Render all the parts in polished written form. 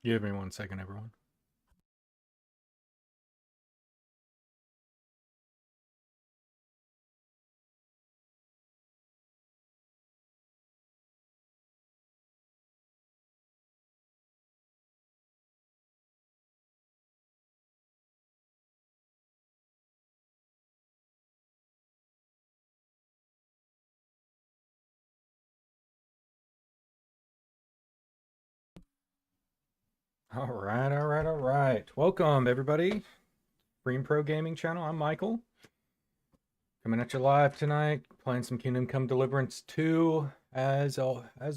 Give me 1 second, everyone. All right. Welcome, everybody. Freenpro Gaming channel. I'm Michael. Coming at you live tonight, playing some Kingdom Come Deliverance II, as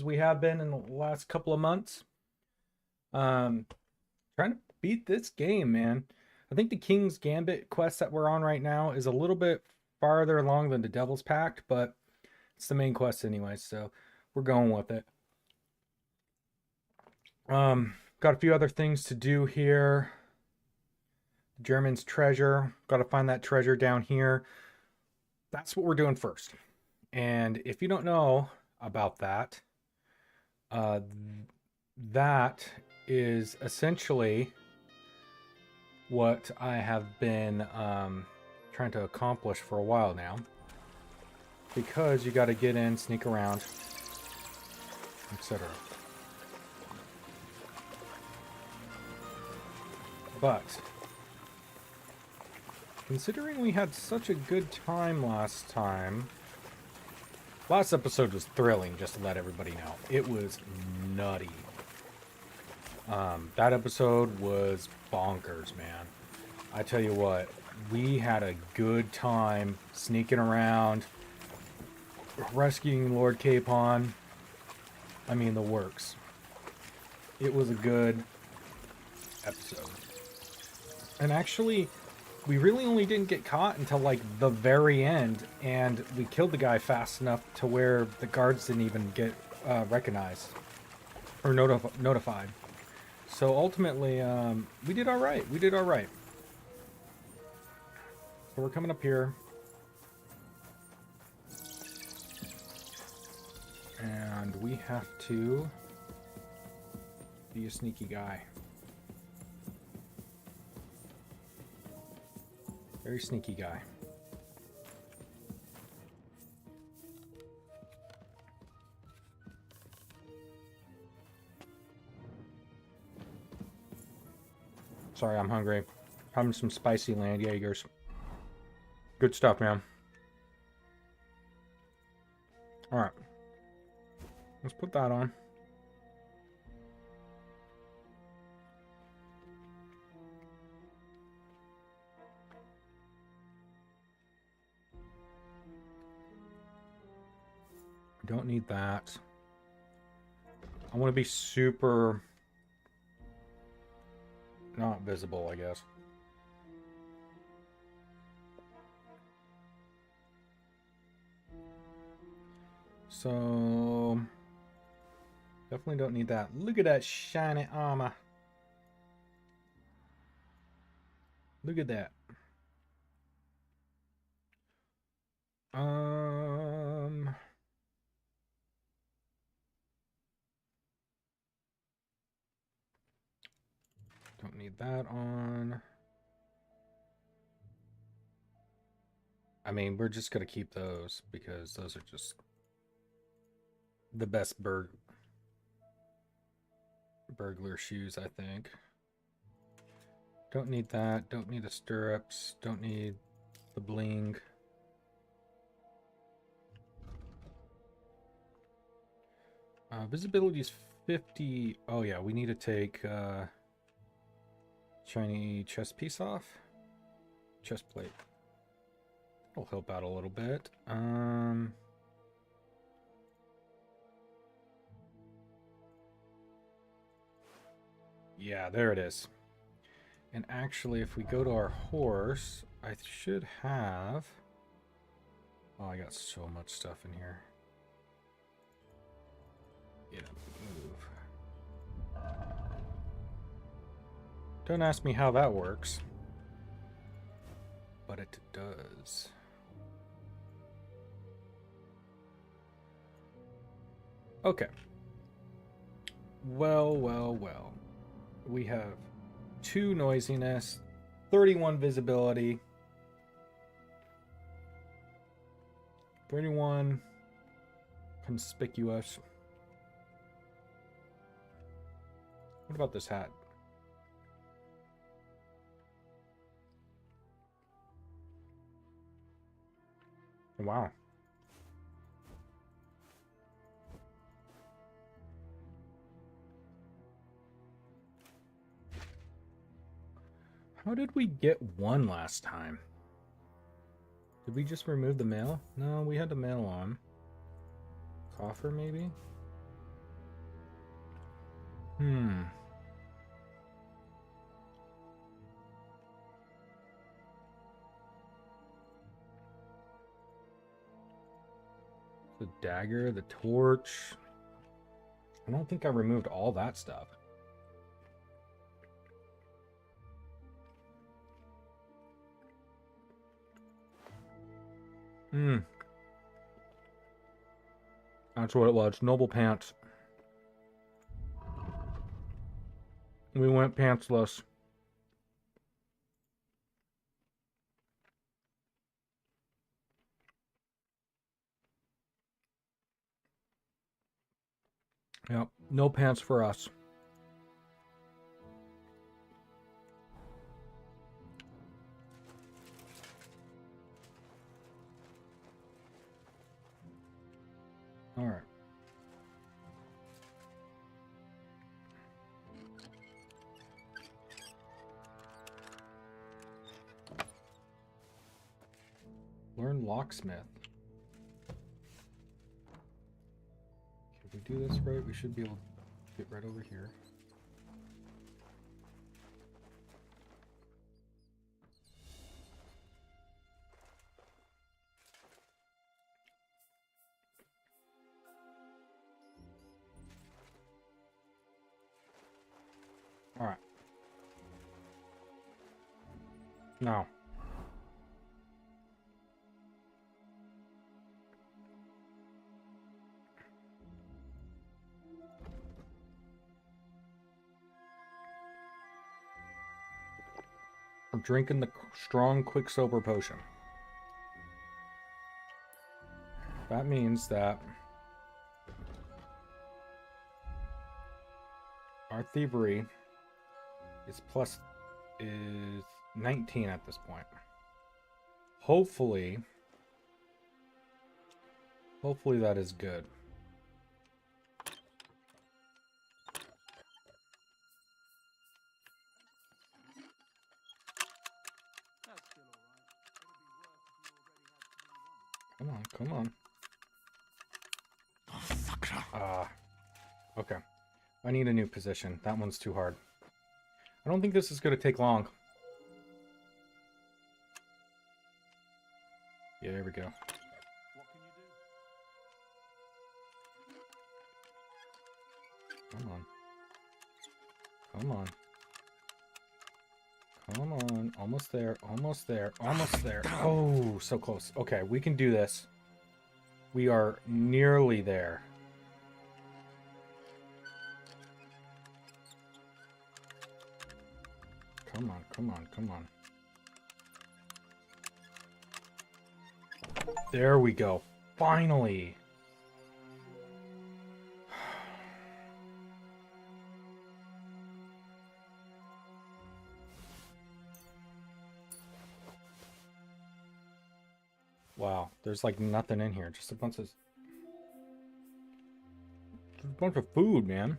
we have been in the last couple of months. Trying to beat this game, man. I think the King's Gambit quest that we're on right now is a little bit farther along than the Devil's Pact, but it's the main quest anyway, so we're going with it. Got a few other things to do here. German's treasure. Got to find that treasure down here. That's what we're doing first. And if you don't know about that, uh, that is essentially what I have been trying to accomplish for a while now. Because you got to get in, sneak around, etc. But considering we had such a good time last time, last episode was thrilling, just to let everybody know. It was nutty. That episode was bonkers, man. I tell you what, we had a good time sneaking around, rescuing Lord Capon. I mean, the works. It was a good episode. And actually, we really only didn't get caught until like the very end, and we killed the guy fast enough to where the guards didn't even get recognized or notified. So ultimately, we did all right. We did all right. So we're coming up here. And we have to be a sneaky guy. Very sneaky guy. Sorry, I'm hungry. Having some spicy land Jaegers. Good stuff, man. Alright. Let's put that on. Don't need that. I want to be super not visible, I guess. So definitely don't need that. Look at that shiny armor. Look at that. Don't need that on. I mean, we're just gonna keep those because those are just the best burglar shoes, I think. Don't need that. Don't need the stirrups. Don't need the bling. Visibility is 50. Oh yeah, we need to take shiny chest piece off. Chest plate. That'll help out a little bit. Yeah, there it is. And actually, if we go to our horse, I should have... Oh, I got so much stuff in here. Yeah, move. Don't ask me how that works. But it does. Okay. Well, well, well. We have 2 noisiness, 31 visibility, 31 conspicuous. What about this hat? Wow. How did we get 1 last time? Did we just remove the mail? No, we had the mail on. Coffer, maybe? The dagger, the torch. I don't think I removed all that stuff. That's what it was. Noble pants. We went pantsless. Yep, no pants for us. All right. Learn locksmith. If we do this right, we should be able to get right over here. All right. Now. I'm drinking the strong quicksilver potion. That means that our thievery is 19 at this point. Hopefully that is good. Come on. Okay. I need a new position. That one's too hard. I don't think this is going to take long. Yeah, there we go. Come on. Come on. Come on. Almost there. Almost there. Almost there. Oh, so close. Okay, we can do this. We are nearly there. Come on, come on, come on. There we go. Finally. Wow, there's like nothing in here. Just a bunch of food, man.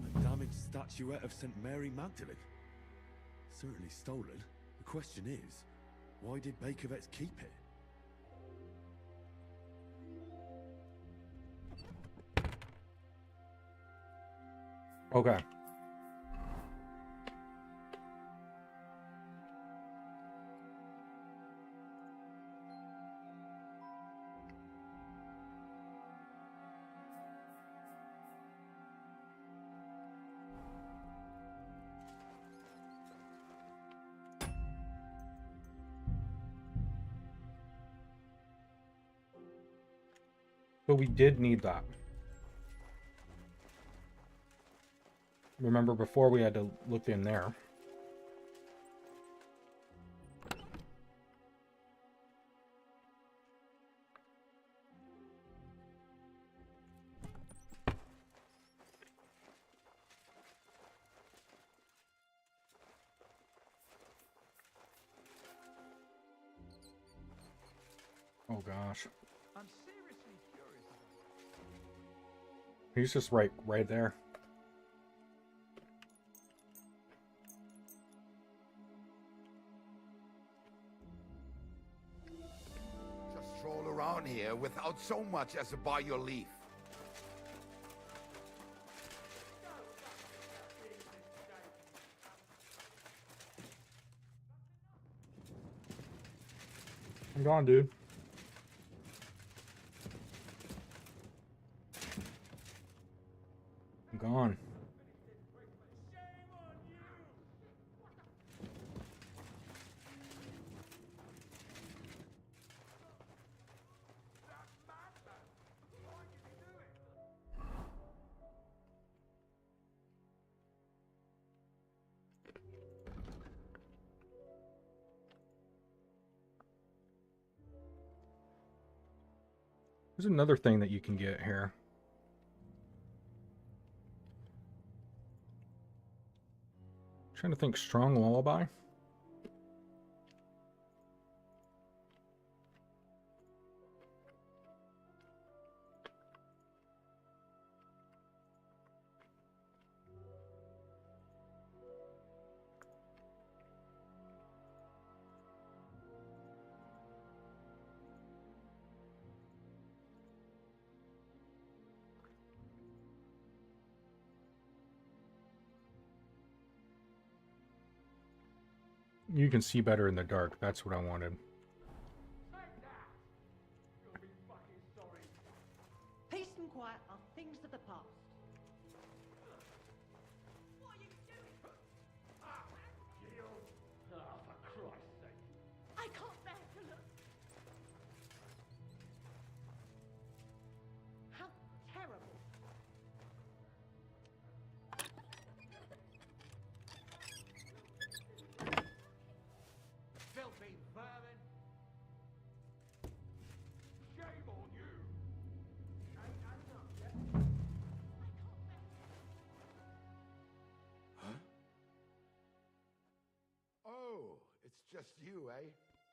A damaged statuette of St. Mary Magdalene. Certainly stolen. The question is, why did Bakervet's keep it? Okay. But we did need that. Remember, before we had to look in there. Oh gosh. I'm seriously curious about it. He's just right there. Just stroll around here without so much as a by your leave. I'm gone, dude. I'm gone. There's another thing that you can get here. Trying to think, strong lullaby. You can see better in the dark. That's what I wanted. Take that! You'll be fucking sorry. Peace and quiet are things of the past. What are you doing? Ah, Jill. Ah, for Christ's sake. I can't bear to look. How terrible. Filthy vermin. Shame on you. Ain't had enough yet. Huh? Oh, it's just you, eh?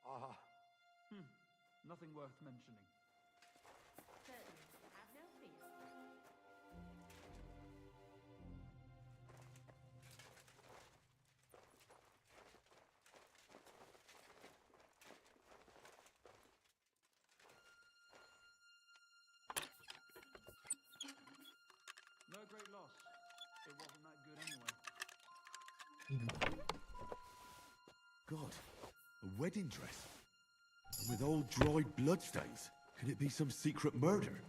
Ah. Nothing worth mentioning. Certainly, have no fear. No great loss. It wasn't that good anyway. God, a wedding dress. And with old dried bloodstains. Could it be some secret murder?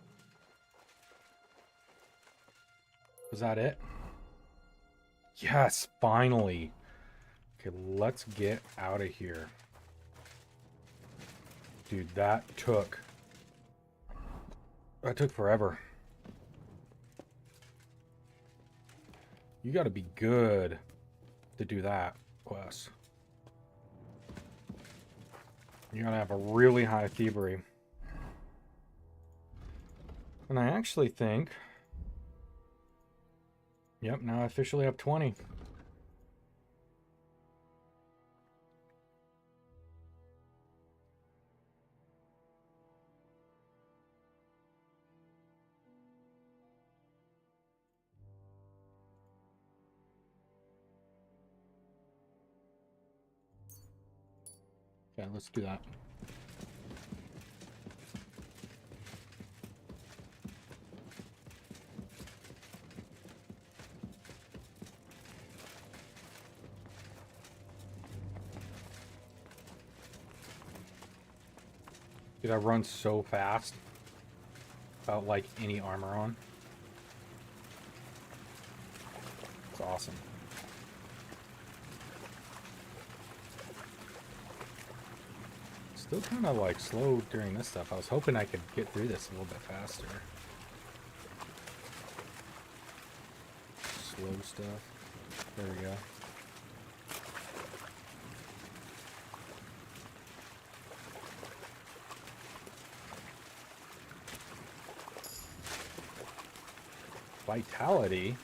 Was that it? Yes, finally. Okay, let's get out of here. Dude, that took forever. You gotta be good to do that quest. You gotta have a really high thievery. And I actually think... Yep, now I officially have 20. Okay, let's do that. Dude, I run so fast without like any armor on. It's awesome. Still kind of like slow during this stuff. I was hoping I could get through this a little bit faster. Slow stuff. There we go. Vitality.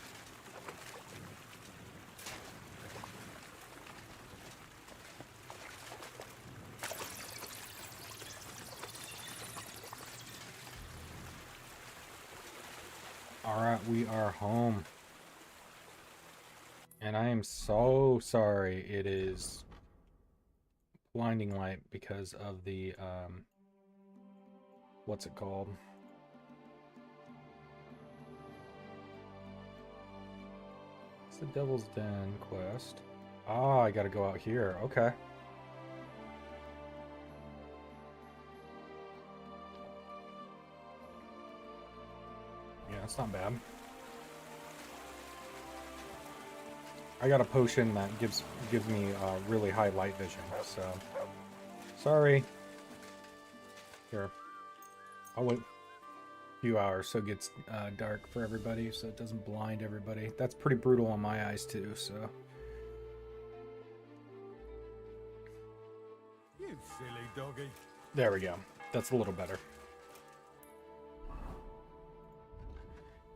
All right, we are home. And I am so sorry it is blinding light because of the what's it called? It's the Devil's Den quest. Ah, I gotta go out here. Okay. Yeah, that's not bad. I got a potion that gives me really high light vision, so sorry. Here, I'll wait a few hours so it gets dark for everybody, so it doesn't blind everybody. That's pretty brutal on my eyes too. So You silly doggy. there we go. That's a little better.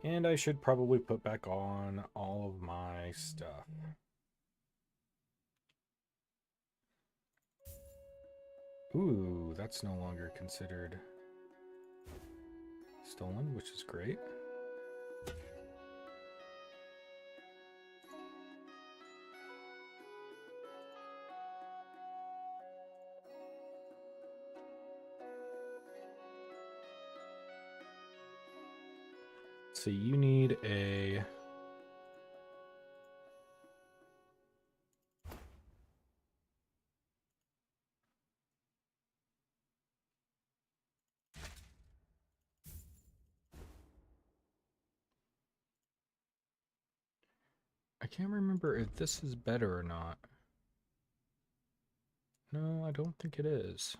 And I should probably put back on all of my stuff. Ooh, that's no longer considered stolen, which is great. So you need a... I can't remember if this is better or not. No, I don't think it is.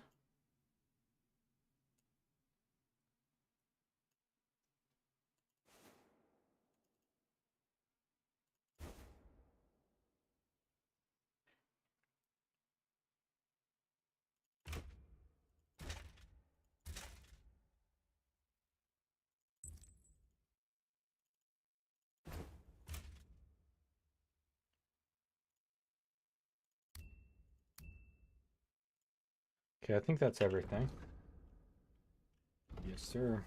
Okay, I think that's everything. Yes, sir.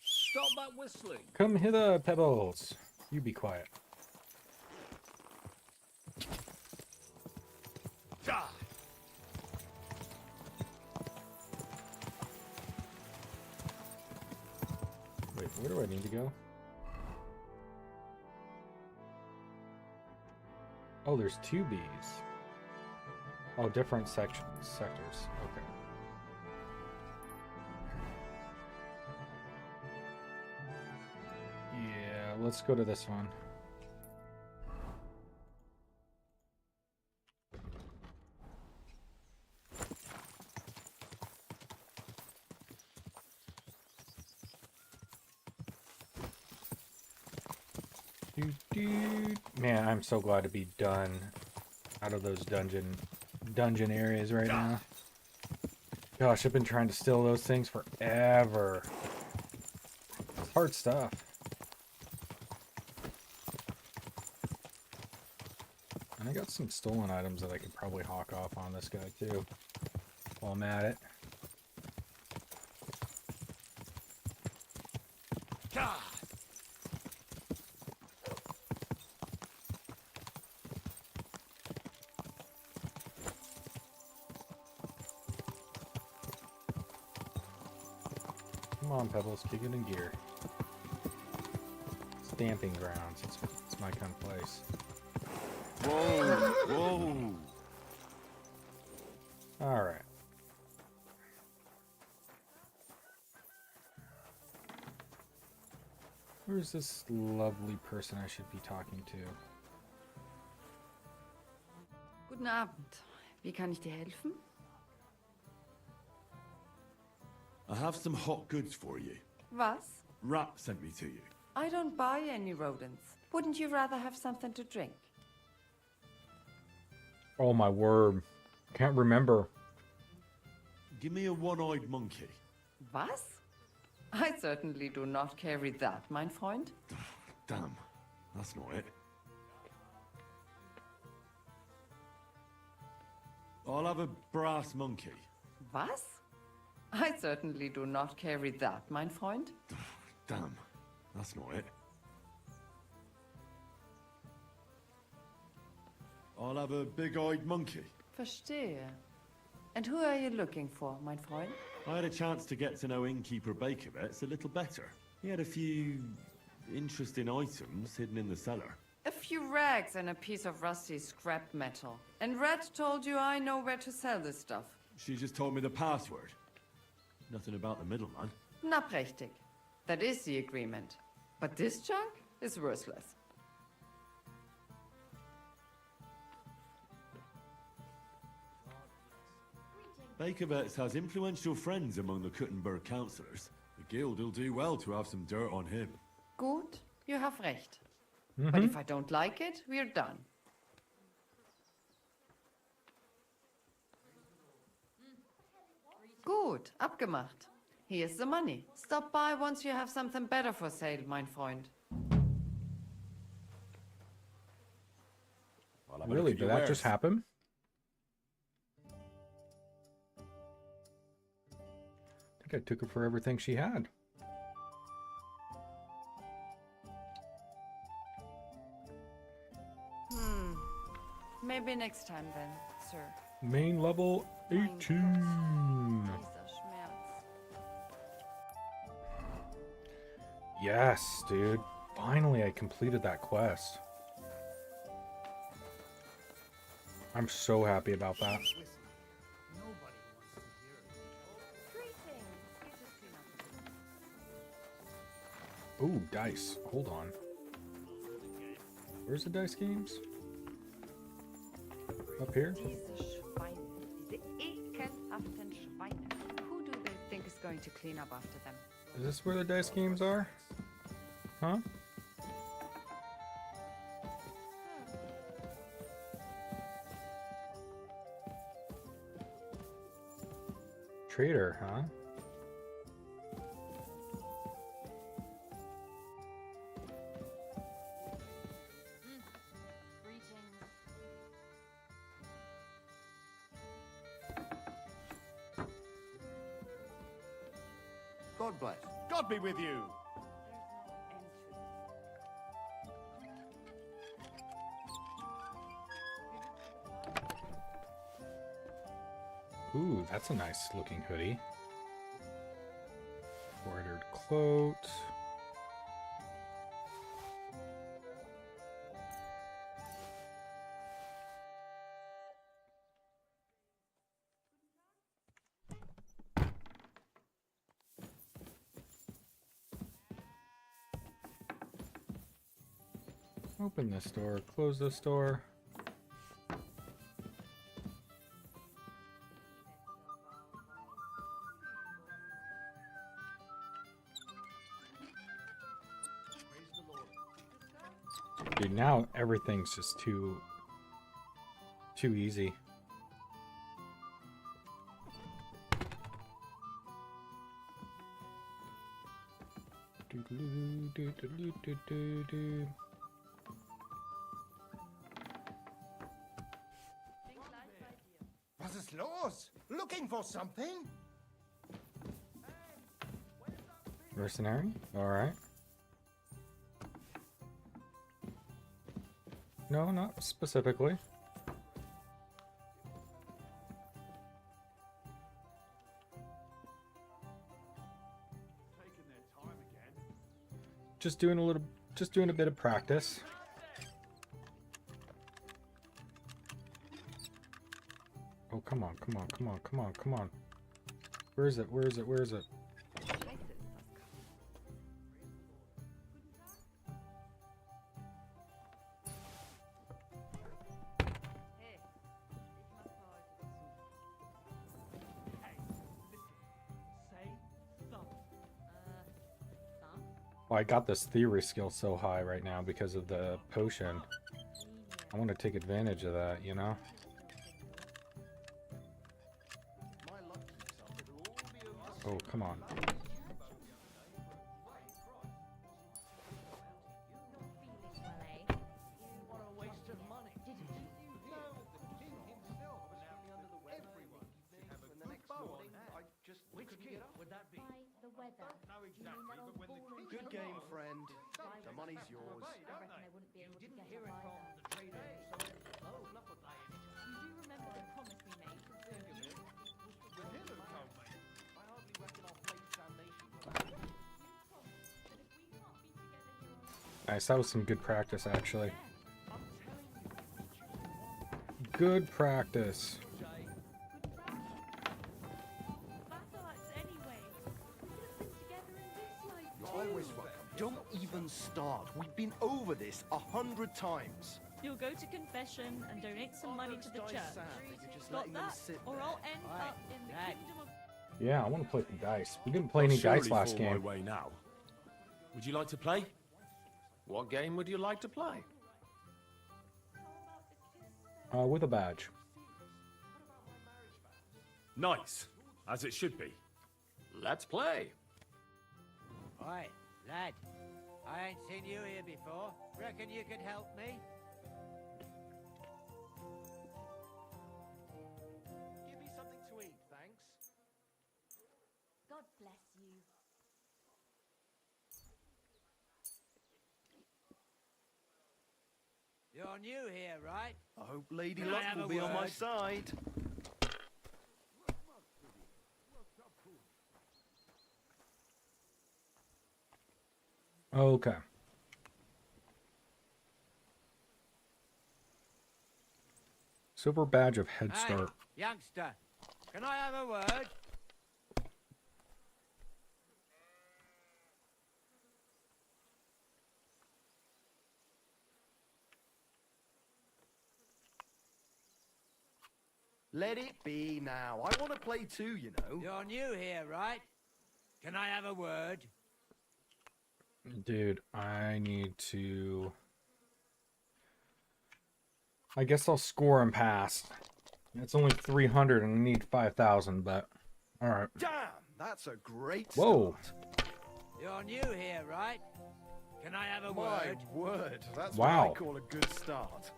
Stop that whistling. Come hither, Pebbles. You be quiet. Ah! Wait, where do I need to go? Oh, there's 2 bees. Oh, different sectors. Okay. Yeah, let's go to this one. Man, I'm so glad to be done out of those dungeon areas right now. Gosh, I've been trying to steal those things forever. It's hard stuff. And I got some stolen items that I could probably hawk off on this guy too, while I'm at it. Come on, Pebbles, kick it in gear. Stamping grounds. It's my kind of place. Whoa, whoa. All right. Where's this lovely person I should be talking to? Guten Abend. Wie kann ich dir helfen? I have some hot goods for you. Was? Rat sent me to you. I don't buy any rodents. Wouldn't you rather have something to drink? Oh my word. Can't remember. Give me a one-eyed monkey. Was? I certainly do not carry that, mein Freund. Damn, that's not it. I'll have a brass monkey. Was? I certainly do not carry that, mein Freund. Damn, that's not it. I'll have a big-eyed monkey. Verstehe. And who are you looking for, mein Freund? I had a chance to get to know innkeeper Bakervet's a little better. He had a few interesting items hidden in the cellar. A few rags and a piece of rusty scrap metal. And Red told you I know where to sell this stuff. She just told me the password. Nothing about the middleman. Na prächtig. That is the agreement. But this junk is worthless. Bakervet's has influential friends among the Kuttenberg councillors. The guild will do well to have some dirt on him. Gut, you have recht. But if I don't like it, we're done. Gut, abgemacht. Here's the money. Stop by once you have something better for sale, mein Freund. Well, have a look Really? at Did your that just wares. happen? I think I took her for everything she had. Maybe next time then, sir. Main level Mein 18. Dieser Schmerz. Yes, dude. Finally, I completed that quest. I'm so happy about that. Ooh, dice. Hold on. Where's the dice games? Up here? Diese Schweine, diese ekelhaften Schweine. Who do they think is going to clean up after them? Is this where the dice games are? Huh? Trader, huh? God bless. God be with you. Ooh, that's a nice looking hoodie. Embroidered cloak. Open this door, close this door. Dude, now everything's just too easy. Was ist los? Looking for something? Mercenary? Alright. No, not specifically. Just doing a bit of practice. Oh, come on, come on, come on, come on, come on. Where is it? Where is it? Where is it? Well, I got this theory skill so high right now because of the potion. I want to take advantage of that, you know? Oh, come on. Good game, friend. The money's yours. I reckon they wouldn't be able to get it either. You do remember the promise we made, don't you? Nice, that was some good practice, actually. Good practice. You're always welcome. Don't even start. We've been over this 100 times. You'll go to confession and donate some money to the Die church. sad that you're just Got letting them that? sit Or there. I'll end up in the kingdom of... Yeah, I want to play some dice. We didn't play any dice last My game. way now. Would you like to play? What game would you like to play? With a badge. Nice. As it should be. Let's play. Oi, lad. I ain't seen you here before. Reckon you could help me? Give me something to eat, thanks. God bless you. You're new here, right? I hope Lady Can I Luck have will a be on my word? side. Okay. Silver badge of head Hey, start. youngster. Can I have a word? Let it be now. I want to play too, you know. You're new here, right? Can I have a word? Dude, I need to... I guess I'll score and pass. It's only 300 and I need 5,000, but... Alright. Damn, that's a great Whoa. start. You're new here, right? Can I have a My word? word, that's Wow. what I call a good start.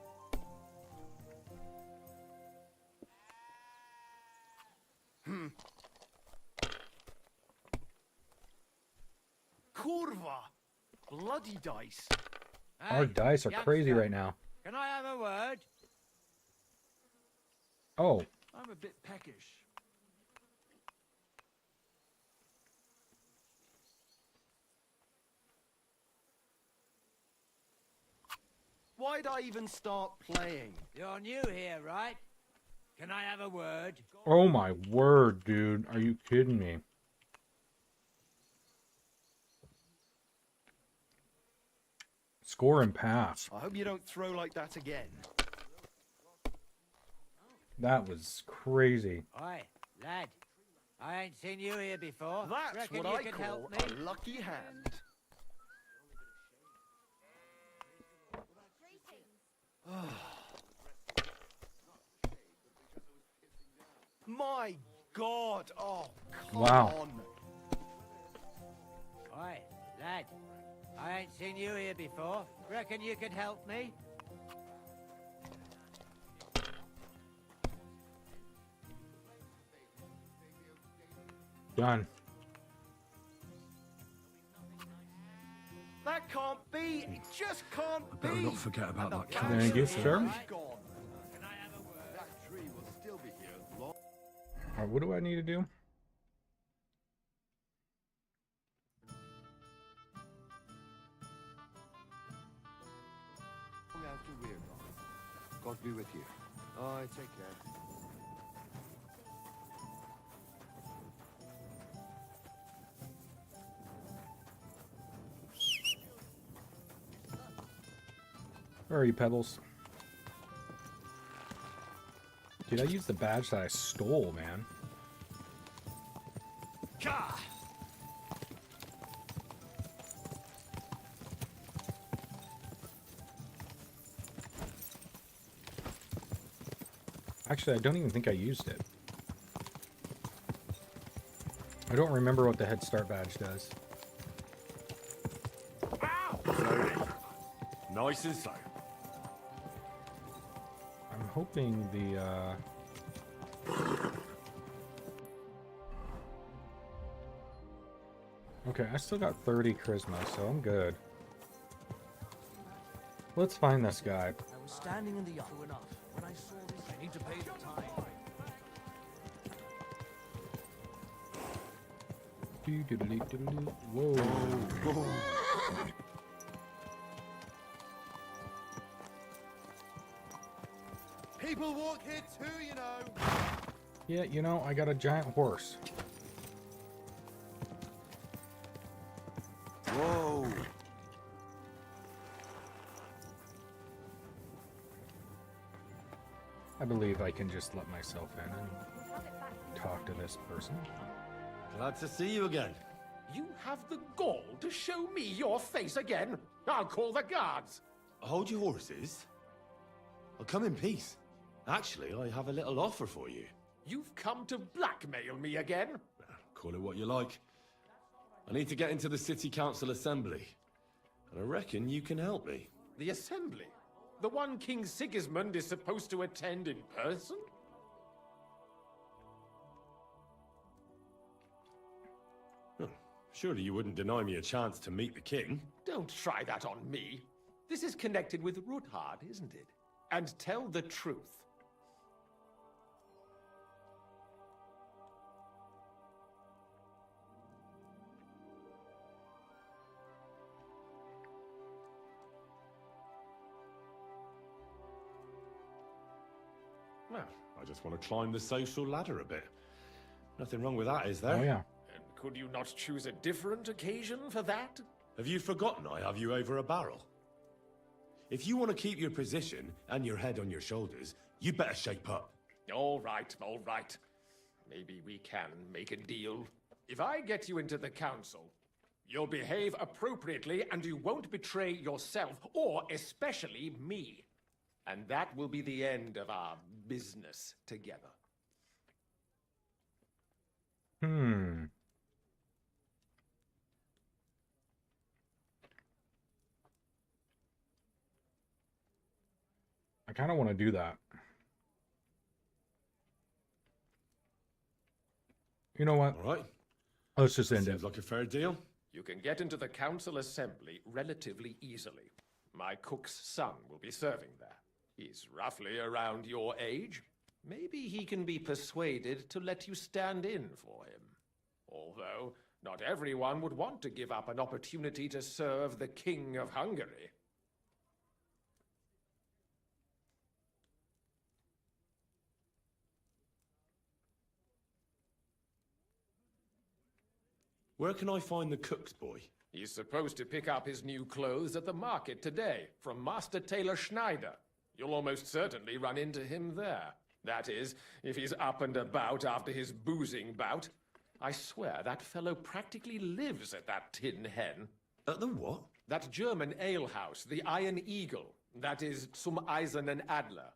Kurva! Bloody dice. Our Hey, dice are crazy youngster. right now. Can I have a word? Oh, I'm a bit peckish. Why'd I even start playing? You're new here, right? Can I have a word? oh my word, dude. Are you kidding me? Score and pass. I hope you don't throw like that again. That was crazy. Oi, lad. I ain't seen you here before. That's Reckon what you I could call help me? a lucky hand. My God! Oh, come Wow. on! Oi, lad. I ain't seen you here before. Reckon you could help me? Done. That can't be! It just can't be! Better not forget about And that the cash. Thank you, battery sir. is gone. Can I have a word? That tree will still be here long. Alright, what do I need to do? Long after we're gone. God be with you. Aye, take care. Where are you, Pebbles? Dude, I used the badge that I stole, man. Gah! Actually, I don't even think I used it. I don't remember what the Head Start badge does. Slowly. Nice and slow. I'm hoping the, Okay, I still got 30 charisma, so I'm good. Let's find this guy. I was standing in the yard enough when I saw this. I need to pay the time. Doo-doo-doo-doo-doo-doo. Whoa. People walk here too, you know. Yeah, you know, I got a giant horse. Whoa. I believe I can just let myself in and talk to this person. Glad to see you again. You have the gall to show me your face again? I'll call the guards. Hold your horses. I'll come in peace. Actually, I have a little offer for you. You've come to blackmail me again? Call it what you like. I need to get into the City Council Assembly. And I reckon you can help me. The Assembly? The one King Sigismund is supposed to attend in person? Surely you wouldn't deny me a chance to meet the king? Don't try that on me. This is connected with Ruthard, isn't it? And tell the truth. Well, I just want to climb the social ladder a bit. Nothing wrong with that, is there? Oh, yeah. And could you not choose a different occasion for that? Have you forgotten I have you over a barrel? If you want to keep your position and your head on your shoulders, you better shape up. All right, all right. Maybe we can make a deal. If I get you into the council, you'll behave appropriately and you won't betray yourself, or especially me. And that will be the end of our business together. I kind of want to do that. You know what? All right. Let's just end it. Seems like a fair deal. You can get into the council assembly relatively easily. My cook's son will be serving there. He's roughly around your age. Maybe he can be persuaded to let you stand in for him. Although, not everyone would want to give up an opportunity to serve the King of Hungary. Where can I find the cook's boy? He's supposed to pick up his new clothes at the market today, from Master Tailor Schneider. You'll almost certainly run into him there. That is, if he's up and about after his boozing bout. I swear that fellow practically lives at that Tin Hen. At the what? That German alehouse, the Iron Eagle. That is Zum Eisernen Adler.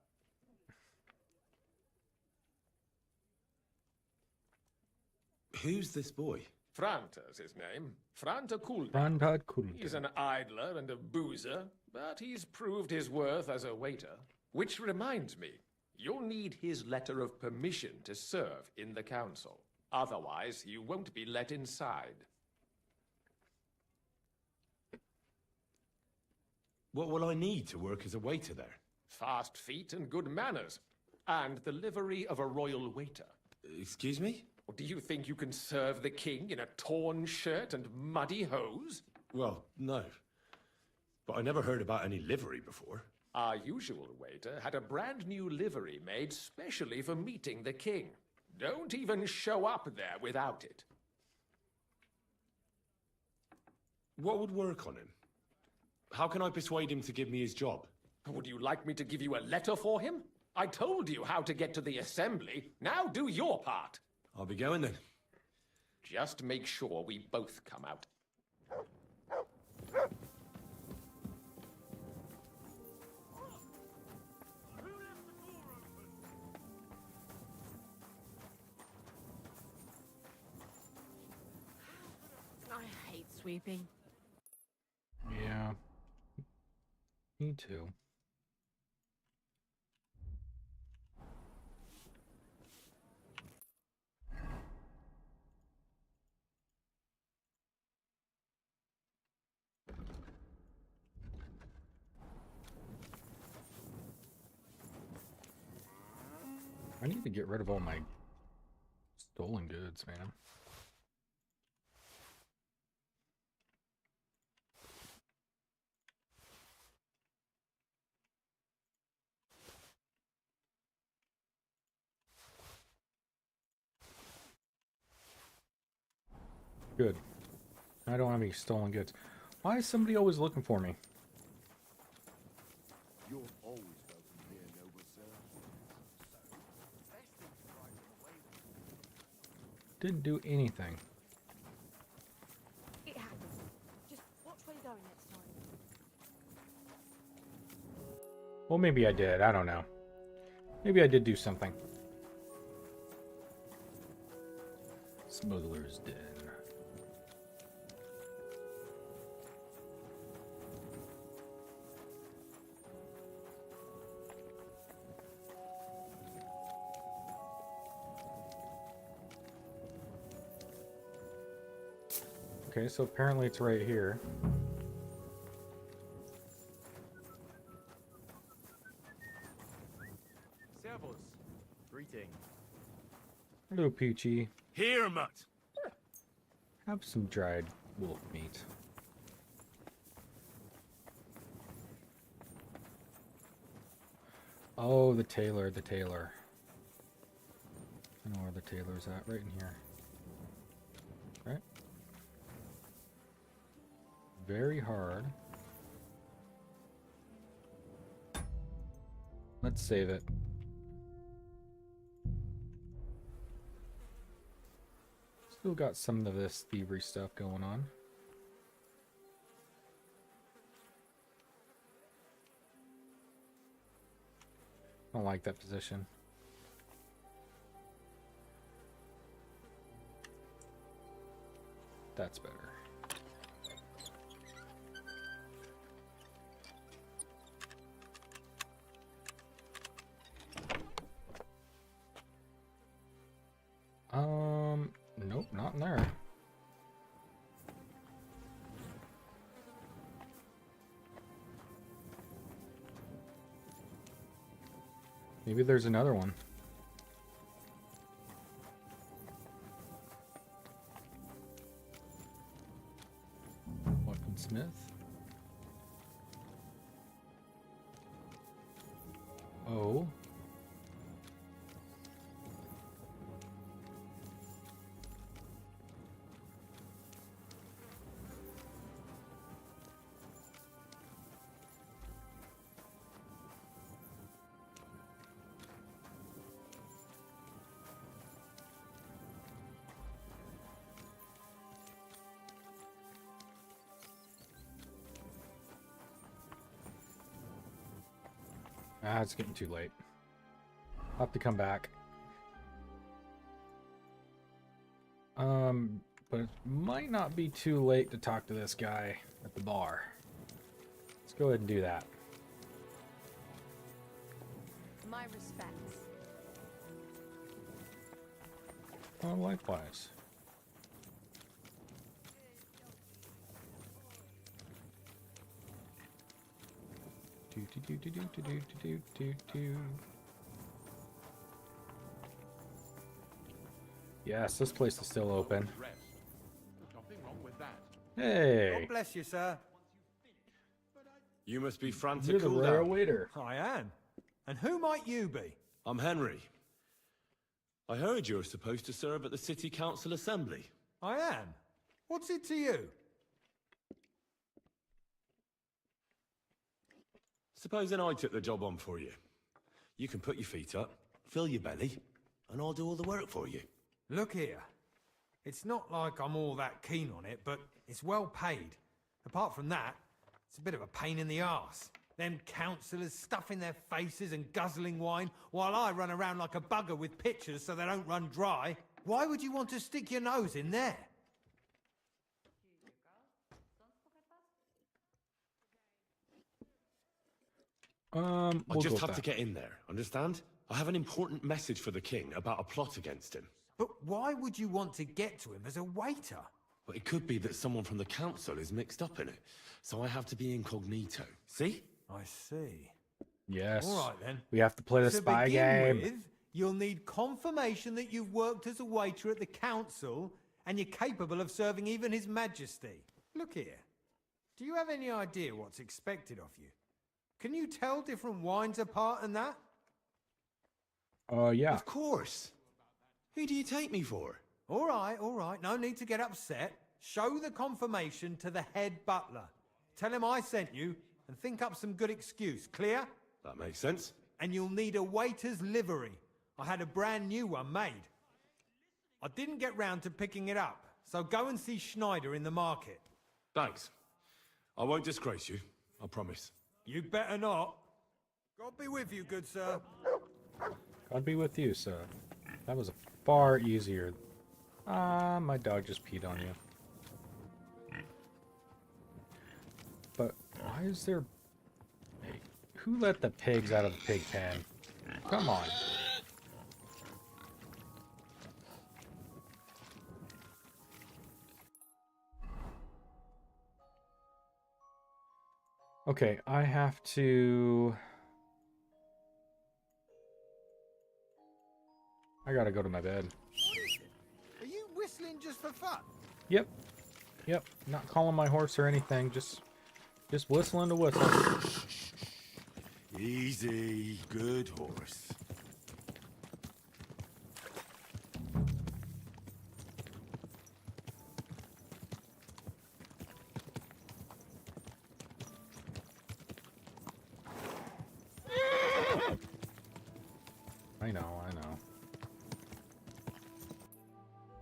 Who's this boy? Franter's his name. Franter Kulda. Brandhard Kulda. He's an idler and a boozer, but he's proved his worth as a waiter. Which reminds me, you'll need his letter of permission to serve in the council. Otherwise, you won't be let inside. What will I need to work as a waiter there? Fast feet and good manners. And the livery of a royal waiter. Excuse me? Or do you think you can serve the king in a torn shirt and muddy hose? Well, no. But I never heard about any livery before. Our usual waiter had a brand new livery made specially for meeting the king. Don't even show up there without it. What would work on him? How can I persuade him to give me his job? Would you like me to give you a letter for him? I told you how to get to the assembly. Now do your part. I'll be going then. Just make sure we both come out. I hate sweeping. Yeah. Me too. I need to get rid of all my stolen goods, man. Good. I don't have any stolen goods. Why is somebody always looking for me? You're always welcome here, noble sir. Didn't do anything. It happens. Just watch where you're going next time. Well, maybe I did. I don't know. Maybe I did do something. Smuggler's Den. Okay, so apparently it's right here. Servus. Greeting. Hello, Peachy. Here, Mutt. Have some dried wolf meat. Oh, the tailor, the tailor. I know where the tailor's at, right in here. Right? Very hard. Let's save it. Still got some of this thievery stuff going on. I don't like that position. That's better. Nope, not in there. Maybe there's another one. Weaponsmith. Oh. Ah, it's getting too late. I'll have to come back. But it might not be too late to talk to this guy at the bar. Let's go ahead and do that. My respects. Oh, likewise. Yes, this place is still open. Nothing wrong with that. Hey, God bless you, sir. You must be frantic. you're the royal waiter. I am. And who might you be? I'm Henry. I heard you're supposed to serve at the City Council Assembly. I am. What's it to you? Supposing I took the job on for you. You can put your feet up, fill your belly, and I'll do all the work for you. Look here. It's not like I'm all that keen on it, but it's well paid. Apart from that, it's a bit of a pain in the arse. Them councillors stuffing their faces and guzzling wine, while I run around like a bugger with pitchers so they don't run dry. Why would you want to stick your nose in there? I We'll just go have with to that. get in there, understand? I have an important message for the king about a plot against him. But why would you want to get to him as a waiter? But it could be that someone from the council is mixed up in it, so I have to be incognito. See? I see. Yes. All right then. We have to play the To spy begin game. with, you'll need confirmation that you've worked as a waiter at the council and you're capable of serving even His Majesty. Look here. Do you have any idea what's expected of you? Can you tell different wines apart and that? Yeah. Of course. Who do you take me for? All right, all right. No need to get upset. Show the confirmation to the head butler. Tell him I sent you and think up some good excuse. Clear? That makes sense. And you'll need a waiter's livery. I had a brand new one made. I didn't get round to picking it up, so go and see Schneider in the market. Thanks. I won't disgrace you, I promise. You better not. God be with you, good sir. God be with you, sir. That was far easier Ah, my dog just peed on you. But why is there... Hey, who let the pigs out of the pig pen? Come on. Okay, I have to... I gotta go to my bed. What is it? Are you whistling just for fun? Yep. Yep. Not calling my horse or anything. Just whistling to whistle. Easy, good horse. I know.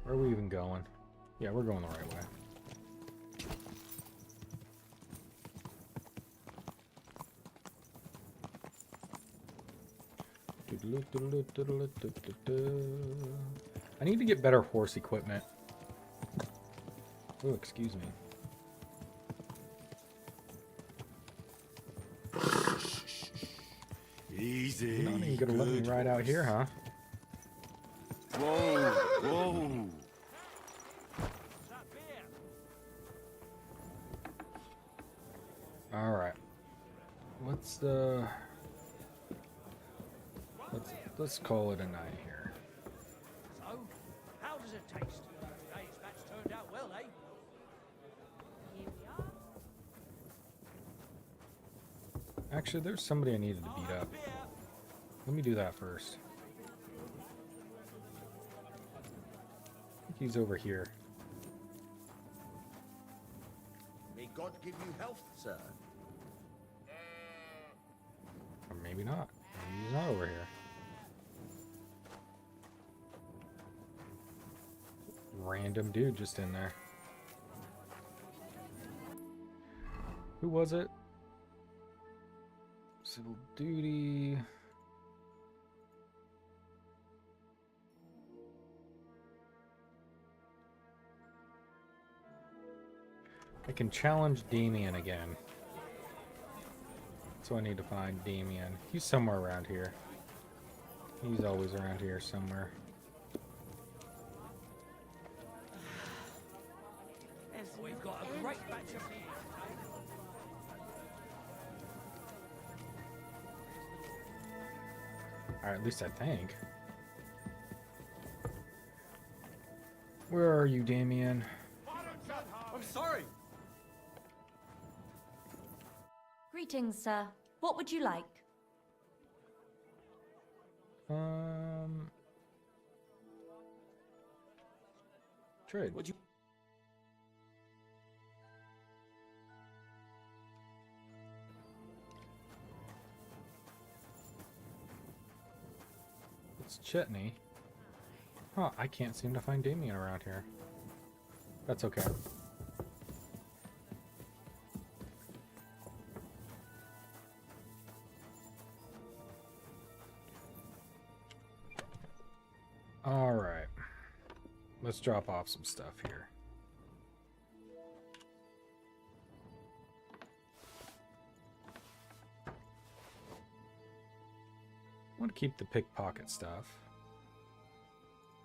Where are we even going? Yeah, we're going the right way. I need to get better horse equipment. Oh, excuse me. Easy. You're not even gonna let me ride out here, huh? Whoa, whoa. All right. Let's call it a night here. So, how does it taste? Today's match turned out well, eh? Here we are. Actually, there's somebody I needed to beat up. Let me do that first. I think he's over here. May God give you health, sir. Or maybe not. Maybe he's not over here. Random dude just in there. Who was it? Civil duty. I can challenge Damien again. So I need to find Damien. He's somewhere around here. He's always around here somewhere. We've got a great batch of Alright, at least I think. Where are you, Damien? I'm sorry. Greetings, sir. What would you like? Trade. Would you? It's Chetney. Huh, I can't seem to find Damien around here. That's okay. Alright. Let's drop off some stuff here. I want to keep the pickpocket stuff.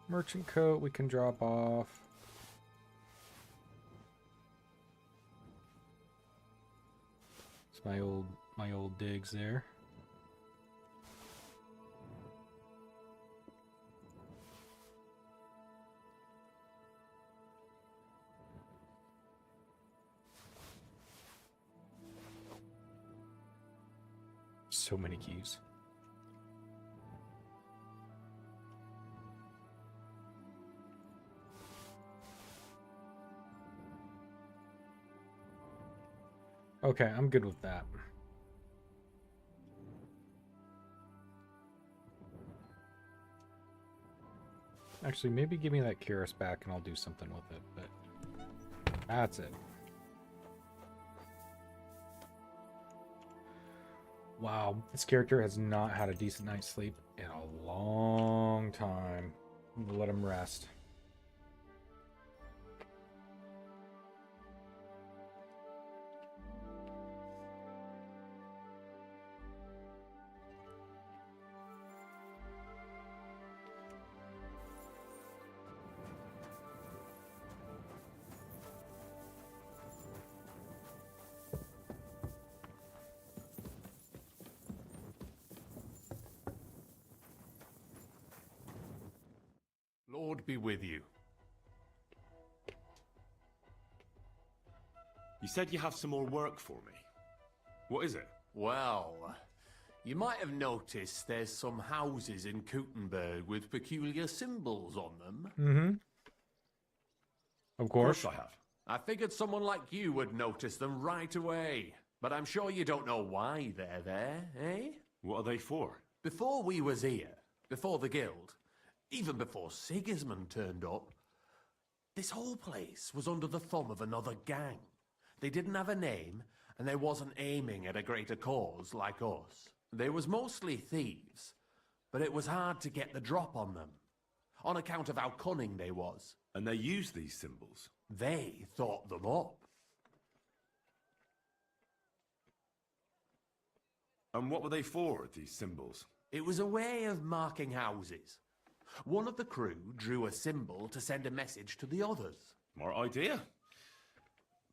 Merchant coat we can drop off. It's my old digs there. So many keys. Okay, I'm good with that. Actually, maybe give me that Cuirass back and I'll do something with it, but that's it. Wow, this character has not had a decent night's sleep in a long time. I'm gonna let him rest. Lord be with you. You said you have some more work for me. What is it? Well, you might have noticed there's some houses in Kuttenberg with peculiar symbols on them. Mm-hmm. Of course. Of course I have. I figured someone like you would notice them right away. But I'm sure you don't know why they're there, eh? What are they for? Before we was here, before the guild, even before Sigismund turned up, this whole place was under the thumb of another gang. They didn't have a name, and they wasn't aiming at a greater cause like us. They was mostly thieves, but it was hard to get the drop on them, on account of how cunning they was. And they use these symbols? They thought them up. And what were they for, these symbols? It was a way of marking houses. One of the crew drew a symbol to send a message to the others. Smart idea.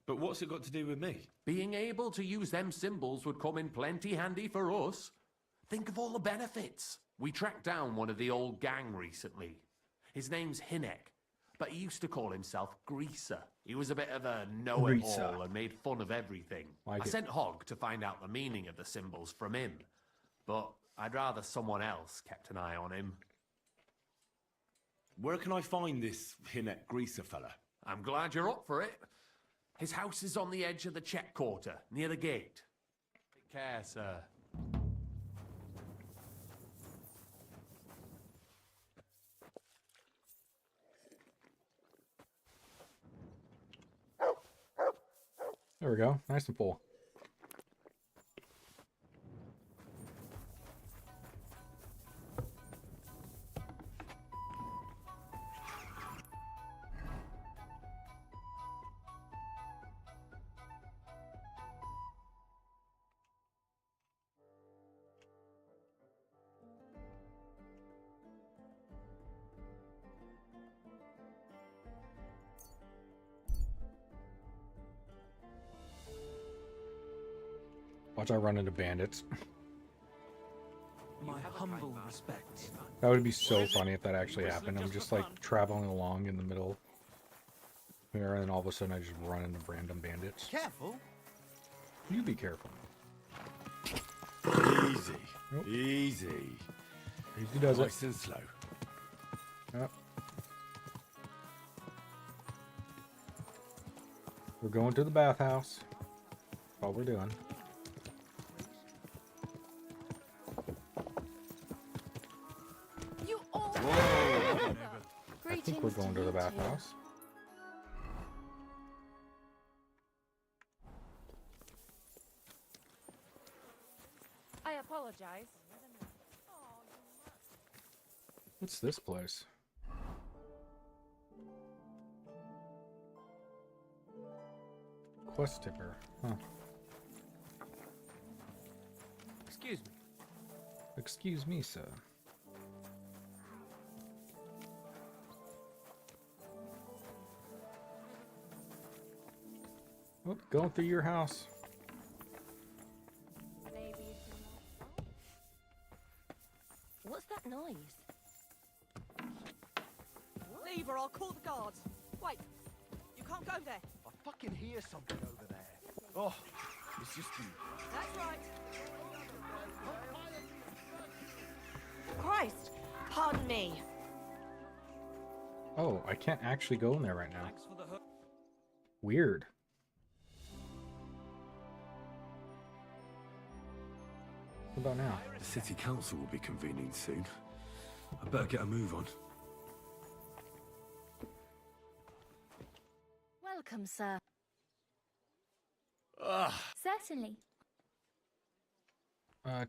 But what's it got to do with me? Being able to use them symbols would come in plenty handy for us. Think of all the benefits. We tracked down one of the old gang recently. His name's Hinek, but he used to call himself Greaser. He was a bit of a know-it-all and made fun of everything. I sent Hogg to find out the meaning of the symbols from him, but I'd rather someone else kept an eye on him. Where can I find this Hinek Greaser fella? I'm glad you're up for it. His house is on the edge of the check quarter, near the gate. Take care, sir. There we go. Nice and full. Watch I run into bandits. My humble respects. That would be so funny if that actually happened. I'm just like traveling along in the middle here, and then all of a sudden I just run into random bandits. Careful. You be careful. Easy. Nope. Easy. Easy does it. Nice and slow. Yep. We're going to the bathhouse. That's all we're doing. You all. I think we're going to the bathhouse. I apologize. What's this place? Quest ticker. Huh. Excuse me. Excuse me, sir. Oh, going through your house. What's that noise? Leave or I'll call the guards. Wait, you can't go there. I fucking hear something over there. Oh, it's just you. That's right. Christ! Pardon me. Oh, I can't actually go in there right now. Thanks for the hook. Weird. What about now? The city council will be convening soon. I better get a move on. Welcome, sir. Ah, Certainly.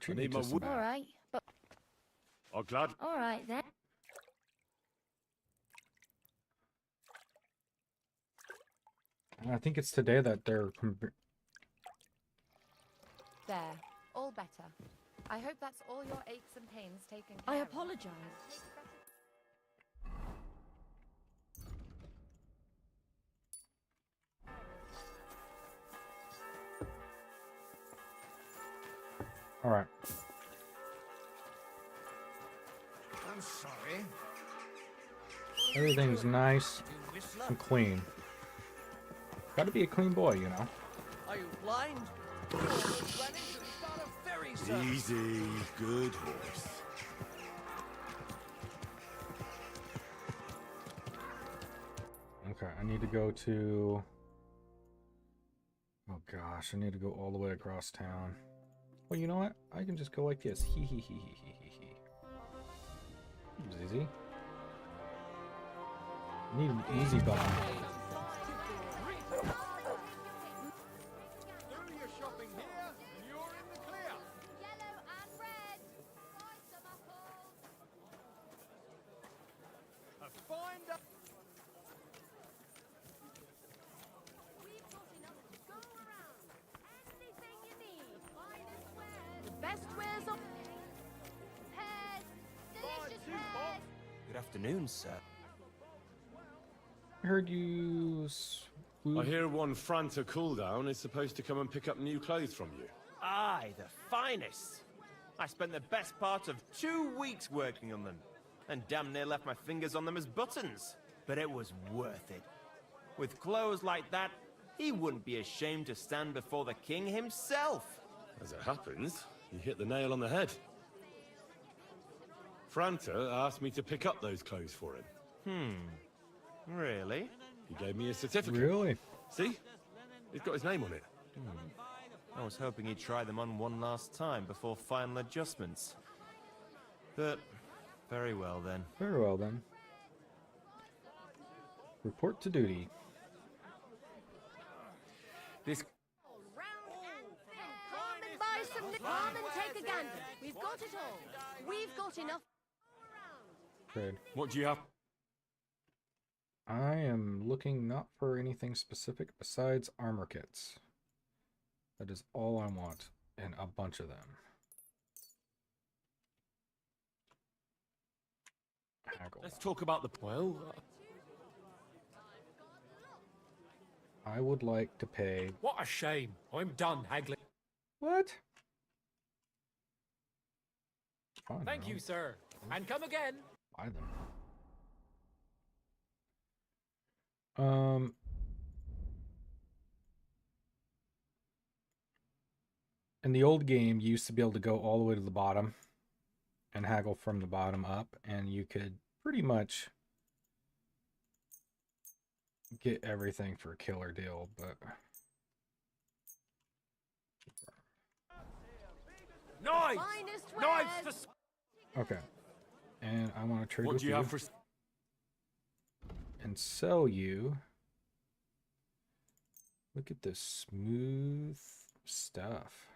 Treat I need me my to some wood. bath. All right, but I'm glad. all right then. I think it's today that they're There, all better. I hope that's all your aches and pains taken care I of. apologize. all right. I'm sorry. Everything's nice and clean. Gotta be a clean boy, you know. Are you blind? Easy, good horse. Okay, I need to go to... Oh gosh, I need to go all the way across town. Well, you know what? I can just go like this. Hee hee hee hee hee hee hee. It was easy. I need an easy button. Good afternoon, sir. I heard you... I hear one Franta cooldown is supposed to come and pick up new clothes from you. Aye, the finest. I spent the best part of 2 weeks working on them, and damn near left my fingers on them as buttons. But it was worth it. With clothes like that, he wouldn't be ashamed to stand before the king himself. As it happens, you hit the nail on the head. Franta asked me to pick up those clothes for him. Really? He gave me a certificate. Really? See? It's got his name on it. I was hoping he'd try them on one last time before final adjustments. But, very well then. Very well then. Report to duty. This... Come and buy some... Come and take a gander. We've got it all. We've got enough... Trade. What do you have? I am looking not for anything specific besides armor kits. That is all I want, and a bunch of them. Haggle. Let's talk about the... Well... I would like to pay... What a shame. I'm done haggling. What? Fine, Thank you, sir. And come again. Buy them. In the old game, you used to be able to go all the way to the bottom and haggle from the bottom up, and you could pretty much get everything for a killer deal, but... Knives! Knives for... Okay. And I want to trade What with do you have for... and sell you. Look at this smooth stuff.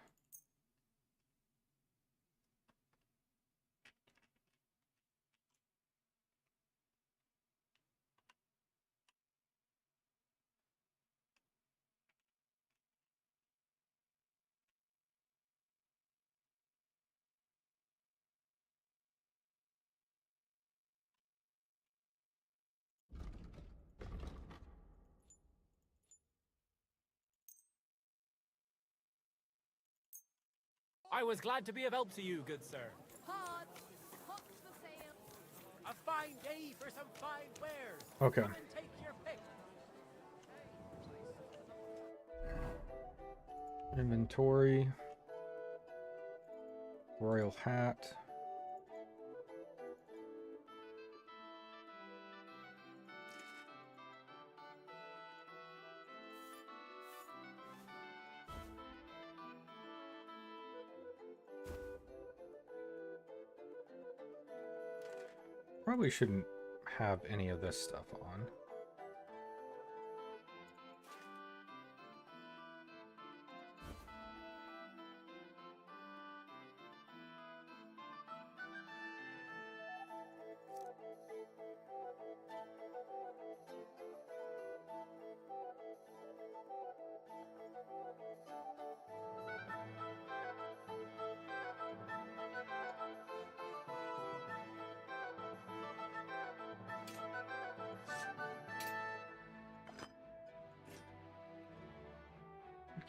I was glad to be of help to you, good sir. Hot. Hot for sale. A fine day for some fine wares. Okay. Come and take your pick. Inventory. Royal hat. Probably shouldn't have any of this stuff on.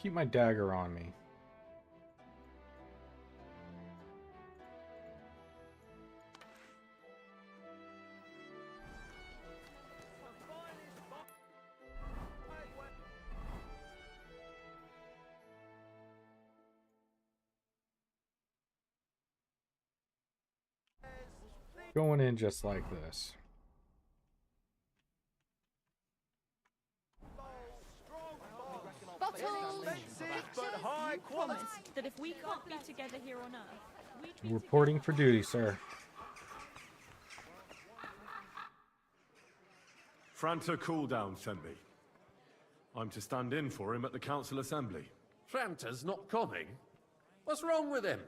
Keep my dagger on me. Going in just like this. Bottles! But high quality. Promise that if we can't be together here on Earth, we treat Reporting for duty, sir. Franta Cooldown sent me. I'm to stand in for him at the council assembly. Franta's not coming? What's wrong with him?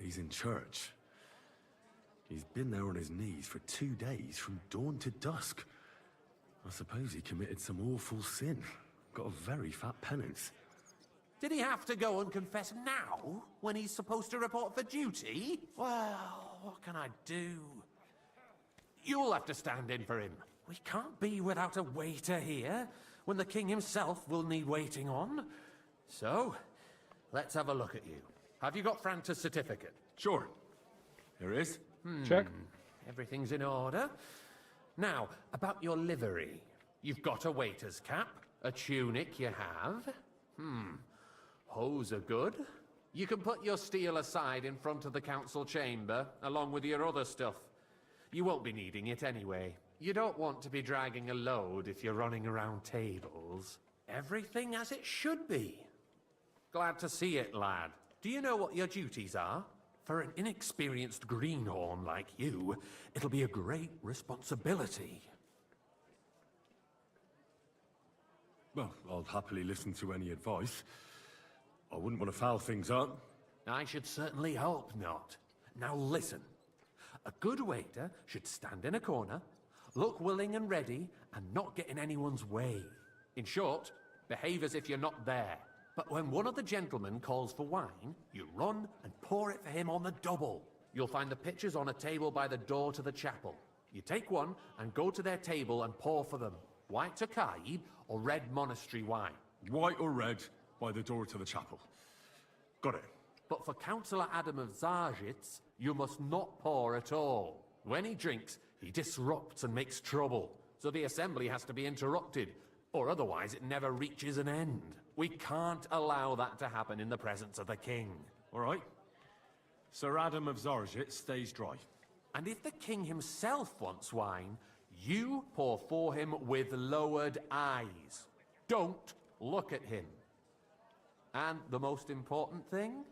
He's in church. He's been there on his knees for 2 days, from dawn to dusk. I suppose he committed some awful sin. Got a very fat penance. Did he have to go and confess now, when he's supposed to report for duty? Well, what can I do? You'll have to stand in for him. We can't be without a waiter here, when the king himself will need waiting on. So, let's have a look at you. Have you got Franta's certificate? Sure. Here it is. Check. Everything's in order. Now, about your livery. You've got a waiter's cap, a tunic you have. Hose are good. You can put your steel aside in front of the council chamber, along with your other stuff. You won't be needing it anyway. You don't want to be dragging a load if you're running around tables. Everything as it should be. Glad to see it, lad. Do you know what your duties are? For an inexperienced greenhorn like you, it'll be a great responsibility. Well, I'll happily listen to any advice. I wouldn't want to foul things up. I should certainly hope not. Now listen. A good waiter should stand in a corner, look willing and ready, and not get in anyone's way. In short, behave as if you're not there. But when one of the gentlemen calls for wine, you run and pour it for him on the double. You'll find the pitchers on a table by the door to the chapel. You take one and go to their table and pour for them. White Tokaib or red monastery wine. White or red, by the door to the chapel. Got it. But for Councillor Adam of Zarzhitz, you must not pour at all. When he drinks, he disrupts and makes trouble. So the assembly has to be interrupted, or otherwise it never reaches an end. We can't allow that to happen in the presence of the king. All right. Sir Adam of Zarzhitz stays dry. And if the king himself wants wine, you pour for him with lowered eyes. Don't look at him. And the most important thing?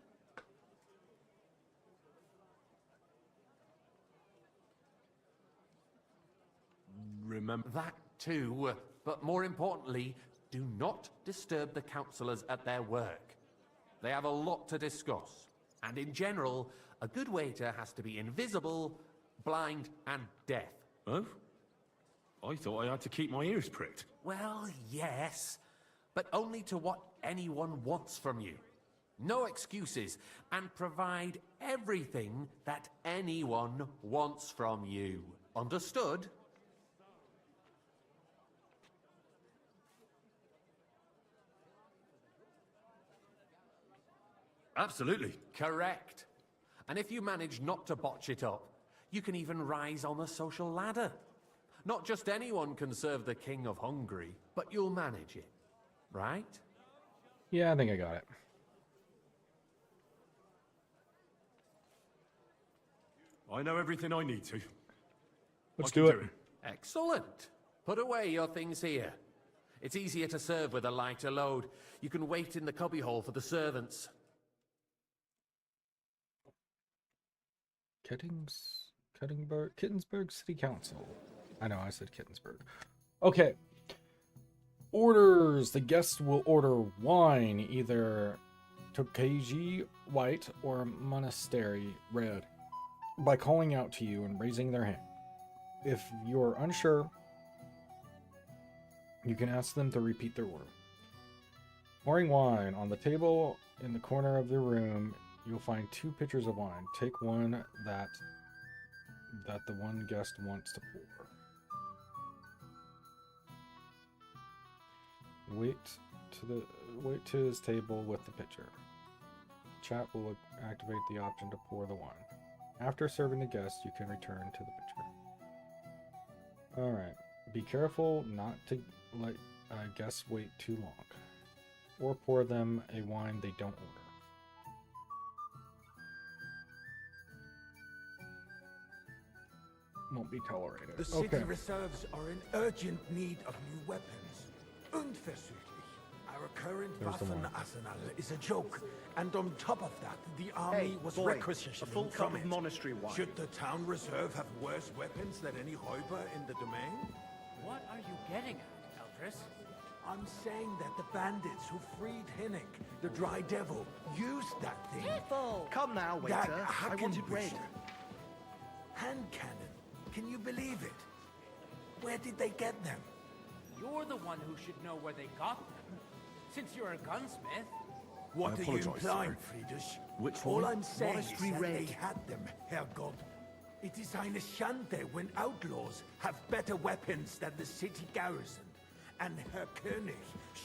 Remember that too, but more importantly, do not disturb the councillors at their work. They have a lot to discuss. And in general, a good waiter has to be invisible, blind, and deaf. Oh? I thought I had to keep my ears pricked. Well, yes, but only to what anyone wants from you. No excuses, and provide everything that anyone wants from you. Understood? Absolutely. Correct. And if you manage not to botch it up, you can even rise on the social ladder. Not just anyone can serve the King of Hungary, but you'll manage it. Right? Yeah, I think I got it. I know everything I need to. Let's do it. Excellent. Put away your things here. It's easier to serve with a lighter load. You can wait in the cubbyhole for the servants. Kittensburg City Council. I know, I said Kittensburg. Okay. Orders. The guests will order wine, either Tokaji white or monastery red, by calling out to you and raising their hand. If you're unsure, you can ask them to repeat their order. Pouring wine. On the table in the corner of the room, you'll find 2 pitchers of wine. Take one that the one guest wants to pour. Wait to his table with the pitcher. Chat will activate the option to pour the wine. After serving the guest, you can return to the pitcher. Alright. Be careful not to let guests wait too long. Or pour them a wine they don't order. Won't be tolerated. The city Okay. reserves are in urgent need of new weapons. Unversüchlich. Our current There's the one. Waffenarsenal is a joke. And on top of that, the army was boy, requisitioning a full from cup of it. monastery wine. Should the town reserve have worse weapons than any Räuber in the domain? What are you getting at, Eldris? I'm saying that the bandits who freed Hinnick, the Dry Devil, used that thing. Careful! Come now, waiter. That I wanted bread. Hackenbücher. Hand cannon. Can you believe it? Where did they get them? You're the one who should know where they got them, since you're a gunsmith. What I are you apologize, implying, sir. Friedrich? Which All one? I'm saying Monastery is that Red. they had them, Herrgott. It is eine Schande when outlaws have better weapons than the city garrison. And Herr König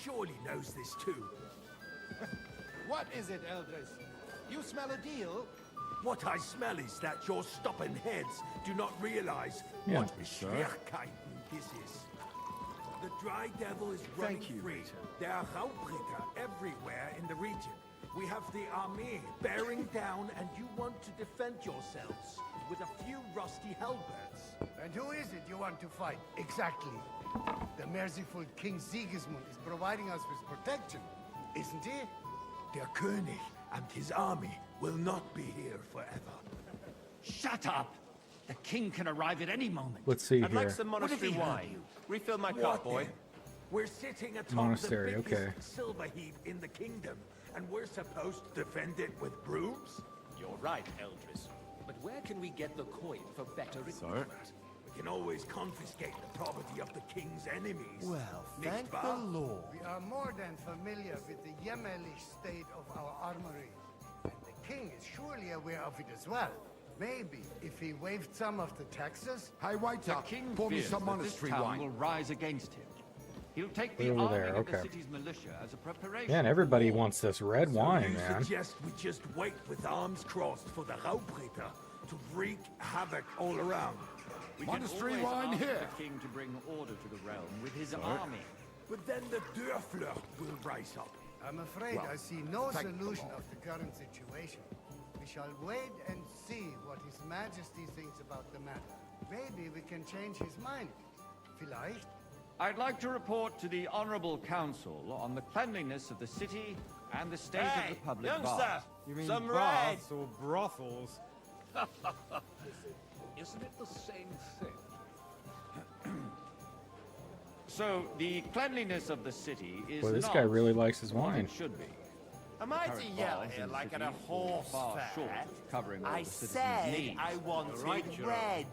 surely knows this too. What is it, Eldris? You smell a deal? What I smell is that your stubborn heads do not realize Yeah. what Schwierigkeiten this is. The Dry Devil is running Thank you, free. Rita. There are Raubritter everywhere in the region. We have the army bearing down, and you want to defend yourselves with a few rusty halberds. And who is it you want to fight? Exactly. The merciful King Sigismund is providing us with protection, isn't he? Der König and his army will not be here forever. Shut up! The king can arrive at any moment. Let's see I'd like here. some What if monastery he heard wine. you? Refill my What cup, boy. then? We're sitting atop Monastery, the biggest okay. silver heap in the kingdom, and we're supposed to defend it with brooms? You're right, Eldris. But where can we get the coin for better equipment? We can always confiscate the property of the king's enemies. Well, Nicht thank the wahr? Lord. We are more than familiar with the jämmerlich state of our armory. And the king is surely aware of it as well. Maybe if he waived some of the taxes. Hey, wait The up. king Pour me fears some that this monastery town wine. will rise against him. He'll take Way the over arming there, of the okay. city's militia as a preparation. Man, everybody wants this red wine, You man. suggest we just wait with arms crossed for the Raubritter to wreak havoc all around? We Monastery can always wine ask here. the king to bring order to the realm with his army. But then the Dörfler will rise up. I'm afraid Well, I see no thank the solution Lord. of the current situation. We shall wait and see what His Majesty thinks about the matter. Maybe we can change his mind. Vielleicht? I'd like to report to the Honorable Council on the cleanliness of the city and the state of the public youngster! baths. You mean Some baths or brothels? Isn't it the same thing? So, the cleanliness of the city is Boy, this not guy really likes his what wine. it should be. Am I to Current yell baths here in the like at city a fall horse far fair? short of covering all I the citizens' said needs. I wanted right, Gerard. red.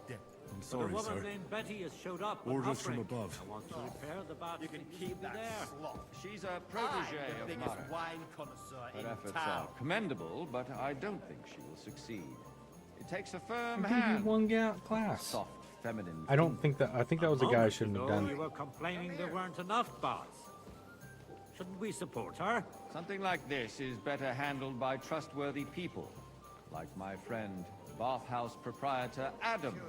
I'm The sorry, woman sir. named Betty has showed up. Orders from Uffring. above. I want to repair the bath. You can keep that there. slop. She's a I'm protege the of biggest Mara. wine connoisseur Her in efforts town. are commendable, but I don't think she will succeed. It takes a firm I gave you hand. one class. Soft, feminine. I don't think that. I think that was a guy I shouldn't have You done. were complaining there weren't enough baths. Shouldn't we support her? Something like this is better handled by trustworthy people, like my friend, bathhouse proprietor Adam.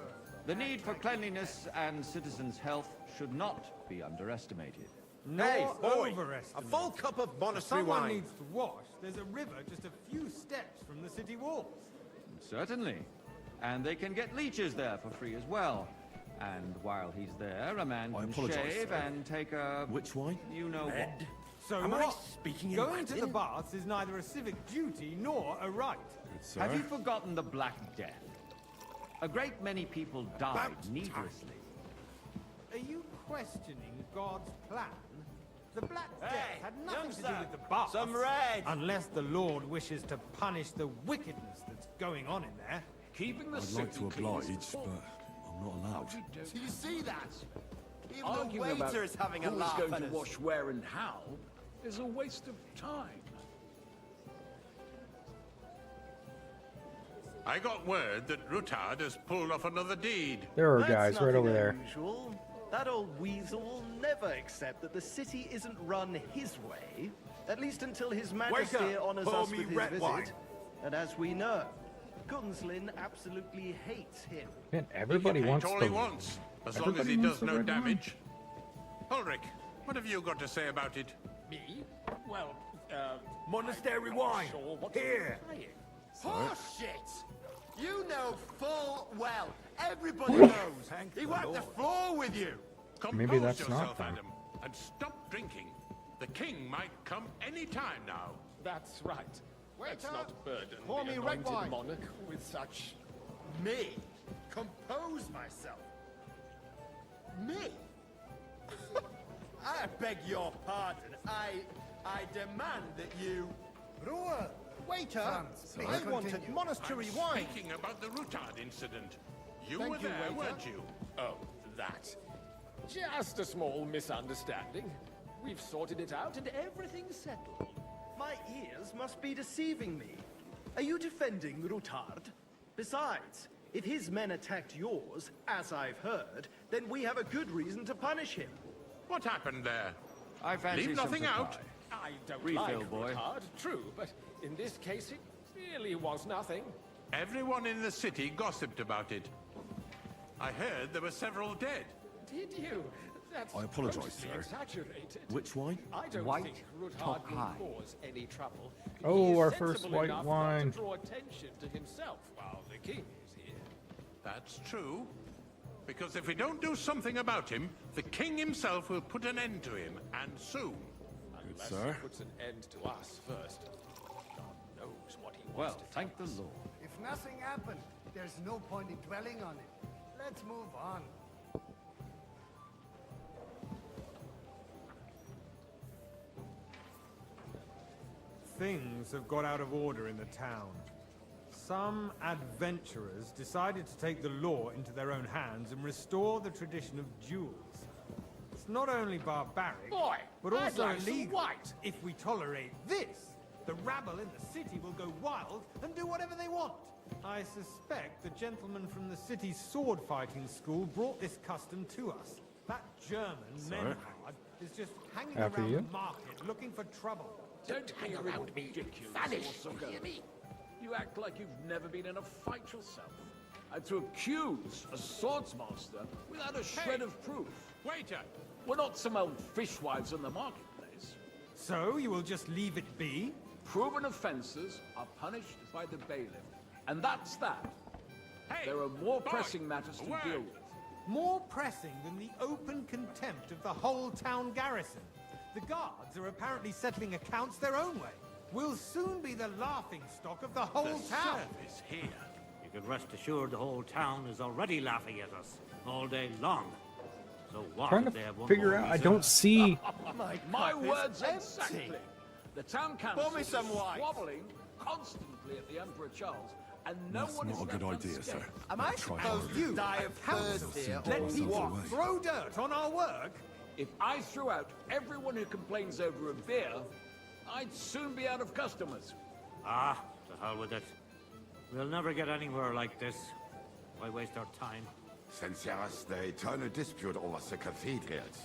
The need for cleanliness and citizens' health should not be underestimated. Hey, boy, a overestimate. full cup of monastery Someone wine. needs to wash. There's a river just a few steps from the city walls. Certainly. And they can get leeches there for free as well. And while he's there, a man I can apologize, shave sir. and take a... Which wine? You know what. So Am I what? speaking in Going to Latin? the baths is neither a civic duty nor a right. Good, sir. Have you forgotten the Black Death? A great many people died About needlessly. Are you questioning God's plan? The Black Death Hey, had nothing to do youngster, with the baths. some red. Unless the Lord wishes to punish the wickedness that's going on in there. Keeping the I'd city like to clean oblige, is but important. I'm not allowed. Do you see that? Even the Arguing about waiter is having a who's laugh going at to us. wash where and how is a waste of time. I got word that Rutard has pulled off another deed. There are That's guys right over nothing there. unusual. That old weasel will never accept that the city isn't run his way, at least until His Majesty up, honors pour us me with his red visit. wine. And as we know, Gunslin absolutely hates him. Man, everybody He can wants hate all the. he wants, as long as everybody he wants does the no red wine. damage. Ulrich, what have you got to say about it? Me? Well, Monastery I'm wine. not sure what Here. you're saying. Horseshit! You know full well. Everybody knows. He wiped the floor with you. Maybe that's yourself, not them. Adam, and stop drinking. The king might come any time now. That's right. Let's not burden Pour the me red anointed wine. monarch with such... Me? Compose myself. Me? I beg your pardon. I demand that you... Ruhe! Waiter! Franz, I please wanted continue. monastery I'm wine. speaking about the Rutard incident. You Thank were you, there, waiter. weren't you? Oh, that. Just a small misunderstanding. We've sorted it out and everything's settled. My ears must be deceiving me. Are you defending Rutard? Besides, if his men attacked yours, as I've heard, then we have a good reason to punish him. What happened there? I fancy Leave some nothing supply. out. I don't Refill, like boy. Rutard, true, but in this case it really was nothing. Everyone in the city gossiped about it. I heard there were several dead. Did you? That's I apologise, grossly sir. exaggerated. Which wine? I don't White, think Rutard top will high. cause any trouble. Oh, He is our first sensible white enough not wine. to draw attention to himself while the king is here. That's true. Because if we don't do something about him, the king himself will put an end to him, and soon. Unless sir. he puts an end to us first. God knows what he wants Well, to tell thank the us. Lord. If nothing happened, there's no point in dwelling on it. Let's move on. Things have got out of order in the town. Some adventurers decided to take the law into their own hands and restore the tradition of duels. It's not only barbaric, Boy, but I'd also like some illegal. white. If we tolerate this, the rabble in the city will go wild and do whatever they want. I suspect the gentleman from the city's sword fighting school brought this custom to us. That German Menhard is just hanging After around you. the market looking for trouble. Don't hang around me. Vanish! You hear me? You act like you've never been in a fight yourself. And to accuse a swordsmaster without a shred of proof. Waiter! We're not some old fishwives on the marketplace. So you will just leave it be? Proven offences are punished by the bailiff. And that's that. Hey! There are more boy, pressing matters a to word. deal with. More pressing than the open contempt of the whole town garrison. The guards are apparently settling accounts their own way. We'll soon be the laughingstock of the whole town. Service here. You can rest assured the whole town is already laughing at us all day long. So what Trying if to they have one figure more out. I reason? don't see. My cup is words empty. exactly. The town council Pour me is some wine. squabbling constantly at the Emperor Charles, and no That's one not is a good left idea, unscathed. sir. Am I Try supposed harder. to die of thirst here? Let people away. throw dirt on our work? If I threw out everyone who complains over a beer, I'd soon be out of customers. Ah, to hell with it. We'll never get anywhere like this. Why waste our time? Since there's the eternal dispute over the cathedrals,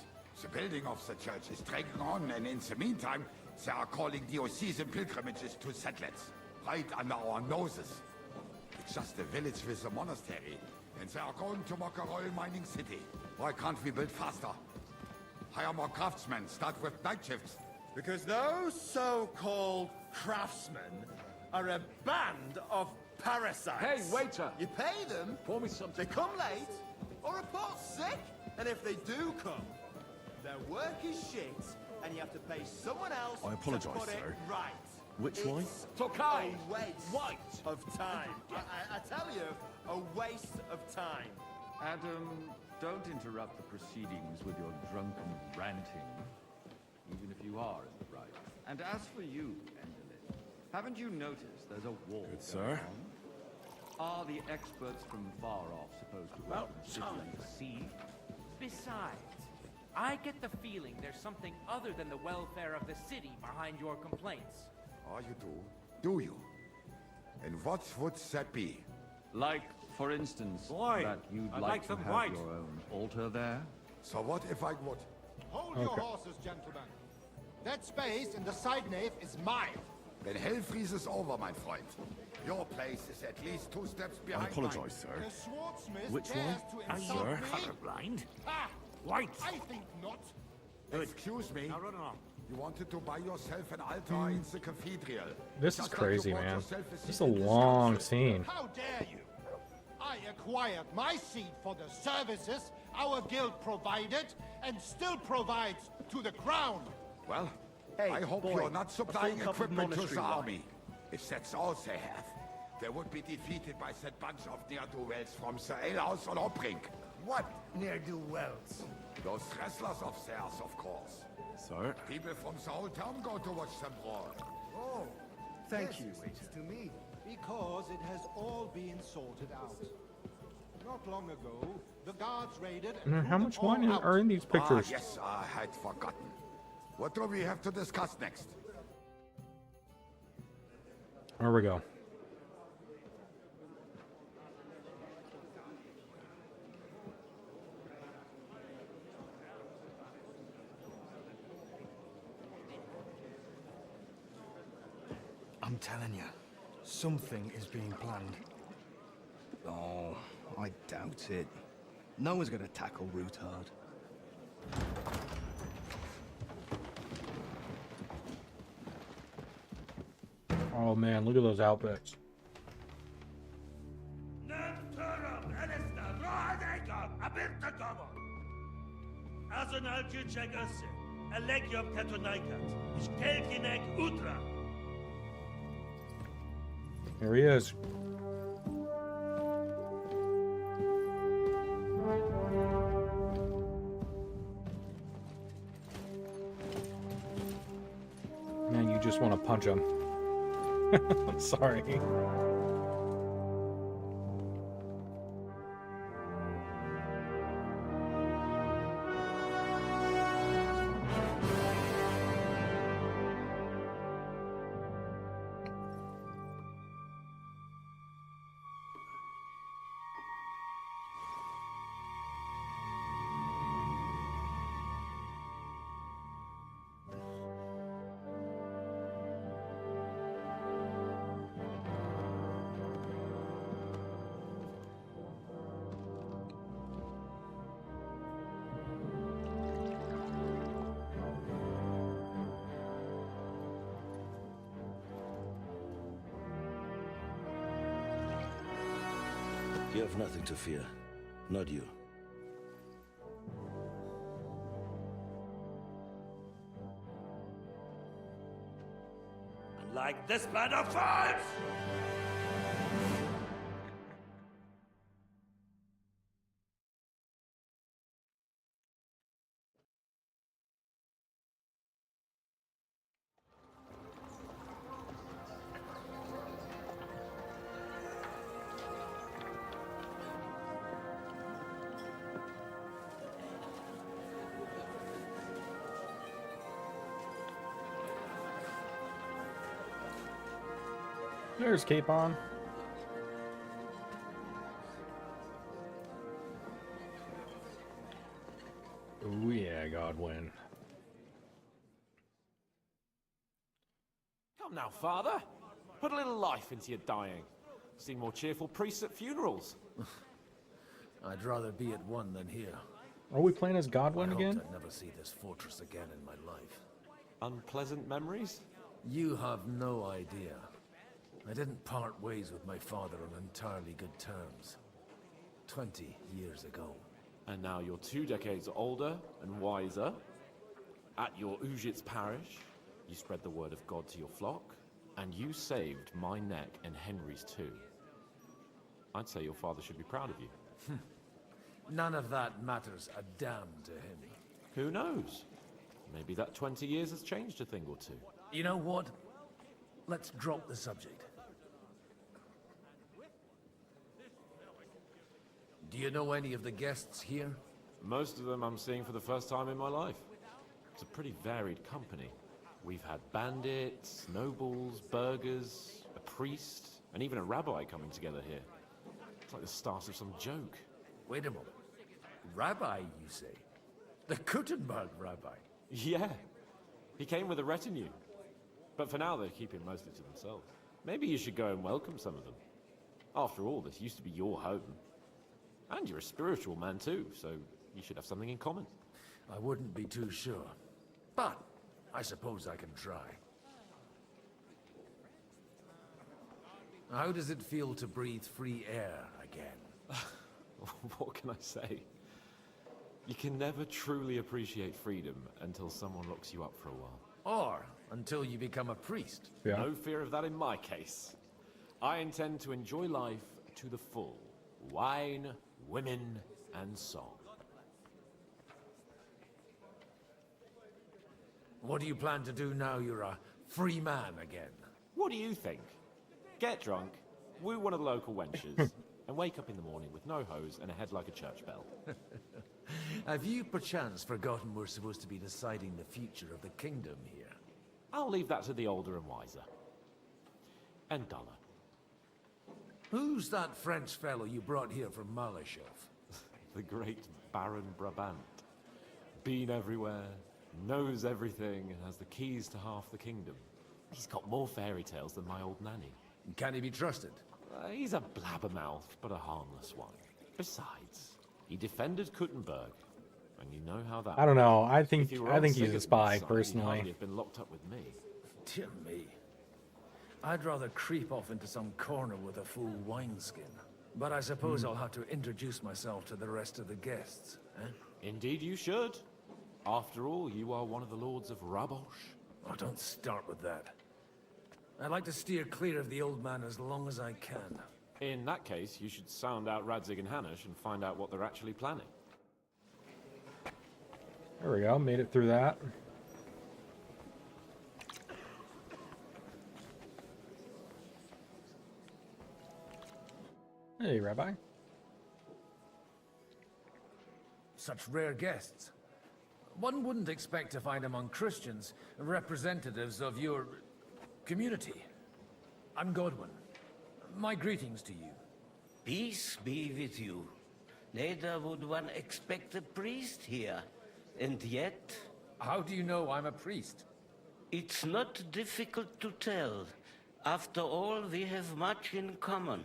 the building of the church is dragging on, and in the meantime, they are calling diocesan pilgrimages to settlers, right under our noses. It's just a village with a monastery, and they are going to make a oil mining city. Why can't we build faster? Hire more craftsmen, start with night shifts. Because those so-called craftsmen are a band of parasites. Hey, waiter! You pay them, Pour me something. they come late, or report sick, and if they do come, their work is shit, and you have to pay someone else I apologise, to put sir. it right. Which it's wine? Tokai! A waste White! of time. I tell you, a waste of time. Adam, don't interrupt the proceedings with your drunken ranting, even if you are in the right. And as for you, Endelin, haven't you noticed there's a war Good, going sir. on? Are the experts from far off supposed to Well, open city to see? Besides, I get the feeling there's something other than the welfare of the city behind your complaints. Oh, you do? Do you? And what would that be? Like, for instance, Boy, that you'd I'd like like to some have white. your own altar there? So what if I would? Hold your horses, gentlemen. That space in the side nave is mine. Then hell freezes over, mein Freund. Your place is at least 2 steps I behind apologize, mine. sir. The swordsmith Which dares one? to Are insult you me? colorblind? Ah, White. I think not. Excuse me. Now run along. You wanted to buy yourself an altar in the cathedral. This is Just like crazy, you bought man. yourself a This is seat a in this long council. scene. How dare you? I acquired my seat for the services our guild provided and still provides to the crown. Well, Hey, I hope boy, you're not a supplying full cup of equipment to monastery the wine. army. If that's all they have, they would be defeated by that bunch of ne'er-do-wells from the alehouse on Hopbrink. What ne'er-do-wells? Those wrestlers of theirs, of course. Sir? People from the whole town go to watch them brawl. Oh, Thank yes, you, it seems waiter. to me. Because it has all been sorted out. Not long ago, the guards raided and Now, how threw much them all wine out. are in these pictures? Ah, yes, I had forgotten. What do we have to discuss next? There we go. I'm telling you, something is being planned. Oh, I doubt it. No one's gonna tackle Rootard. Oh man, look at those outfits. Here he is. Man, you just want to punch him. I'm sorry. You have nothing to fear. Not you. Like this man of fights! There's Capon. Oh yeah, Godwin. Come now, Father. Put a little life into your dying. See more cheerful priests at funerals. I'd rather be at one than here. Are we playing as Godwin I again? hoped I'd never see this fortress again in my life. Unpleasant memories? You have no idea. I didn't part ways with my father on entirely good terms. 20 years ago. And now you're 2 decades older and wiser. At your Ujit's parish, you spread the word of God to your flock, and you saved my neck and Henry's too. I'd say your father should be proud of you. None of that matters a damn to him. Who knows? Maybe that 20 years has changed a thing or two. You know what? Let's drop the subject. Do you know any of the guests here? Most of them I'm seeing for the first time in my life. It's a pretty varied company. We've had bandits, nobles, burghers, a priest, and even a rabbi coming together here. It's like the start of some joke. Wait a moment. Rabbi, you say? The Gutenberg rabbi? Yeah. He came with a retinue. But for now, they're keeping mostly to themselves. Maybe you should go and welcome some of them. After all, this used to be your home. And you're a spiritual man too, so you should have something in common. I wouldn't be too sure. But I suppose I can try. How does it feel to breathe free air again? What can I say? You can never truly appreciate freedom until someone locks you up for a while. Or until you become a priest. Yeah. No fear of that in my case. I intend to enjoy life to the full. Wine, women, and song. What do you plan to do now you're a free man again? What do you think? Get drunk, woo one of the local wenches, and wake up in the morning with no hose and a head like a church bell. Have you perchance forgotten we're supposed to be deciding the future of the kingdom here? I'll leave that to the older and wiser. And duller. Who's that French fellow you brought here from Malashov? The great Baron Brabant. Been everywhere, knows everything, and has the keys to half the kingdom. He's got more fairy tales than my old nanny. Can he be trusted? He's a blabbermouth, but a harmless one. Besides, he defended Kuttenberg, and you know how that I don't know. I think If you were I on think he's a Sigismund's spy side, he'd personally. hardly have been locked up with me. Dear me. I'd rather creep off into some corner with a full wineskin. But I suppose I'll have to introduce myself to the rest of the guests, eh? Indeed you should. After all, you are one of the lords of Rabosh. Oh, don't start with that. I'd like to steer clear of the old man as long as I can. In that case, you should sound out Radzig and Hanush and find out what they're actually planning. There we go. Made it through that. Hey, Rabbi. Such rare guests. One wouldn't expect to find among Christians representatives of your community. I'm Godwin. My greetings to you. Peace be with you. Neither would one expect a priest here. And yet... How do you know I'm a priest? It's not difficult to tell. After all, we have much in common.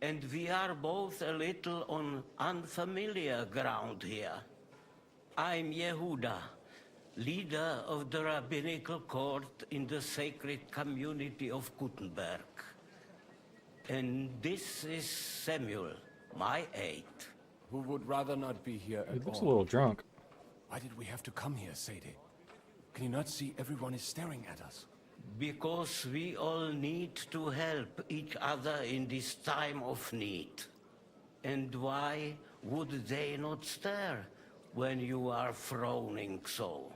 And we are both a little on unfamiliar ground here. I'm Yehuda, leader of the rabbinical court in the sacred community of Kuttenberg. And this is Samuel, my aide. Who would rather not be here He at looks all. a little drunk. Why did we have to come here, Sadie? Can you not see everyone is staring at us? Because we all need to help each other in this time of need. And why would they not stare when you are frowning so?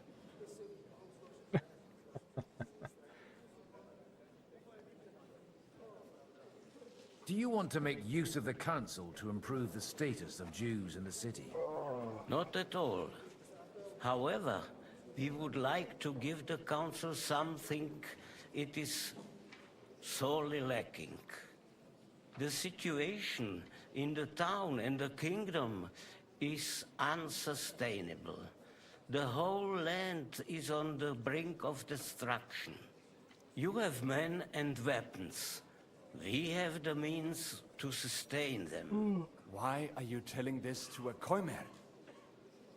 Do you want to make use of the council to improve the status of Jews in the city? Not at all. However, we would like to give the council something it is sorely lacking. The situation in the town and the kingdom is unsustainable. The whole land is on the brink of destruction. You have men and weapons. We have the means to sustain them. Why are you telling this to a Koimer?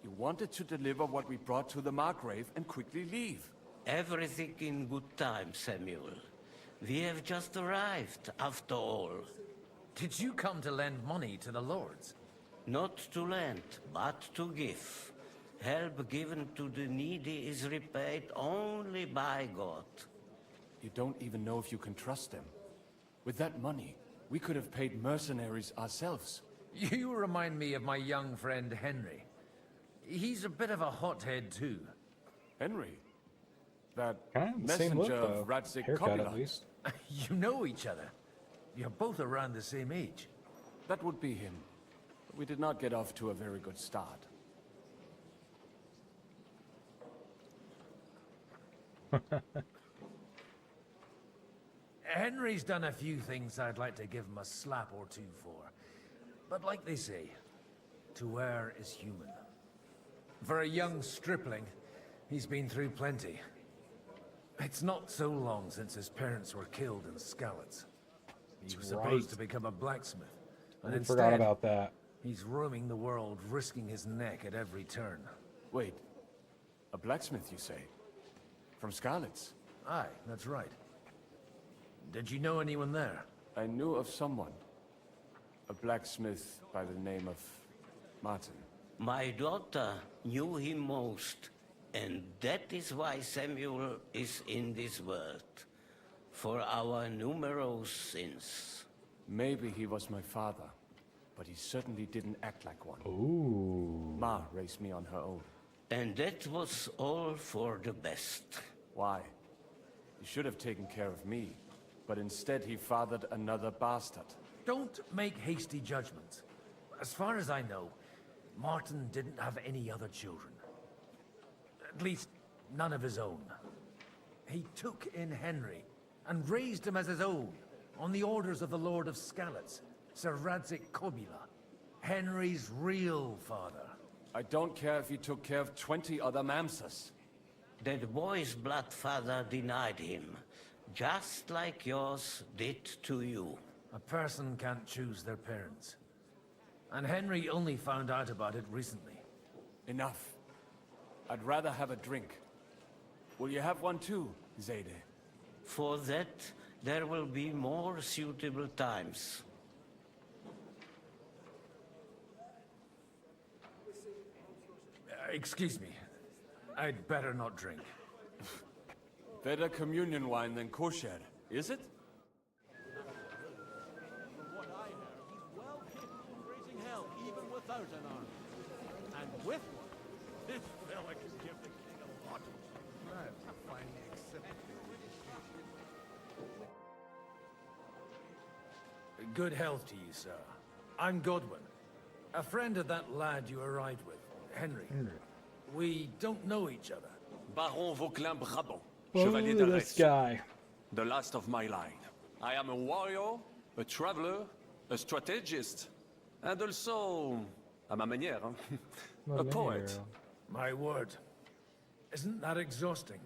You wanted to deliver what we brought to the Margrave and quickly leave. Everything in good time, Samuel. We have just arrived, after all. Did you come to lend money to the lords? Not to lend, but to give. Help given to the needy is repaid only by God. You don't even know if you can trust them. With that money, we could have paid mercenaries ourselves. You remind me of my young friend Henry. He's a bit of a hothead too. Henry? That Kind of the same look, messenger though. of Radzig Haircut, at Kobila? least. You know each other. You're both around the same age. That would be him. But we did not get off to a very good start. Henry's done a few things I'd like to give him a slap or two for. But like they say, to err is human. For a young stripling, he's been through plenty. It's not so long since his parents were killed in Skalitz. He was Right. supposed to become a blacksmith. And I forgot instead, about that. he's roaming the world, risking his neck at every turn. Wait, a blacksmith, you say? From Skalitz? Aye, that's right. Did you know anyone there? I knew of someone. A blacksmith by the name of Martin. My daughter knew him most, and that is why Samuel is in this world. For our numerous sins. Maybe he was my father, but he certainly didn't act like one. Ooh. Ma raised me on her own. And that was all for the best. Why? He should have taken care of me, but instead he fathered another bastard. Don't make hasty judgments. As far as I know, Martin didn't have any other children. At least, none of his own. He took in Henry and raised him as his own, on the orders of the Lord of Skalitz, Sir Radzik Kobila, Henry's real father. I don't care if he took care of 20 other mamsas. That boy's blood father denied him, just like yours did to you. A person can't choose their parents. And Henry only found out about it recently. Enough. I'd rather have a drink. Will you have one too, Zayde? For that, there will be more suitable times. Excuse me. I'd better not drink. Better communion wine than kosher, is it? From what I heard, he's well capable of raising hell even without an army. And with one, this fella can give the king a lot. I finally accepted Good health to you, sir. I'm Godwin, a friend of that lad you arrived with, Henry. We don't know each other. Baron Vauquelin Brabant, Oh, Chevalier de this Retz. guy. The last of my line. I am a warrior, a traveler, a strategist, and also, à ma manière, a poet. My word. Isn't that exhausting?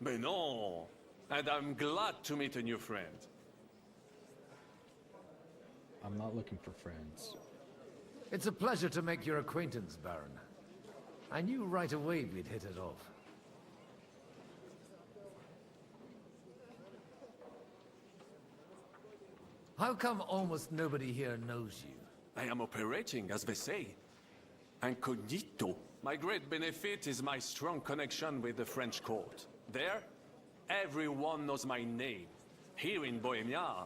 Mais non! And I'm glad to meet a new friend. I'm not looking for friends. It's a pleasure to make your acquaintance, Baron. I knew right away we'd hit it off. How come almost nobody here knows you? I am operating, as they say. Incognito. My great benefit is my strong connection with the French court. There, everyone knows my name. Here in Bohemia,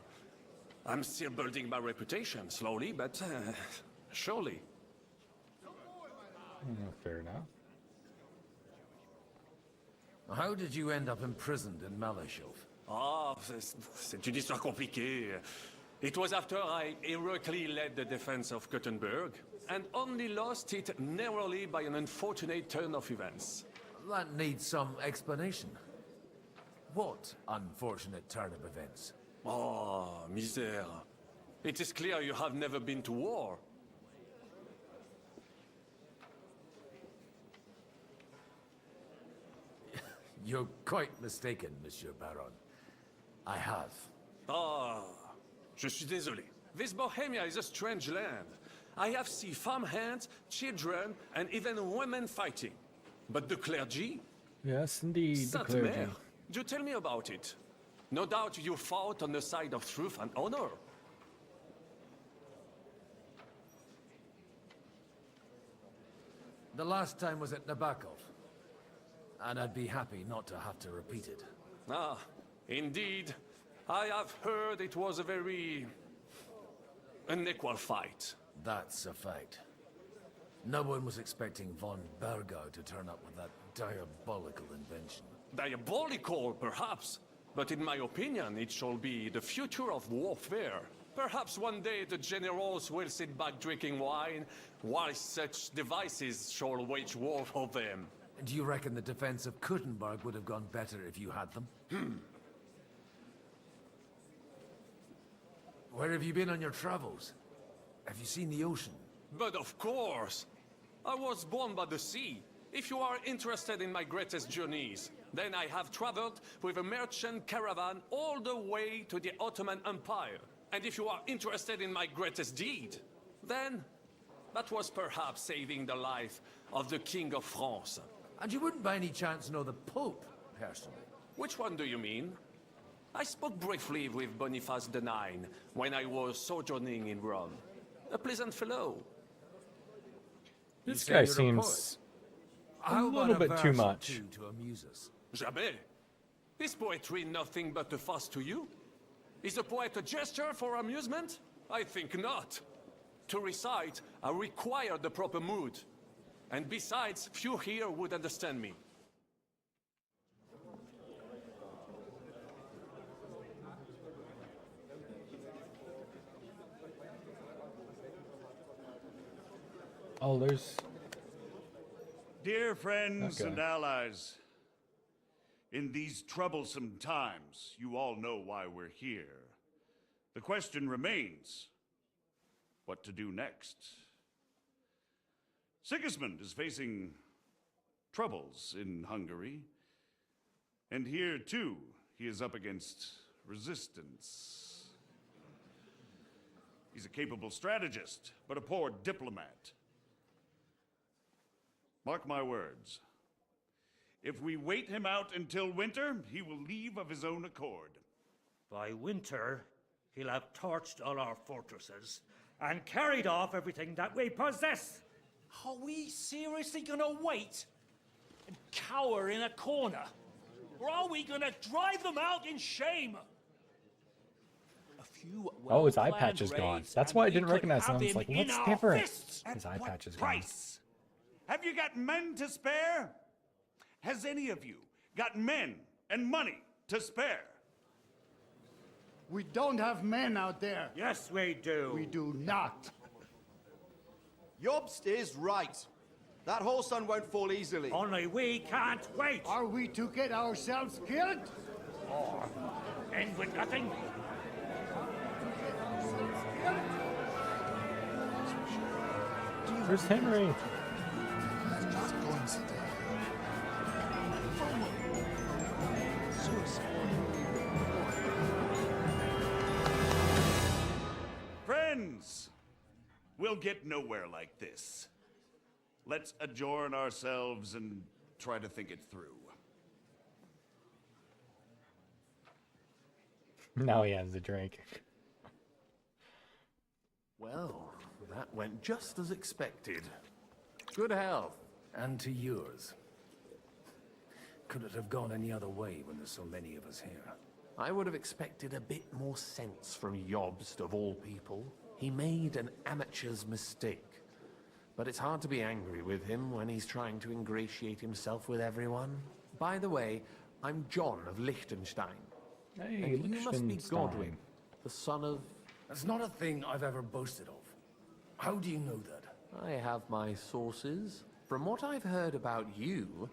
I'm still building my reputation, slowly, but surely. Fair enough. How did you end up imprisoned in Malachov? Ah, c'est une histoire compliquée. It was after I heroically led the defense of Gothenburg, and only lost it narrowly by an unfortunate turn of events. That needs some explanation. What unfortunate turn of events? Oh, misère. It is clear you have never been to war. You're quite mistaken, Monsieur Baron. I have. Ah, je suis désolé. This Bohemia is a strange land. I have seen farmhands, children, and even women fighting. But the clergy? Yes, indeed, the Sainte clergy. Mère, do tell me about it. No doubt you fought on the side of truth and honor. The last time was at Nabokov. And I'd be happy not to have to repeat it. Ah, indeed. I have heard it was a very unequal fight. That's a fact. No one was expecting von Bergau to turn up with that diabolical invention. Diabolical, perhaps. But in my opinion, it shall be the future of warfare. Perhaps one day the generals will sit back drinking wine, while such devices shall wage war for them. Do you reckon the defense of Kuttenberg would have gone better if you had them? Where have you been on your travels? Have you seen the ocean? But of course! I was born by the sea. If you are interested in my greatest journeys, then I have traveled with a merchant caravan all the way to the Ottoman Empire. And if you are interested in my greatest deed, then that was perhaps saving the life of the King of France. And you wouldn't by any chance know the Pope, personally? Which one do you mean? I spoke briefly with Boniface IX when I was sojourning in Rome. A pleasant fellow. This guy seems a little bit too much. To amuse us? Jamais. Is poetry nothing but a fuss to you? Is a poet a gesture for amusement? I think not. To recite, I require the proper mood. And besides, few here would understand me. Oh, there's... Dear friends Okay. and allies, in these troublesome times, you all know why we're here. The question remains, what to do next? Sigismund is facing troubles in Hungary, and here too, he is up against resistance. He's a capable strategist, but a poor diplomat. Mark my words. If we wait him out until winter, he will leave of his own accord. By winter, he'll have torched all our fortresses and carried off everything that we possess. Are we seriously gonna wait and cower in a corner? Or are we gonna drive them out in shame? A few Oh, his eye well-planned patch is gone. raids That's and why I we didn't could recognize him. have I was like, in what's our different? fists. His eye patch is gone. Price? Have you got men to spare? Has any of you got men and money to spare? We don't have men out there. Yes, we do. We do not. Jobst is right. That whole sun won't fall easily. Only we can't wait. Are we to get ourselves killed? Or end with nothing? Where's Henry? Friends, we'll get nowhere like this. Let's adjourn ourselves and try to think it through. Now he has the drink. Well, that went just as expected. Good health. And to yours. Could it have gone any other way when there's so many of us here? I would have expected a bit more sense from Jobst, of all people. He made an amateur's mistake. But it's hard to be angry with him when he's trying to ingratiate himself with everyone. By the way, I'm John of Liechtenstein. Hey, and you must be Liechtenstein. Godwin, the son of... That's not a thing I've ever boasted of. How do you know that? I have my sources. From what I've heard about you,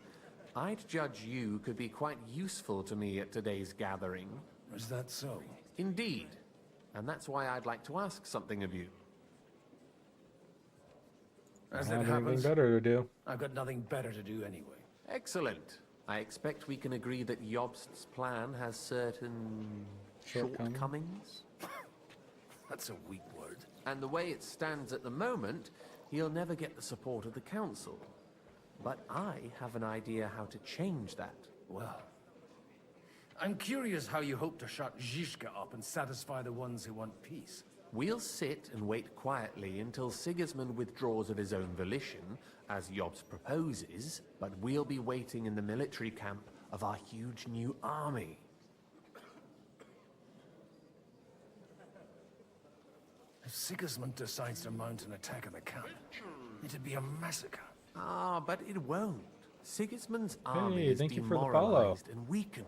I'd judge you could be quite useful to me at today's gathering. Is that so? Indeed. And that's why I'd like to ask something of you. As I it have anything happens, better to do. I've got nothing better to do anyway. Excellent. I expect we can agree that Jobst's plan has certain shortcomings. That's a weak word. And the way it stands at the moment, he'll never get the support of the council. But I have an idea how to change that. Well, I'm curious how you hope to shut Zizka up and satisfy the ones who want peace. We'll sit and wait quietly until Sigismund withdraws of his own volition, as Jobst proposes, but we'll be waiting in the military camp of our huge new army. If Sigismund decides to mount an attack on the camp, it'd be a massacre. Ah, but it won't. Sigismund's army Hey, is thank you for the follow. demoralized and weakened.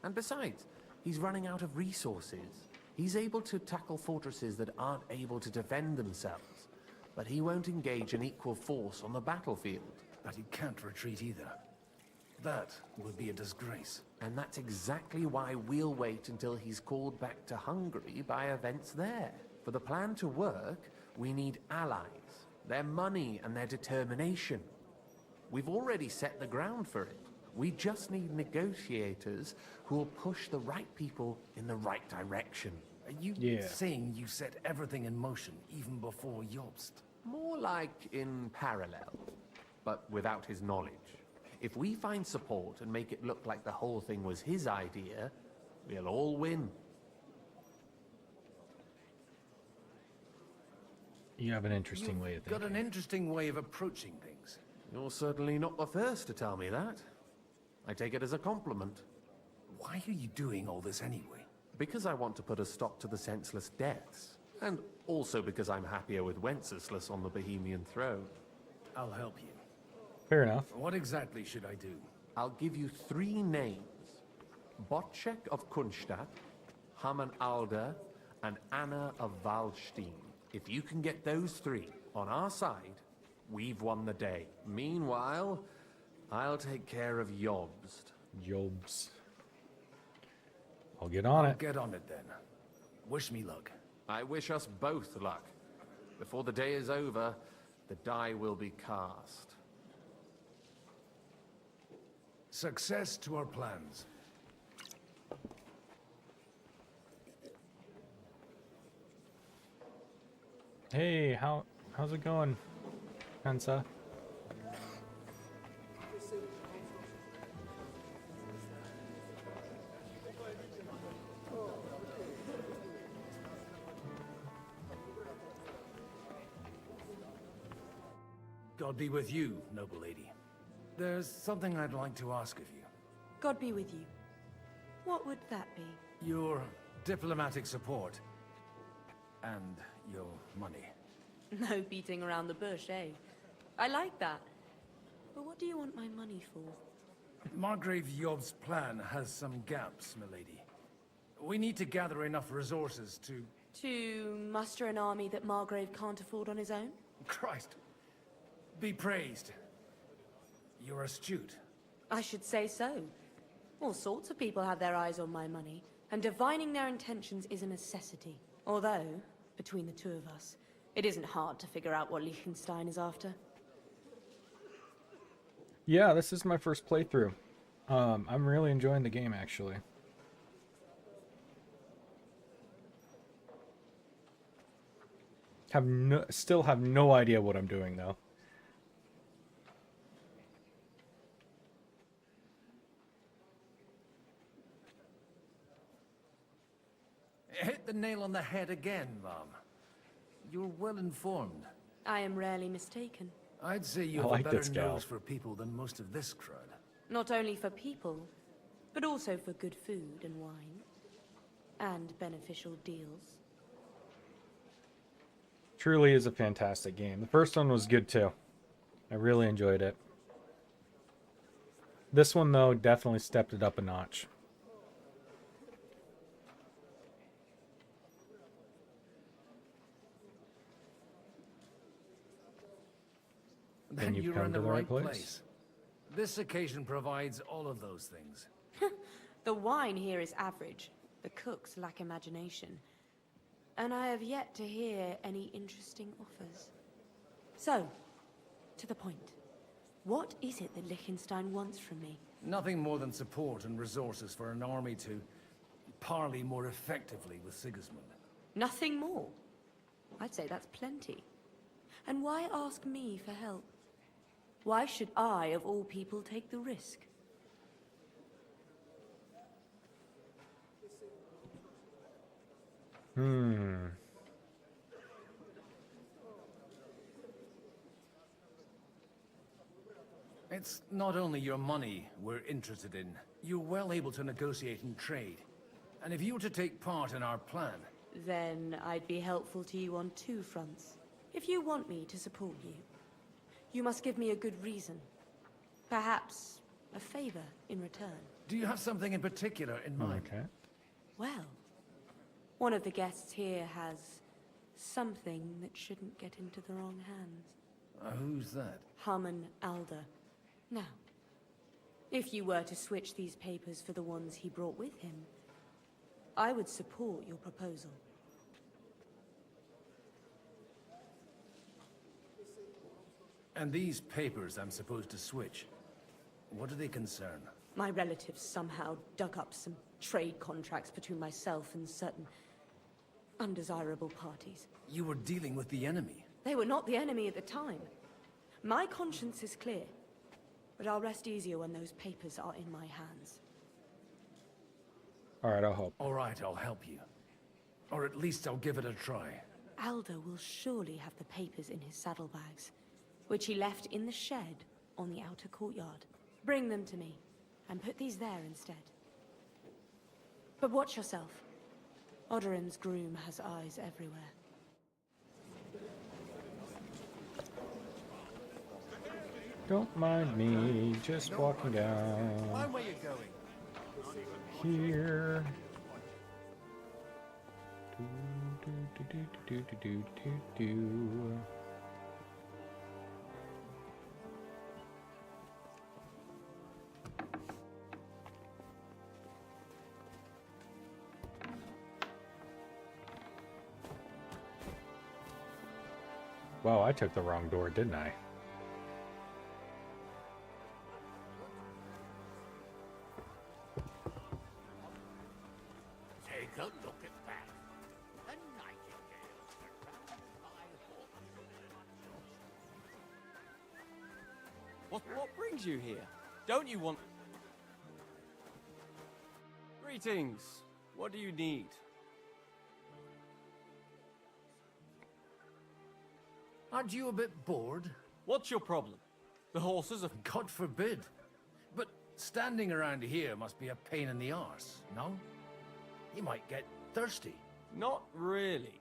And besides, he's running out of resources. He's able to tackle fortresses that aren't able to defend themselves, but he won't engage an equal force on the battlefield. But he can't retreat either. That would be a disgrace. And that's exactly why we'll wait until he's called back to Hungary by events there. For the plan to work, we need allies, their money and their determination. We've already set the ground for it. We just need negotiators who will push the right people in the right direction. Are you saying you set everything in motion even before Jobst? More like in parallel, but without his knowledge. If we find support and make it look like the whole thing was his idea, we'll all win. You have an interesting way of thinking. Got an interesting way of approaching things. You're certainly not the first to tell me that. I take it as a compliment. Why are you doing all this anyway? Because I want to put a stop to the senseless deaths. And also because I'm happier with Wenceslas on the Bohemian throne. I'll help you. Fair enough. What exactly should I do? I'll give you 3 names. Botchek of Kunstadt, Haman Alder, and Anna of Waldstein. If you can get those 3 on our side, we've won the day. Meanwhile, I'll take care of Jobst. Jobst. I'll get on it. Get on it then. Wish me luck. I wish us both luck. Before the day is over, the die will be cast. Success to our plans. Hey, how's it going, Hansa? God be with you, noble lady. There's something I'd like to ask of you. God be with you. What would that be? Your diplomatic support. And your money. No beating around the bush, eh? I like that. But what do you want my money for? Margrave Job's plan has some gaps, milady. We need to gather enough resources to... To muster an army that Margrave can't afford on his own? Christ. Be praised. You're astute. I should say so. All sorts of people have their eyes on my money, and divining their intentions is a necessity. Although, between the 2 of us, it isn't hard to figure out what Liechtenstein is after. Yeah, this is my first playthrough. I'm really enjoying the game, actually. Still have no idea what I'm doing, though. Hit the nail on the head again, Mom. You're well informed. I am rarely mistaken. I'd say you have a better nose for people than most of this crowd. Not only for people, but also for good food and wine. And beneficial deals. Truly is a fantastic game. The first one was good too. I really enjoyed it. This one, though, definitely stepped it up a notch. Then you've come to the right place. This occasion provides all of those things. The wine here is average. The cooks lack imagination. And I have yet to hear any interesting offers. So, to the point. What is it that Liechtenstein wants from me? Nothing more than support and resources for an army to parley more effectively with Sigismund. Nothing more? I'd say that's plenty. And why ask me for help? Why should I, of all people, take the risk? It's not only your money we're interested in. You're well able to negotiate and trade. And if you were to take part in our plan... Then I'd be helpful to you on 2 fronts. If you want me to support you, you must give me a good reason. Perhaps a favor in return. Do you have something in particular in mind? Okay. Well, one of the guests here has something that shouldn't get into the wrong hands. Who's that? Haman Alder. Now, if you were to switch these papers for the ones he brought with him, I would support your proposal. And these papers I'm supposed to switch, what do they concern? My relatives somehow dug up some trade contracts between myself and certain undesirable parties. You were dealing with the enemy. They were not the enemy at the time. My conscience is clear, but I'll rest easier when those papers are in my hands. All right, I'll help. All right, I'll help you. Or at least I'll give it a try. Aldo will surely have the papers in his saddlebags, which he left in the shed on the outer courtyard. Bring them to me, and put these there instead. But watch yourself. Odorin's groom has eyes everywhere. Don't mind me, just walking down Mind where you're going. here. Do. Wow, I took the wrong door, didn't I? Take a look at that. A nightingale surrounded by hawks. What brings you here? Don't you want... Greetings. What do you need? Aren't you a bit bored? What's your problem? The horses are... God forbid. But standing around here must be a pain in the arse, no? You might get thirsty. Not really.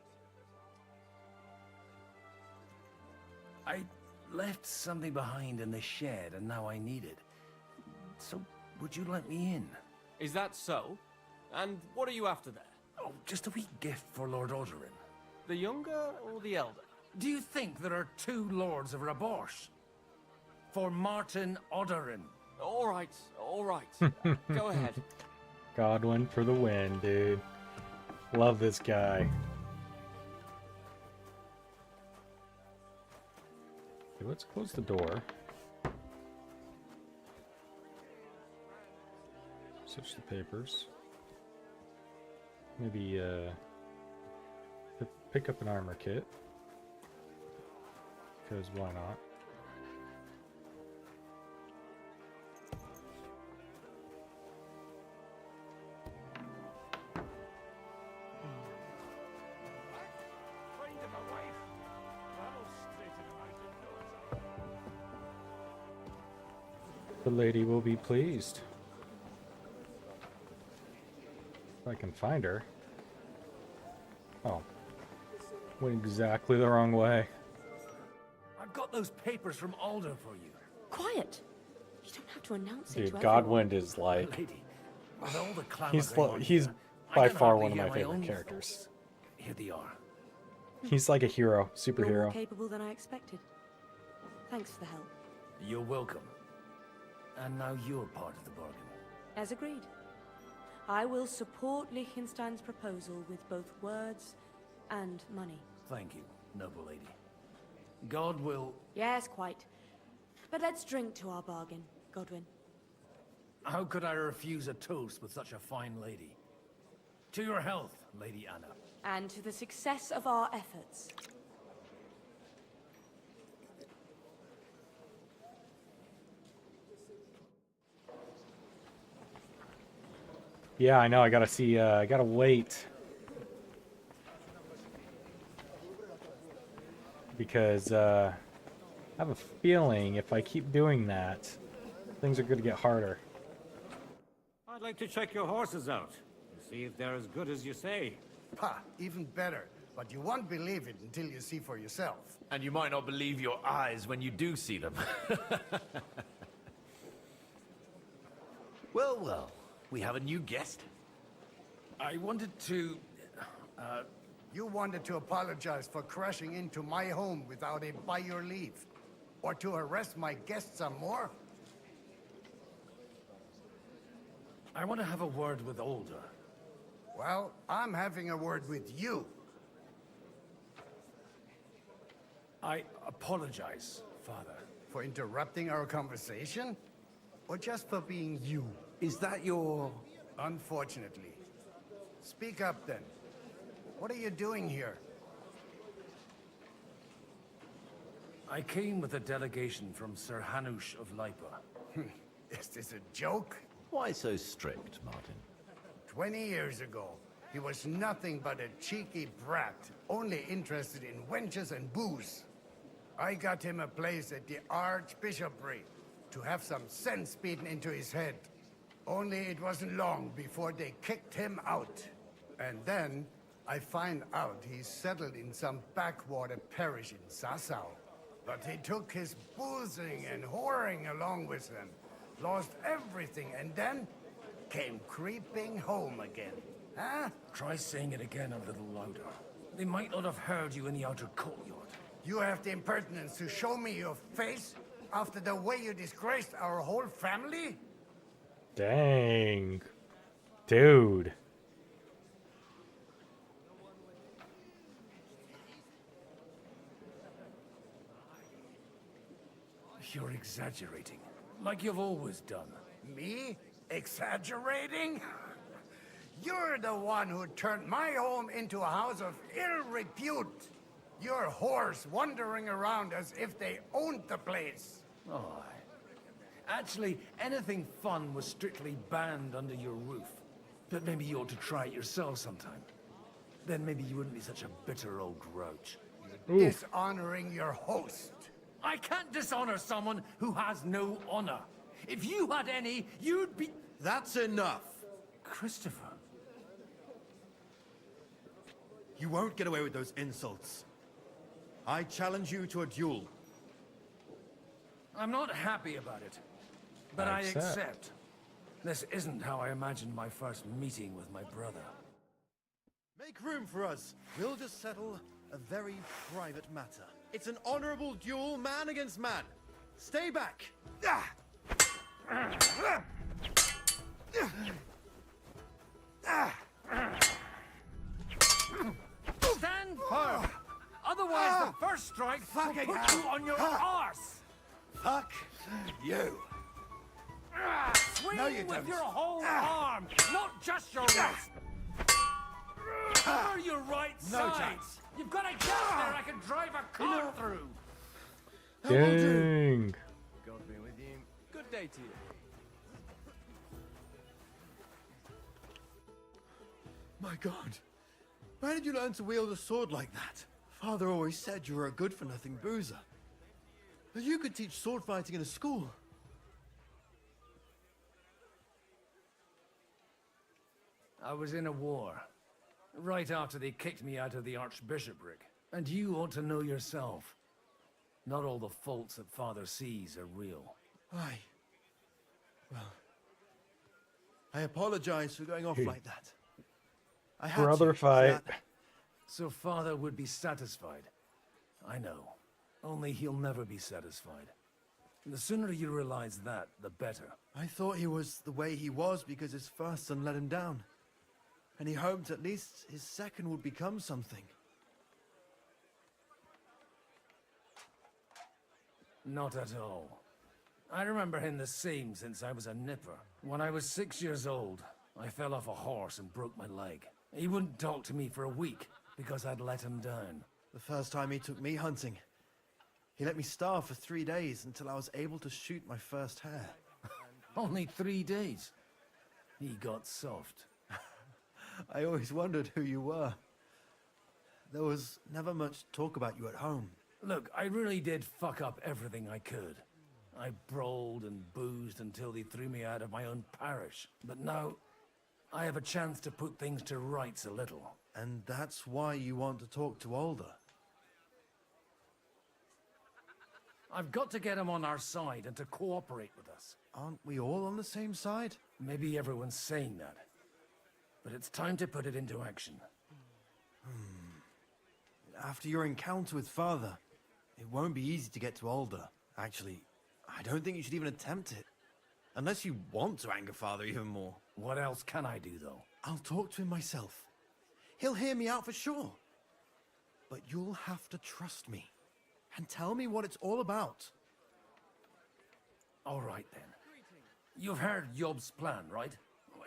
I left something behind in the shed and now I need it. So, would you let me in? Is that so? And what are you after there? Oh, just a wee gift for Lord Odorin. The younger or the elder? Do you think there are two lords of Raborsh? For Martin Odorin. All right. Go ahead. Godwin for the win, dude. Love this guy. Okay, let's close the door. Switch the papers. Maybe pick up an armor kit. Because why not? The lady will be pleased. If I can find her. Oh. Went exactly the wrong way. I've got those papers from Aldo for you. Quiet! You don't have to announce it Dude, to Godwin is like... Lady, with all the clamor He's going on, I by can far hardly one of my hear favorite own characters. thoughts. Here they are. He's like a hero, You're more superhero. capable than I expected. Thanks for the help. You're welcome. And now you're part of the bargain. As agreed. I will support Liechtenstein's proposal with both words and money. Thank you, noble lady. God will... Yes, quite. But let's drink to our bargain, Godwin. How could I refuse a toast with such a fine lady? To your health, Lady Anna. And to the success of our efforts. Yeah, I know. I gotta see. I gotta wait because I have a feeling if I keep doing that, things are going to get harder. I'd like to check your horses out and see if they're as good as you say. Pah, even better. But you won't believe it until you see for yourself. And you might not believe your eyes when you do see them. Well, well. We have a new guest. I wanted to... You wanted to apologize for crashing into my home without it by your leave. Or to arrest my guests some more? I want to have a word with Older. Well, I'm having a word with you. I apologize Father. For interrupting our conversation? Or just for being you? Is that your... Unfortunately. Speak up then. What are you doing here? I came with a delegation from Sir Hanush of Lipa. Is this a joke? Why so strict, Martin? 20 years ago, he was nothing but a cheeky brat, only interested in wenches and booze. I got him a place at the Archbishopric to have some sense beaten into his head. Only it wasn't long before they kicked him out. And then I find out he's settled in some backwater parish in Sassau. But he took his boozing and whoring along with him, lost everything, and then came creeping home again. Huh? Try saying it again a little louder. They might not have heard you in the outer courtyard. You have the impertinence to show me your face after the way you disgraced our whole family? Dang. Dude. You're exaggerating, like you've always done. Me? Exaggerating? You're the one who turned my home into a house of ill repute. Your whores wandering around as if they owned the place. Oh, actually, anything fun was strictly banned under your roof. But maybe you ought to try it yourself sometime. Then maybe you wouldn't be such a bitter old grouch. Dishonoring your host. I can't dishonor someone who has no honor. If you had any, you'd be... That's enough. Christopher. You won't get away with those insults. I challenge you to a duel. I'm not happy about it, but I accept. This isn't how I imagined my first meeting with my brother. Make room for us. We'll just settle a very private matter. It's an honorable duel, man against man. Stay back. Stand firm. Otherwise, the first strike will put you on your arse. Fuck you. Swing No, you with don't. your whole arm, not just your wrist. Cover your right No side. chance. You've got a gap there I can drive a car through. Dang. God be with you. Good day to you. My God. Where did you learn to wield a sword like that? Father always said you were a good-for-nothing boozer. But you could teach sword fighting in a school. I was in a war. Right after they kicked me out of the Archbishopric. And you ought to know yourself. Not all the faults that Father sees are real. Aye. Well, I apologize for going off like that. I had Brother to, fight. So Father would be satisfied. I know. Only he'll never be satisfied. The sooner you realize that, the better. I thought he was the way he was because his first son let him down. And he hoped at least his second would become something. Not at all. I remember him the same since I was a nipper. When I was 6 years old, I fell off a horse and broke my leg. He wouldn't talk to me for a week because I'd let him down. The first time he took me hunting, he let me starve for 3 days until I was able to shoot my first hare. Only 3 days. He got soft. I always wondered who you were. There was never much talk about you at home. Look, I really did fuck up everything I could. I brawled and boozed until they threw me out of my own parish. But now, I have a chance to put things to rights a little. And that's why you want to talk to Alder. I've got to get him on our side and to cooperate with us. Aren't we all on the same side? Maybe everyone's saying that. But it's time to put it into action. After your encounter with Father, it won't be easy to get to Alder. Actually, I don't think you should even attempt it. Unless you want to anger Father even more. What else can I do, though? I'll talk to him myself. He'll hear me out for sure. But you'll have to trust me. and tell me what it's all about. All right, then. You've heard Yob's plan, right?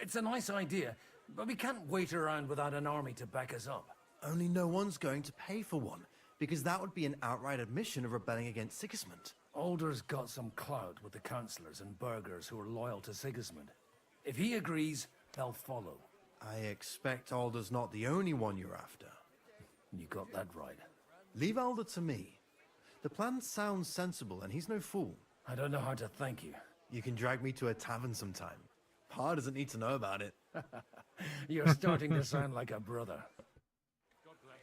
It's a nice idea, but we can't wait around without an army to back us up. Only no one's going to pay for one, because that would be an outright admission of rebelling against Sigismund. Alder's got some clout with the councillors and burghers who are loyal to Sigismund. If he agrees, they'll follow. I expect Alder's not the only one you're after. You got that right. Leave Alder to me. The plan sounds sensible, and he's no fool. I don't know how to thank you. You can drag me to a tavern sometime. Pa doesn't need to know about it. You're starting to sound like a brother.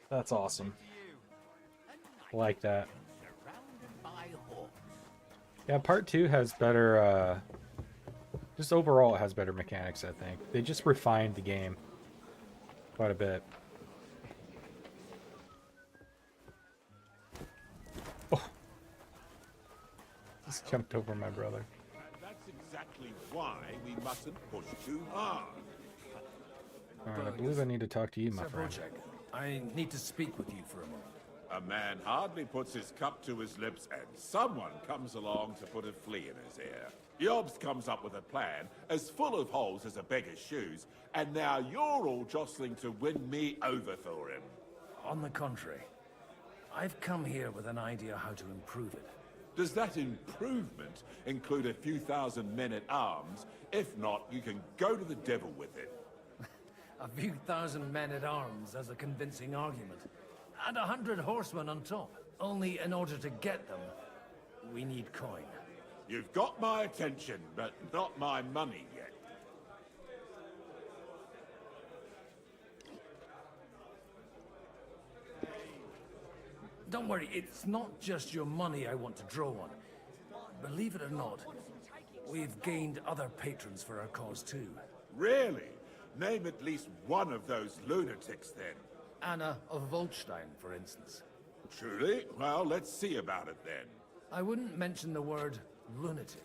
That's awesome. Like that. Yeah, part 2 has better, just overall it has better mechanics, I think. They just refined the game quite a bit. Oh. Just jumped over my brother. That's exactly why we mustn't push too hard. Alright, I believe I need to talk to you, my friend. I need to speak with you for a moment. A man hardly puts his cup to his lips and someone comes along to put a flea in his ear. Yobs comes up with a plan as full of holes as a beggar's shoes, and now you're all jostling to win me over for him. On the contrary, I've come here with an idea how to improve it. Does that improvement include a few thousand men-at-arms? If not, you can go to the devil with it. A few thousand men-at-arms as a convincing argument. And 100 horsemen on top. Only in order to get them, we need coin. You've got my attention, but not my money yet. Don't worry, it's not just your money I want to draw on. Believe it or not, we've gained other patrons for our cause too. Really? Name at least one of those lunatics then. Anna of Volstein, for instance. Truly? Well, let's see about it then. I wouldn't mention the word lunatic.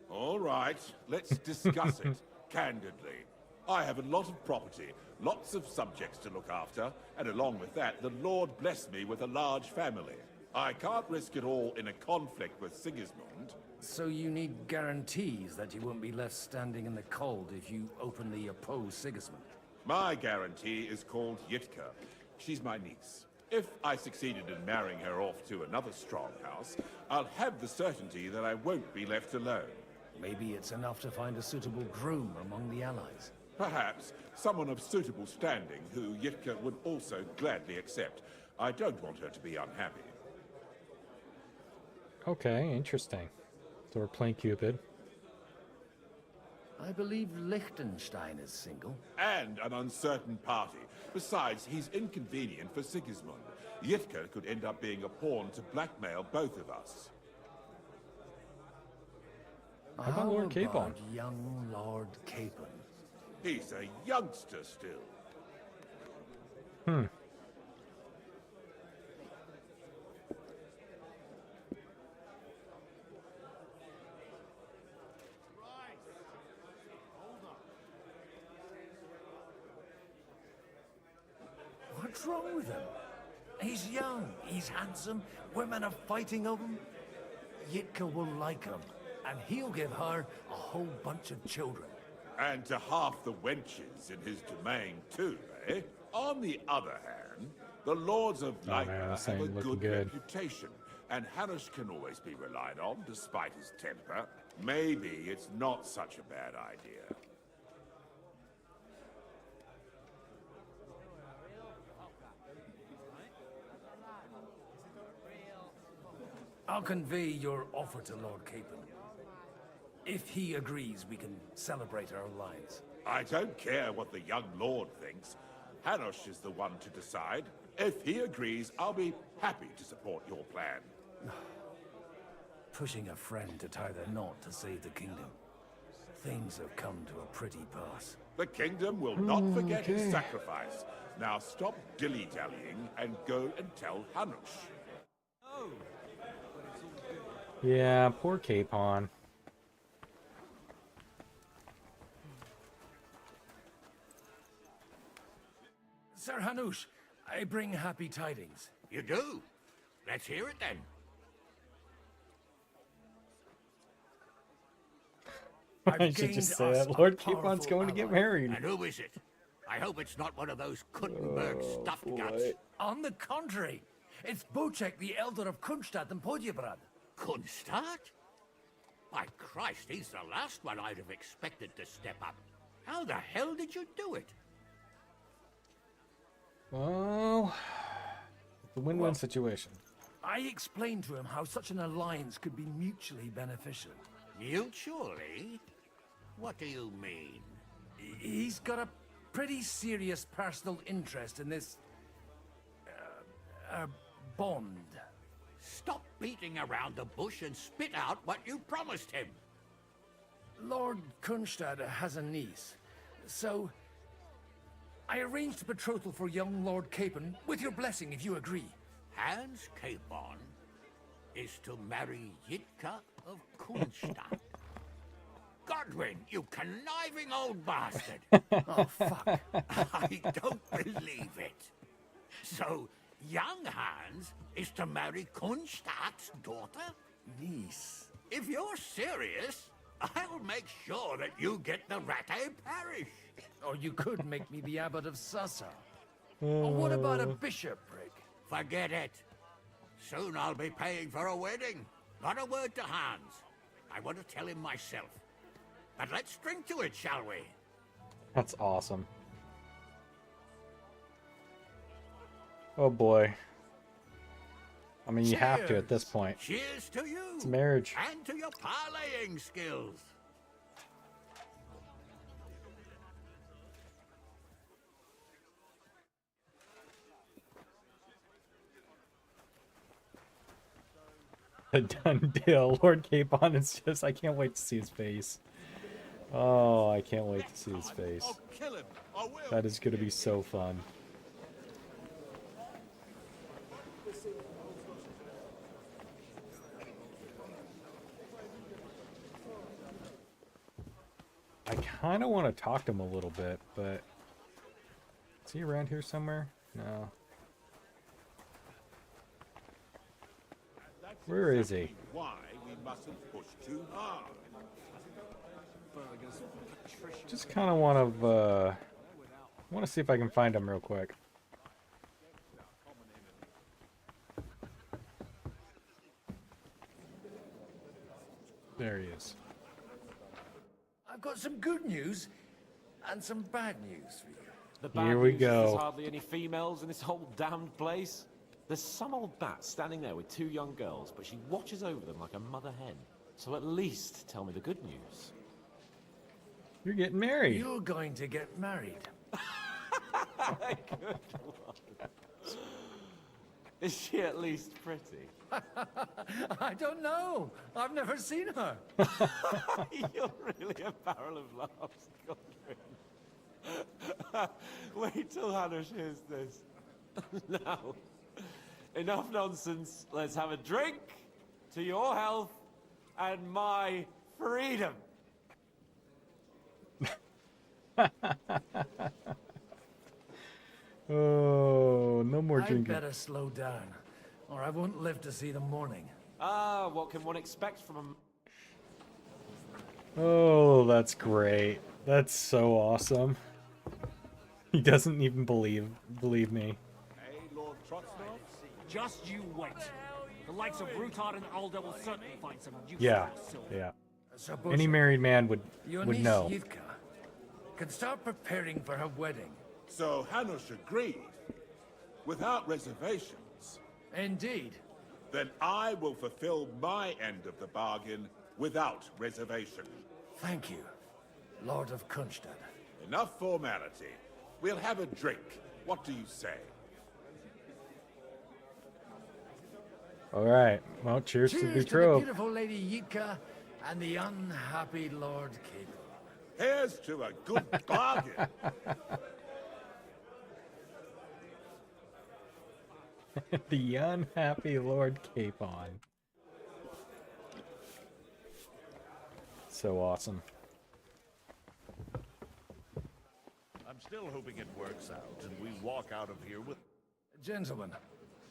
All right, let's discuss it, candidly. I have a lot of property, lots of subjects to look after, and along with that, the Lord blessed me with a large family. I can't risk it all in a conflict with Sigismund. So you need guarantees that you won't be left standing in the cold if you openly oppose Sigismund? My guarantee is called Yitka. She's my niece. If I succeeded in marrying her off to another strong house, I'll have the certainty that I won't be left alone. Maybe it's enough to find a suitable groom among the allies. Perhaps someone of suitable standing who Yitka would also gladly accept. I don't want her to be unhappy. Okay, interesting. So we're playing Cupid. I believe Liechtenstein is single. And an uncertain party. Besides, he's inconvenient for Sigismund. Yitka could end up being a pawn to blackmail both of us. How about Lord Capon? Young Lord Capon? He's a youngster still. What's wrong with him? He's young, he's handsome, women are fighting over him. Yitka will like him, and he'll give her a whole bunch of children. And to half the wenches in his domain too, eh? On the other hand, the Lords of Nightmare have a good reputation, and Hanush can always be relied on, despite his temper. Maybe it's not such a bad idea. I'll convey your offer to Lord Capon. If he agrees, we can celebrate our alliance. I don't care what the young lord thinks. Hanush is the one to decide. If he agrees, I'll be happy to support your plan. Pushing a friend to tie the knot to save the kingdom. Things have come to a pretty pass. The kingdom will not forget his sacrifice. Now stop dilly-dallying and go and tell Hanush. Yeah, poor Capon. Sir Hanush, I bring happy tidings. You do? Let's hear it then. I should just say that. Lord Capon's going to get married. And who is it? I hope it's not one of those Kuttenberg stuffed guts. On the contrary, it's Bocek, the Elder of Kunstadt and Podjebrad. Kunstadt? By Christ, he's the last one I'd have expected to step up. How the hell did you do it? Well, it's a win-win situation. I explained to him how such an alliance could be mutually beneficial. Mutually? What do you mean? He's got a pretty serious personal interest in this... bond. Stop beating around the bush and spit out what you promised him. Lord Kunstadt has a niece, so I arranged a betrothal for young Lord Capon, with your blessing if you agree. Hans Capon is to marry Yitka of Kunstadt. Godwin, you conniving old bastard! Oh, fuck. I don't believe it. So, young Hans is to marry Kunstadt's daughter? Niece. If you're serious, I'll make sure that you get the Rattay parish. Or you could make me the abbot of Sassa. Or what about a bishopric? Forget it. Soon I'll be paying for a wedding. Not a word to Hans. I want to tell him myself. But let's drink to it, shall we? That's awesome. Oh boy. I mean, you have to at this point. Cheers to you. It's marriage. And to your parlaying skills. A done deal. Lord Capon is just... I can't wait to see his face. Oh, I can't wait to see his face. That is going to be so fun. I kind of want to talk to him a little bit, but... Is he around here somewhere? No. Where is he? Why we mustn't push too hard. Just kind of want to see if I can find him real quick. There he is. I've got some good news and some bad news for you. The bad Here we news is go. There's hardly any females in this whole damned place. There's some old bat standing there with two young girls, but she watches over them like a mother hen. So at least tell me the good news. You're getting married. You're going to get married. Good one. Is she at least pretty? I don't know. I've never seen her. You're really a barrel of laughs, Godwin. Wait till Hanush hears this. Now, enough nonsense. Let's have a drink to your health and my freedom. Oh, no more I'd drinking. better slow down, or I won't live to see the morning. Ah, what can one expect from a... Oh, that's great. That's so awesome. He doesn't even believe me. Hey, Lord Trotsnov? Just you wait. The likes of Rutard and Alda will certainly find some use Yeah, for silver. yeah. So, Any married man would Your niece know. Yitka can start preparing for her wedding. So Hanush agreed, without reservations. Indeed. Then I will fulfill my end of the bargain without reservation. Thank you, Lord of Kunstadt. Enough formality. We'll have a drink. What do you say? All right. Well, cheers to the Cheers to the betrothed. beautiful Lady Yitka and the unhappy Lord Capon. Here's to a good bargain. The unhappy Lord Capon. So awesome. I'm still hoping it works out and we walk out of here with... Gentlemen,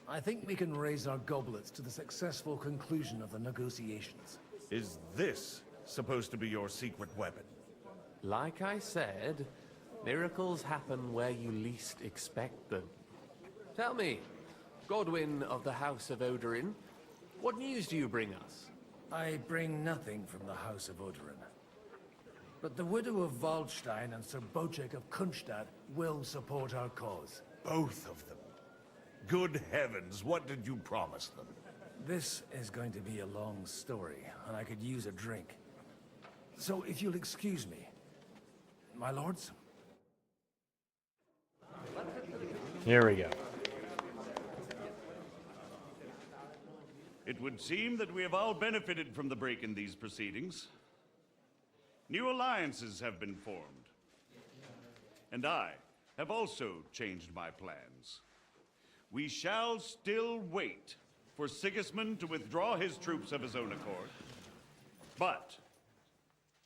I think we can raise our goblets to the successful conclusion of the negotiations. Is this supposed to be your secret weapon? Like I said, miracles happen where you least expect them. Tell me, Godwin of the House of Odorin, what news do you bring us? I bring nothing from the House of Odorin. But the widow of Waldstein and Sir Bocek of Kunstadt will support our cause. Both of them. Good heavens, what did you promise them? This is going to be a long story, and I could use a drink. So if you'll excuse me, my lords? Here we go. It would seem that we have all benefited from the break in these proceedings. New alliances have been formed. And I have also changed my plans. We shall still wait for Sigismund to withdraw his troops of his own accord. But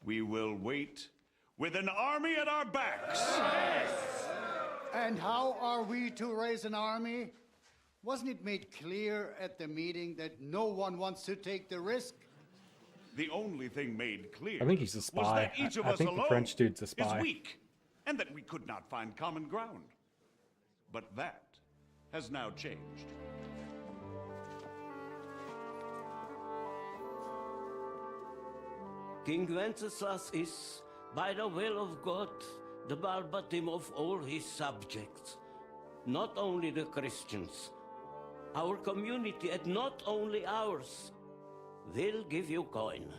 we will wait with an army at our backs. And how are we to raise an army? Wasn't it made clear at the meeting that no one wants to take the risk? The only thing made clear I think he's a spy. was that each of I us think alone the French dude's a spy. is weak, and that we could not find common ground. But that has now changed. King Wenceslas is, by the will of God, the Balbatim of all his subjects. Not only the Christians, our community, and not only ours, will give you coin.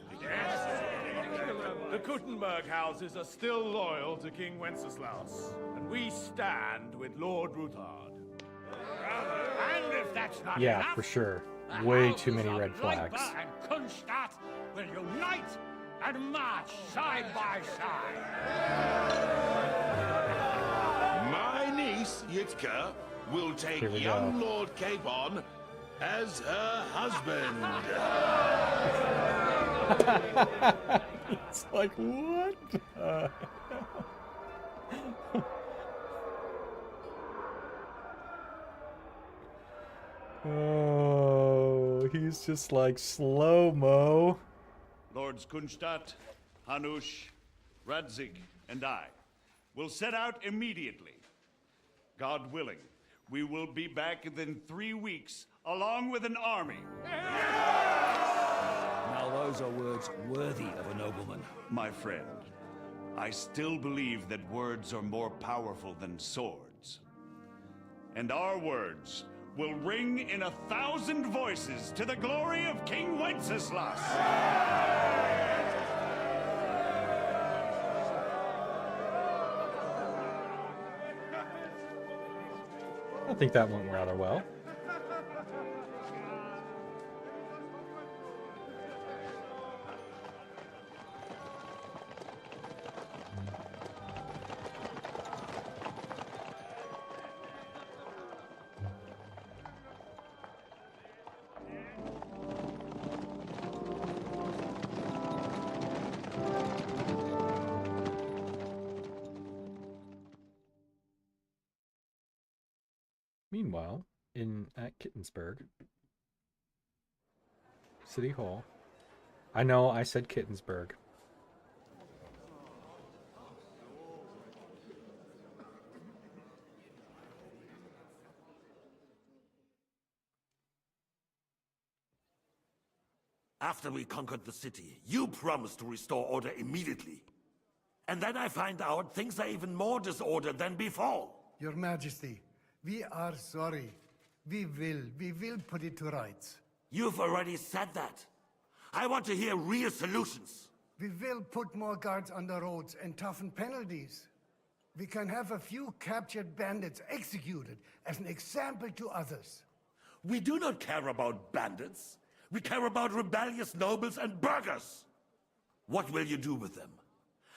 The Kuttenberg houses are still loyal to King Wenceslas, and we stand with Lord Ruthard. And if that's not Yeah, enough, for sure. the Way houses too many of red flags. Leutber and Kunstadt will unite and march side by side. My niece, Yitka, will take Here we young go. Lord Capon as her husband. It's like, what? Oh, he's just like slow-mo. Lords Kunstadt, Hanush, Radzig, and I will set out immediately. God willing, we will be back within 3 weeks, along with an army. Now those are words worthy of a nobleman. My friend, I still believe that words are more powerful than swords. And our words will ring in 1,000 voices to the glory of King Wenceslas. I think that went rather well. Meanwhile, at Kittensburg City Hall. I know I said Kittensburg. After we conquered the city, you promised to restore order immediately. And then I find out things are even more disordered than before. Your Majesty, we are sorry. We will put it to rights. You've already said that. I want to hear real solutions. We will put more guards on the roads and toughen penalties. We can have a few captured bandits executed as an example to others. We do not care about bandits. We care about rebellious nobles and burghers. What will you do with them?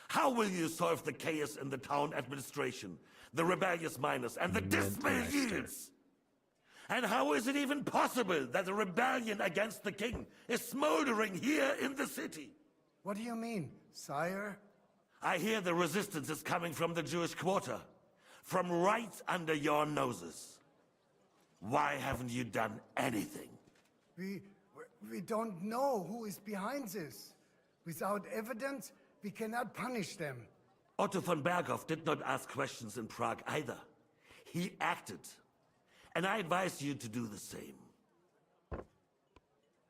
How will you solve the chaos in the town administration, the rebellious miners, and the dismal yields? And how is it even possible that a rebellion against the king is smoldering here in the city? What do you mean, sire? I hear the resistance is coming from the Jewish quarter, from right under your noses. Why haven't you done anything? We don't know who is behind this. Without evidence, we cannot punish them. Otto von Berghoff did not ask questions in Prague either. He acted. And I advise you to do the same.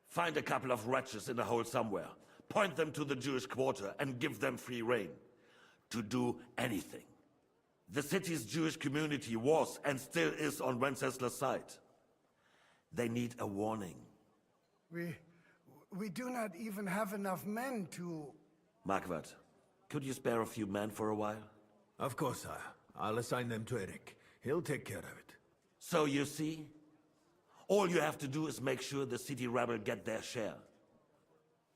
Find a couple of wretches in a hole somewhere, point them to the Jewish quarter, and give them free rein to do anything. The city's Jewish community was and still is on Wenceslas' side. They need a warning. We do not even have enough men to... Marquardt, could you spare a few men for a while? Of course, sire. I'll assign them to Eric. He'll take care of it. So you see, all you have to do is make sure the city rabble get their share.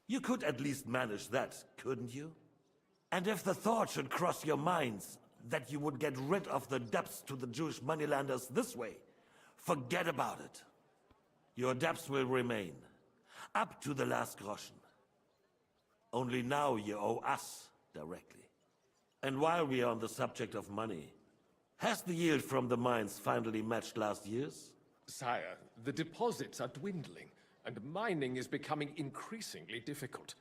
You could at least manage that, couldn't you? And if the thought should cross your minds that you would get rid of the debts to the Jewish moneylenders this way, forget about it. Your debts will remain, up to the last groschen. Only now you owe us directly. And while we are on the subject of money, has the yield from the mines finally matched last year's? Sire, the deposits are dwindling, and mining is becoming increasingly difficult.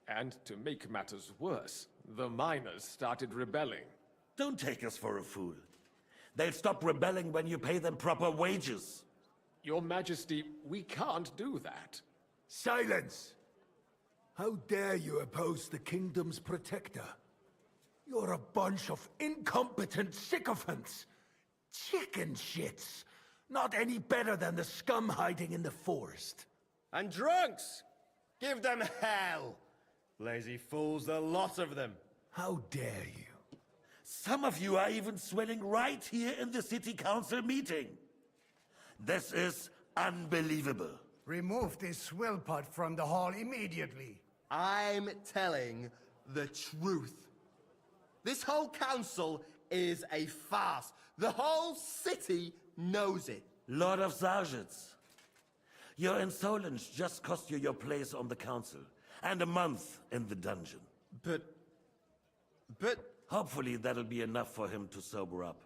And to make matters worse, the miners started rebelling. Don't take us for a fool. They'll stop rebelling when you pay them proper wages. Your Majesty, we can't do that. Silence! How dare you oppose the kingdom's protector? You're a bunch of incompetent sycophants. Chicken shits. Not any better than the scum hiding in the forest. And drunks! Give them hell! Lazy fools, the lot of them. How dare you? Some of you are even swelling right here in the city council meeting. This is unbelievable. Remove this swillpot from the hall immediately. I'm telling the truth. This whole council is a farce. The whole city knows it. Lord of Sargitz, your insolence just cost you your place on the council, and a month in the dungeon. But... Hopefully that'll be enough for him to sober up.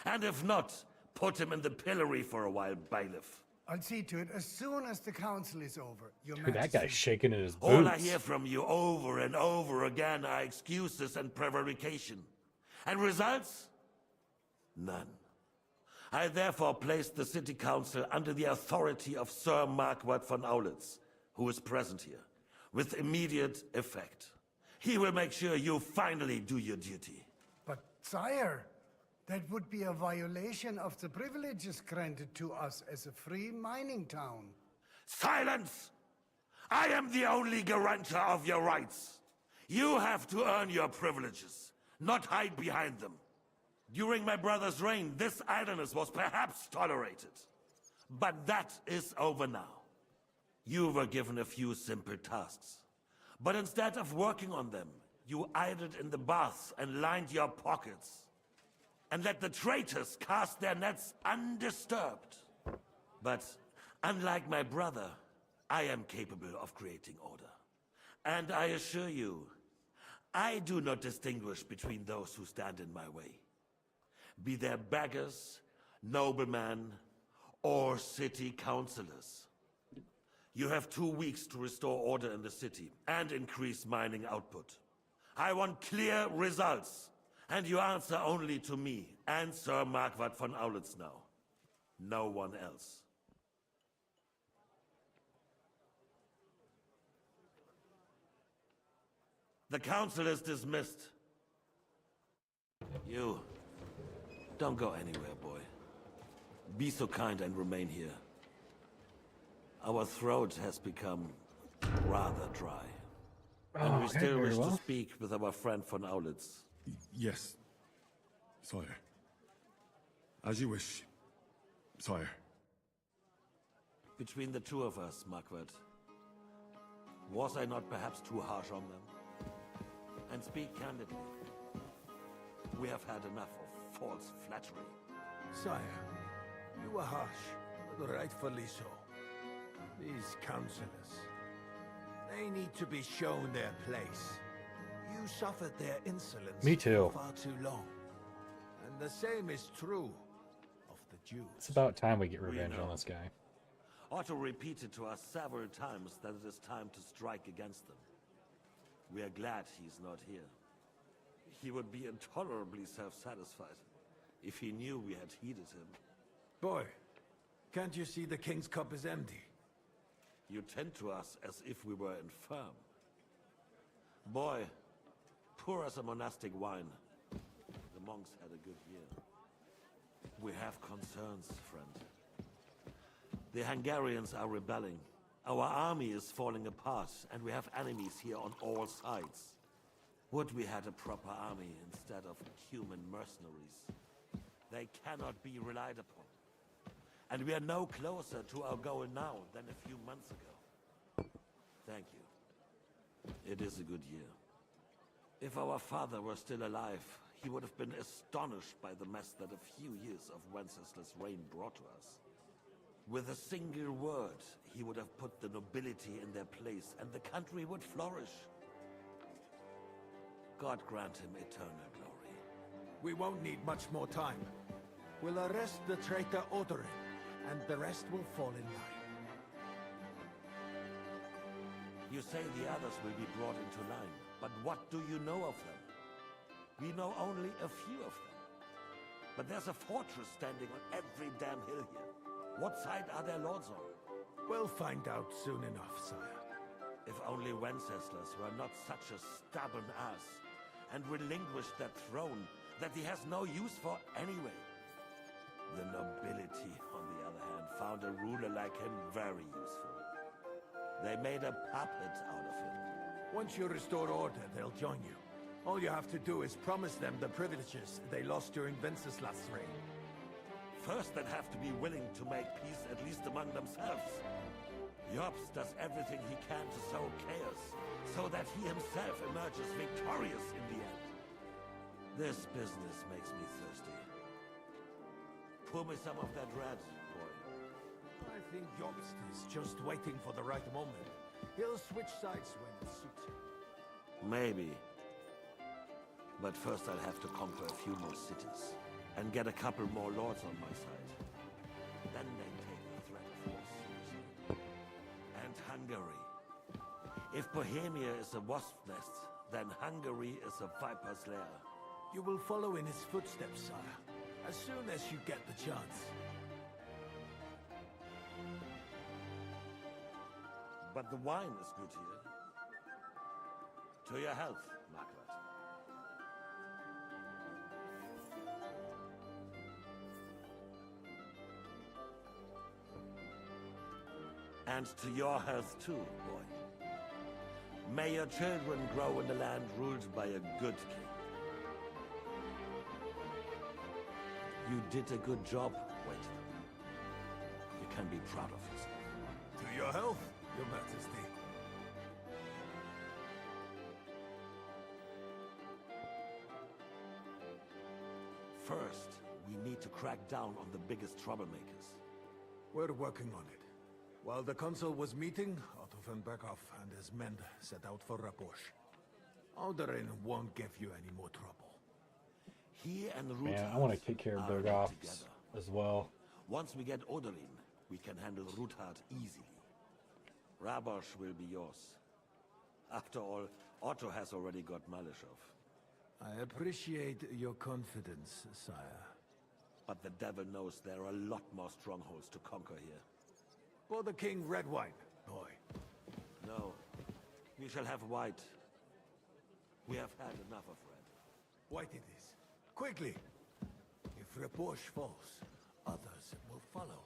And if not, put him in the pillory for a while, bailiff. I'll see to it as soon as the council is over. Your Dude, that guy's shaking in his boots. All I hear from you over and over again are excuses and prevarication. And results? None. I therefore place the city council under the authority of Sir Marquardt von Aulitz, who is present here, with immediate effect. He will make sure you finally do your duty. But, sire, that would be a violation of the privileges granted to us as a free mining town. Silence! I am the only guarantor of your rights. You have to earn your privileges, not hide behind them. During my brother's reign, this idleness was perhaps tolerated. But that is over now. You were given a few simple tasks. But instead of working on them, you idled in the baths and lined your pockets. And let the traitors cast their nets undisturbed. But unlike my brother, I am capable of creating order. And I assure you, I do not distinguish between those who stand in my way. Be they beggars, noblemen, or city councillors. You have 2 weeks to restore order in the city and increase mining output. I want clear results, and you answer only to me and Sir Marquardt von Aulitz now. No one else. The council is dismissed. You, don't go anywhere, boy. Be so kind and remain here. Our throat has become rather dry. And we still wish to speak with our friend von Aulitz. Yes, sire. As you wish, sire. Between the two of us, Marquardt, was I not perhaps too harsh on them? And speak candidly, we have had enough of false flattery. Sire, you were harsh, but rightfully so. These councillors, they need to be shown their place. You suffered their insolence Me too. for far too long. And the same is true of the Jews. It's about time we get revenge on this guy. Otto repeated to us several times that it is time to strike against them. We are glad he's not here. He would be intolerably self-satisfied if he knew we had heeded him. Boy, can't you see the king's cup is empty? You tend to us as if we were infirm. Boy, pour us a monastic wine. The monks had a good year. We have concerns, friend. The Hungarians are rebelling. Our army is falling apart, and we have enemies here on all sides. Would we had a proper army instead of human mercenaries? They cannot be relied upon. And we are no closer to our goal now than a few months ago. Thank you. It is a good year. If our father were still alive, he would have been astonished by the mess that a few years of Wenceslaus' reign brought to us. With a single word, he would have put the nobility in their place, and the country would flourish. God grant him eternal glory. We won't need much more time. We'll arrest the traitor Odorin, and the rest will fall in line. You say the others will be brought into line, but what do you know of them? We know only a few of them. But there's a fortress standing on every damn hill here. What side are their lords on? We'll find out soon enough, sire. If only Wenceslas were not such a stubborn ass, and relinquished that throne that he has no use for anyway. The nobility, on the other hand, found a ruler like him very useful. They made a puppet out of him. Once you restore order, they'll join you. All you have to do is promise them the privileges they lost during Wenceslas' reign. First, they'd have to be willing to make peace at least among themselves. Jobs does everything he can to sow chaos, so that he himself emerges victorious in the end. This business makes me thirsty. Pour me some of that red, boy. I think Jobst is just waiting for the right moment. He'll switch sides when it suits him. Maybe. But first I'll have to conquer a few more cities, and get a couple more lords on my side. Then they take the threat of war seriously. And Hungary. If Bohemia is a wasp's nest, then Hungary is a viper's lair. You will follow in his footsteps, sire, as soon as you get the chance. But the wine is good here. To your health, Margaret. And to your health too, boy. May your children grow in a land ruled by a good king. You did a good job, waiter. You can be proud of yourself. To your health, Your Majesty. First, we need to crack down on the biggest troublemakers. We're working on it. While the consul was meeting, Otto von Berghoff and his men set out for Raposh. Odorin won't give you any more trouble. He and Ruth. Man, I want to take care of Berghoff as well. Once we get Odorin, we can handle Ruthard easily. Rabosh will be yours. After all, Otto has already got Malishov. I appreciate your confidence, sire. But the devil knows there are a lot more strongholds to conquer here. For the king, red wine, boy. No, we shall have white. We have had enough of red. White it is. Quickly! If Raposh falls, others will follow.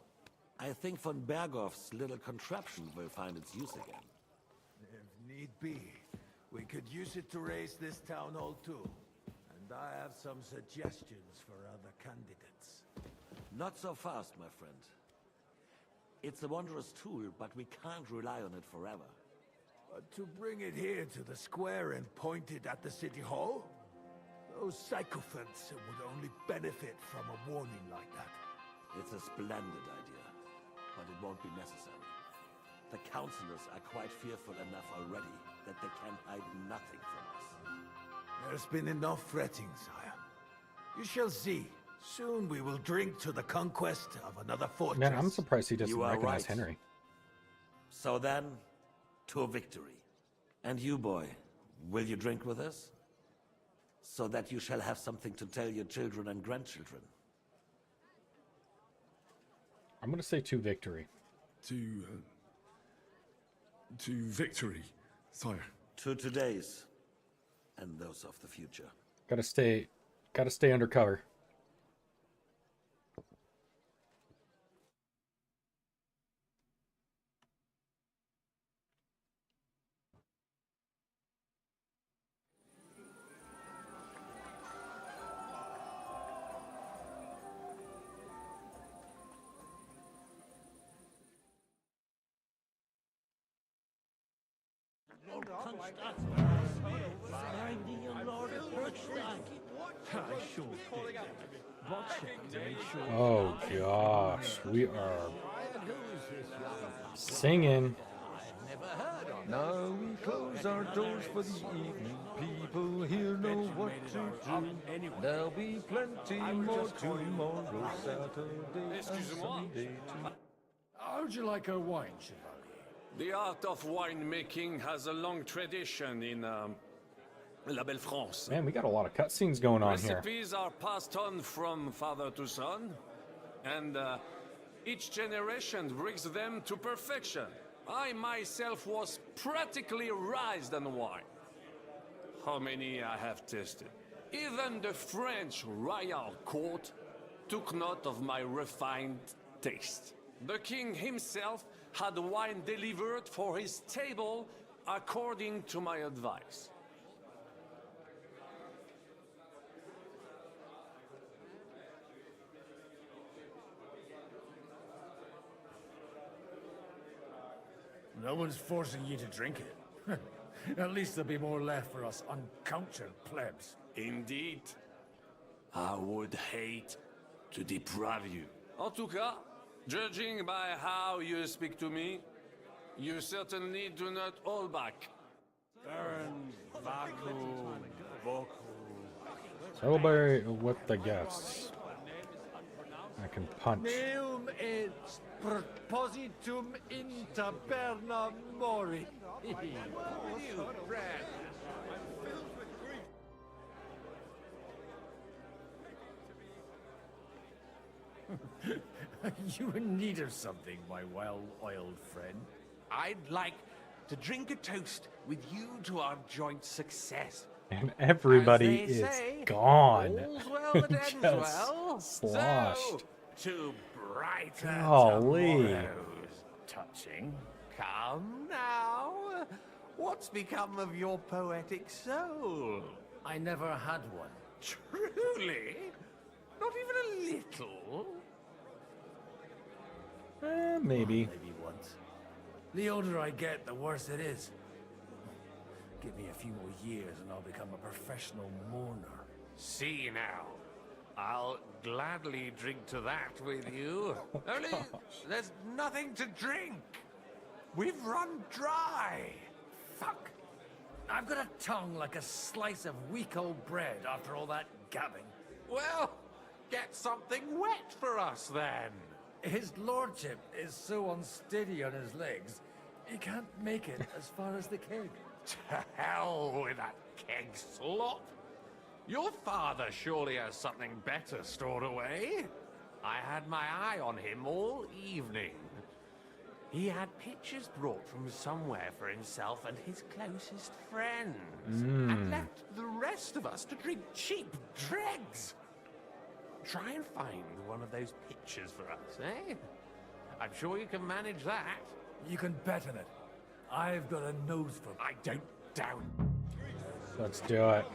I think von Berghoff's little contraption will find its use again. If need be, we could use it to raise this town hall too. And I have some suggestions for other candidates. Not so fast, my friend. It's a wondrous tool, but we can't rely on it forever. But to bring it here to the square and point it at the city hall? Those sycophants would only benefit from a warning like that. It's a splendid idea, but it won't be necessary. The councillors are quite fearful enough already that they can hide nothing from us. There's been enough fretting, sire. You shall see. Soon we will drink to the conquest of another fortress. Man, I'm surprised he doesn't You are recognize right. Henry. So then, to victory. And you, boy, Will you drink with us? So that you shall have something to tell your children and grandchildren. I'm going to say to victory. To victory, sire. To today's and those of the future. Gotta stay undercover. Oh gosh, we are singing. Now we close our doors for the evening. People here know what to do. There'll be plenty more tomorrow, Saturday and Sunday too. How'd you like our wine, Chevalier? The art of winemaking has a long tradition in La Belle France. Man, we got a lot of cutscenes going on here. Recipes are passed on from father to son, and each generation brings them to perfection. I myself was practically raised on wine. How many I have tasted. Even the French royal court took note of my refined taste. The king himself had wine delivered for his table according to my advice. No one's forcing you to drink it. At least there'll be more left for us uncultured plebs. Indeed. I would hate to deprive you. En tout cas, judging by how you speak to me, you certainly do not hold back. Celebrate with the guests. I can punch. Neum et propositum in taberna mori. You in need of something, my well-oiled friend? I'd like to drink a toast with you to our joint success. And everybody As they is say, gone. all's well that ends Just well. sloshed. So, to brighter Golly. tomorrows. Touching. Come now. What's become of your poetic soul? I never had one. Truly? Not even a little? Maybe. Maybe once. The older I get, the worse it is. Give me a few more years and I'll become a professional mourner. See now. I'll gladly drink to that with you. Only there's nothing to drink. We've run dry. Fuck. I've got a tongue like a slice of weak old bread after all that gabbing. Well, get something wet for us then. His lordship is so unsteady on his legs, he can't make it as far as the keg. To hell with that keg slop. Your father surely has something better stored away. I had my eye on him all evening. He had pictures brought from somewhere for himself and his closest friends, and left the rest of us to drink cheap dregs. Try and find one of those pictures for us, eh? I'm sure you can manage that. You can bet on it. I've got a nose for... I don't doubt. Let's do it.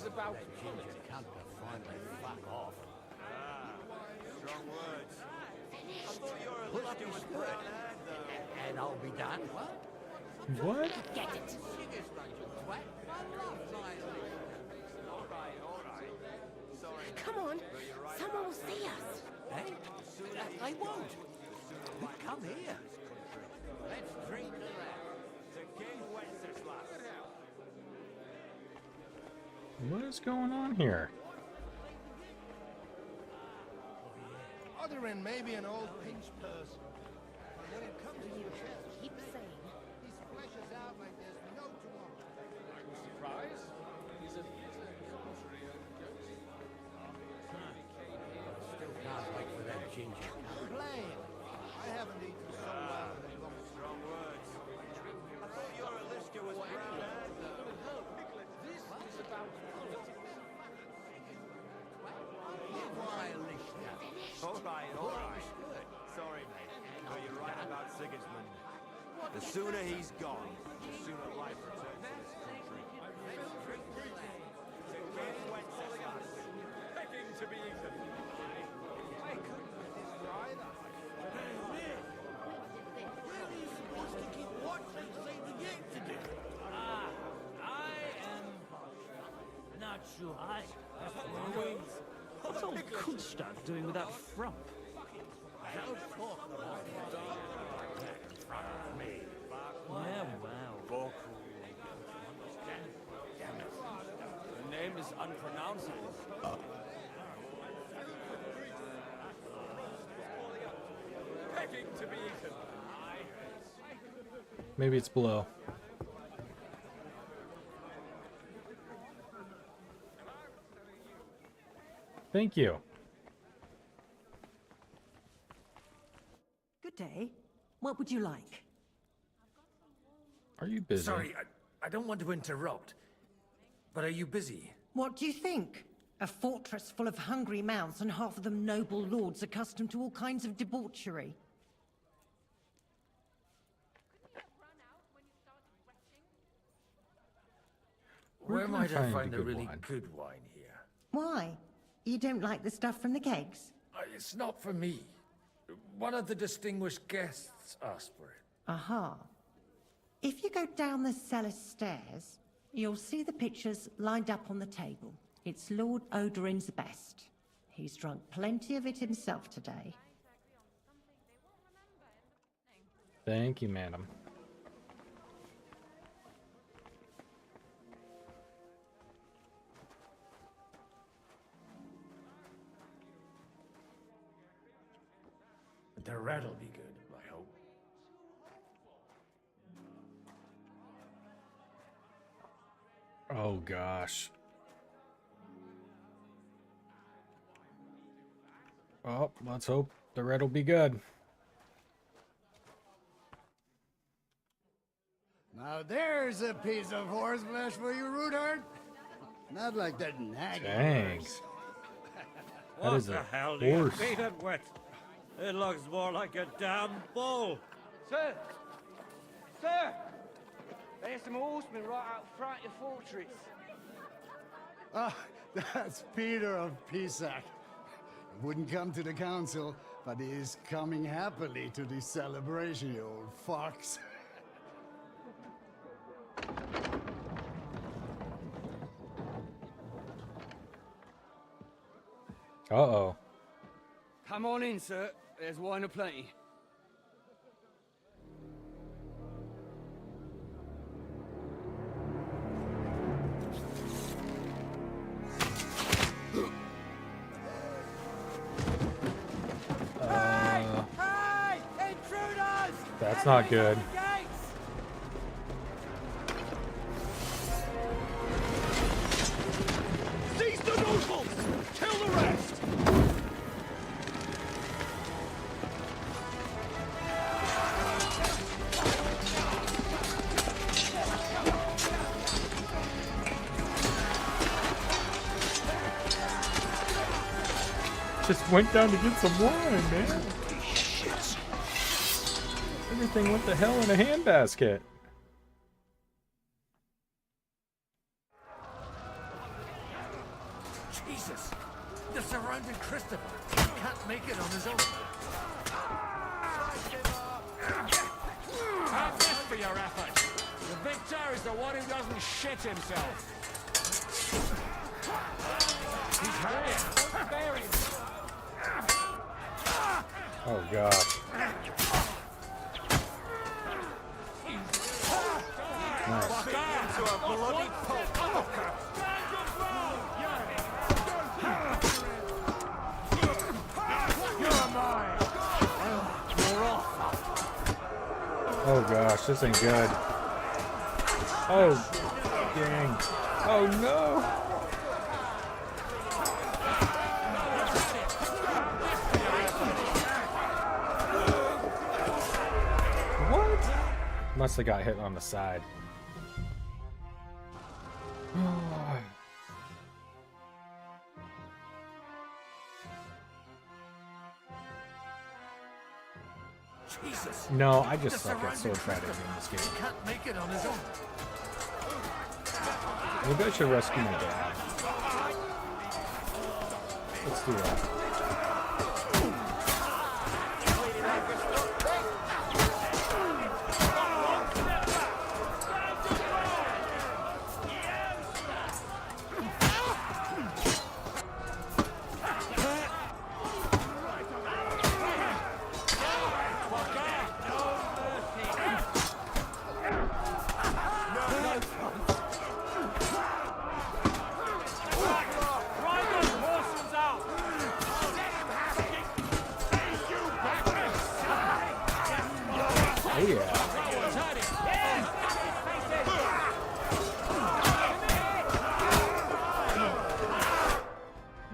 About Can't finally fuck off. Strong words. I thought you were a Pull up your skirt, and I'll be done. What? Get it. Come on. Someone will see us. Hey, they won't. Come here. Let's drink to that. To King Wenceslas. What is going on here? Other end, maybe an old pinch person. But when it comes to your chest, Keep saying. he splashes out like there's no tomorrow. I'm surprised. He's a contrary Still can't wait for that ginger. Plain. I haven't eaten so well in a long Strong words. I thought your Aliska was brown. This is about politics. All right, all right. Sorry, mate. But you're right about Sigismund. The sooner he's gone, the sooner life returns to this country. To King Wenceslas. Begging to be eaten. I couldn't describe that. Where are you supposed to keep watch and say the gate to do? I am not sure. What's old Kunstad doing with that frump? Don't talk about it. In front of me. Yeah, wow. The name is unpronounceable. Begging to be eaten. Maybe it's below. Thank you. Good day. What would you like? Are you busy? Sorry, I don't want to interrupt. But are you busy? What do you think? A fortress full of hungry mouths and half of them noble lords accustomed to all kinds of debauchery. Where might I find a really good wine here? Why? You don't like the stuff from the kegs? It's not for me. One of the distinguished guests asked for it. Aha. If you go down the cellar stairs, you'll see the pictures lined up on the table. It's Lord Odorin's best. He's drunk plenty of it himself today. Thank you, madam. The rat'll be good, I hope. Oh gosh. Well, let's hope the red will be good. Now there's a piece of horseflesh for you, Rudart. Not like that nagging. Thanks. That What is the a hell do you horse. beat it with? It looks more like a damn bull. Sir! Sir! There's some horsemen right out front of the fortress. Ah, that's Peter of Pisac. Wouldn't come to the council, but he is coming happily to the celebration, you old fox. Uh-oh. Come on in, sir. There's wine aplenty. Hey! Intruders! That's not good. Seize the nobles! Kill the rest! Just went down to get some wine, man. Everything went to hell in a handbasket. Jesus! They're surrounding Christopher. He can't make it on his own. Have this for your effort. The victor is the one who doesn't shit himself. He's hurt. Oh gosh. Oh gosh, this ain't good. Oh dang. Oh no. What? Must have got hit on the side. Jesus. No, I just suck at sword fighting in this game. He can't make it on his own. Maybe I should rescue my dad. Let's do that. Oh yeah.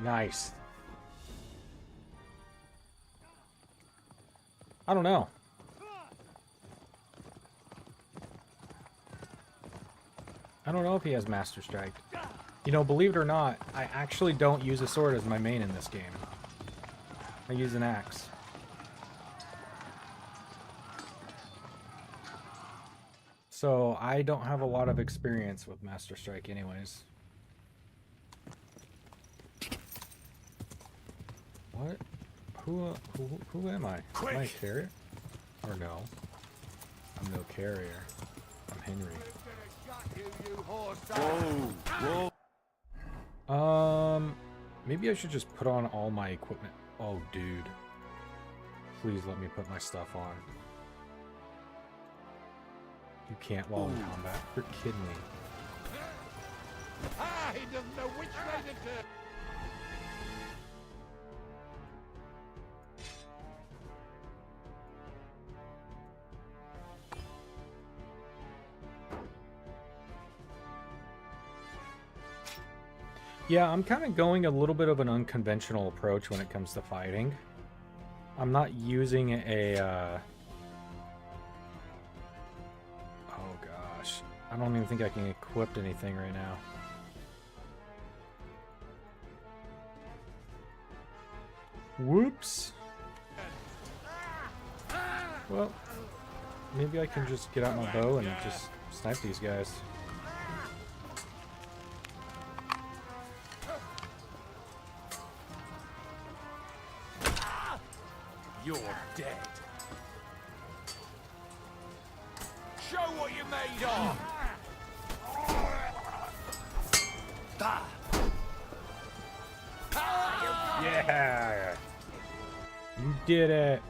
Nice. I don't know. I don't know if he has Master Strike. You know, believe it or not, I actually don't use a sword as my main in this game. I use an axe. So I don't have a lot of experience with Master Strike anyways. What? Who am I? Am I a carrier? Or no? I'm no carrier. I'm Henry. Maybe I should just put on all my equipment. Oh, dude. Please let me put my stuff on. You can't while in combat. You're kidding me. Ah, he doesn't know which way to turn. Yeah, I'm kind of going a little bit of an unconventional approach when it comes to fighting. I'm not using a, Oh gosh. I don't even think I can equip anything right now. Whoops. Well, maybe I can just get out my bow and just snipe these guys. You're dead. Show what you're made of. Yeah! You did it!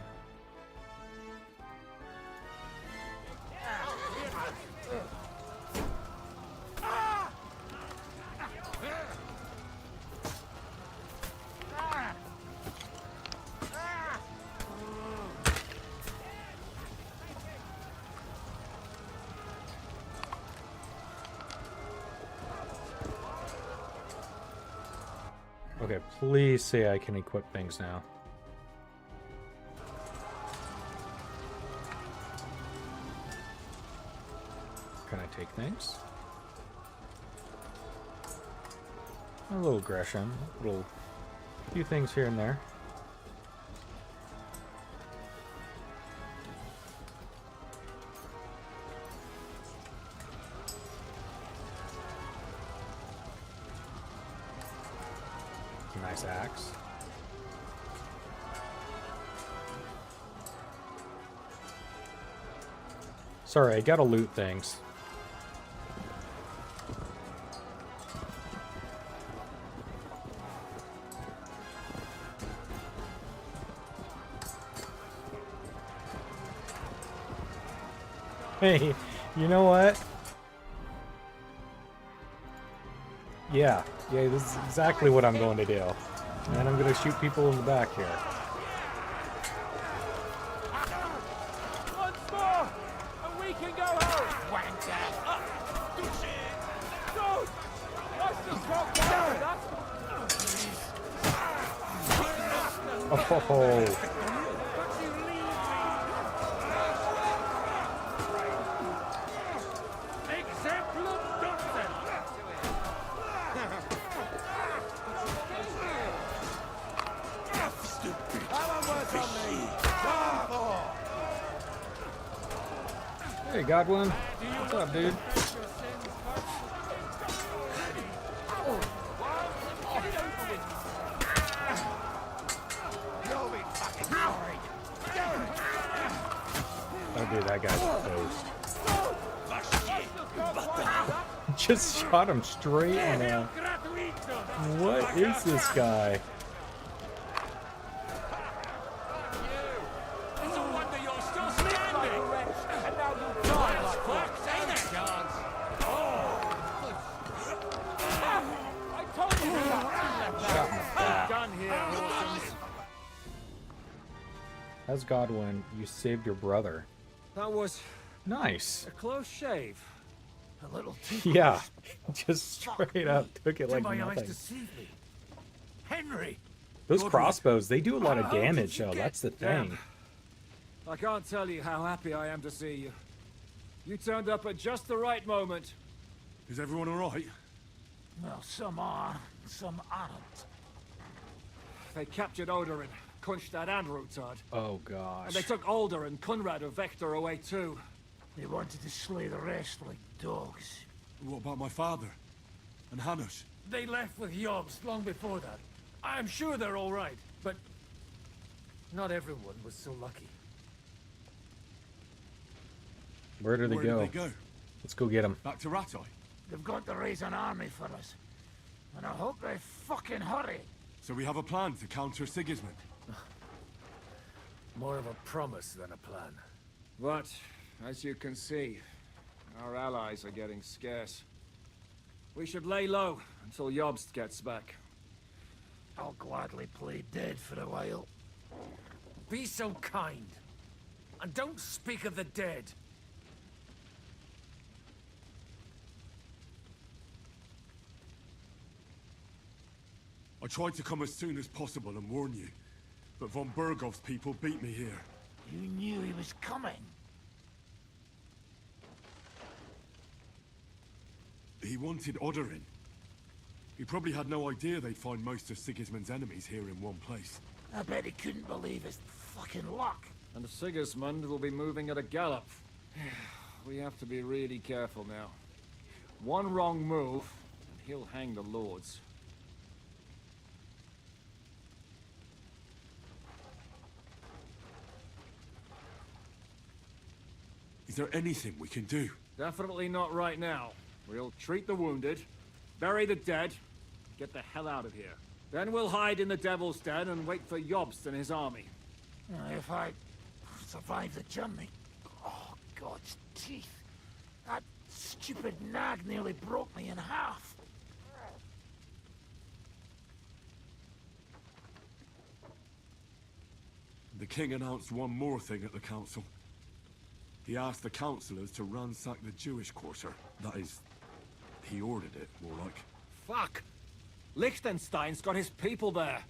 Okay, please say I can equip things now. Can I take things? A little aggression, a few things here and there. Nice axe. Sorry, I gotta loot things. Hey, you know what? Yeah, this is exactly what I'm going to do. And I'm going to shoot people in the back here. Once more, and we can go home. Dude, I still can't carry that. Oh. Hey, Godwin. What's up, dude? Oh, dude, that guy's toast. Just shot him straight in the... What is this guy? It's a wonder you're still standing. And now you'll die like fuck. Ain't it? I told you that. Done here, Hawkins. As Godwin, you saved your brother. That was Nice. a close shave. A little too Yeah, close. just straight up took it like my eyes nothing. deceive me. Henry! Those crossbows, they do a lot of damage, though. That's the thing. I can't tell you how happy I am to see you. You turned up at just the right moment. Is everyone alright? Well, some are, some aren't. They captured Odorin, Kunstad and Rutard. Oh, And gosh. they took Alder and Kunrad of Vector away too. They wanted to slay the rest like dogs. What about my father? And Hanush? They left with Yobs long before that. I'm sure they're all right, but not everyone was so lucky. Where do they Where go? did they go? Let's go get them. Back to Ratai? They've got to raise an army for us. And I hope they fucking hurry. So we have a plan to counter Sigismund? More of a promise than a plan. But, as you can see, our allies are getting scarce. We should lay low until Jobst gets back. I'll gladly play dead for a while. Be so kind. And don't speak of the dead. I tried to come as soon as possible and warn you, but von Bergov's people beat me here. You knew he was coming. He wanted Odorin. He probably had no idea they'd find most of Sigismund's enemies here in one place. I bet he couldn't believe his fucking luck. And Sigismund will be moving at a gallop. We have to be really careful now. One wrong move, and he'll hang the lords. Is there anything we can do? Definitely not right now. We'll treat the wounded, bury the dead, get the hell out of here. Then we'll hide in the Devil's Den and wait for Jobst and his army. If I survive the journey... Oh, God's teeth. That stupid nag nearly broke me in half. The king announced one more thing at the council. He asked the councillors to ransack the Jewish quarter. That is, he ordered it, more like. Fuck! Liechtenstein's got his people there.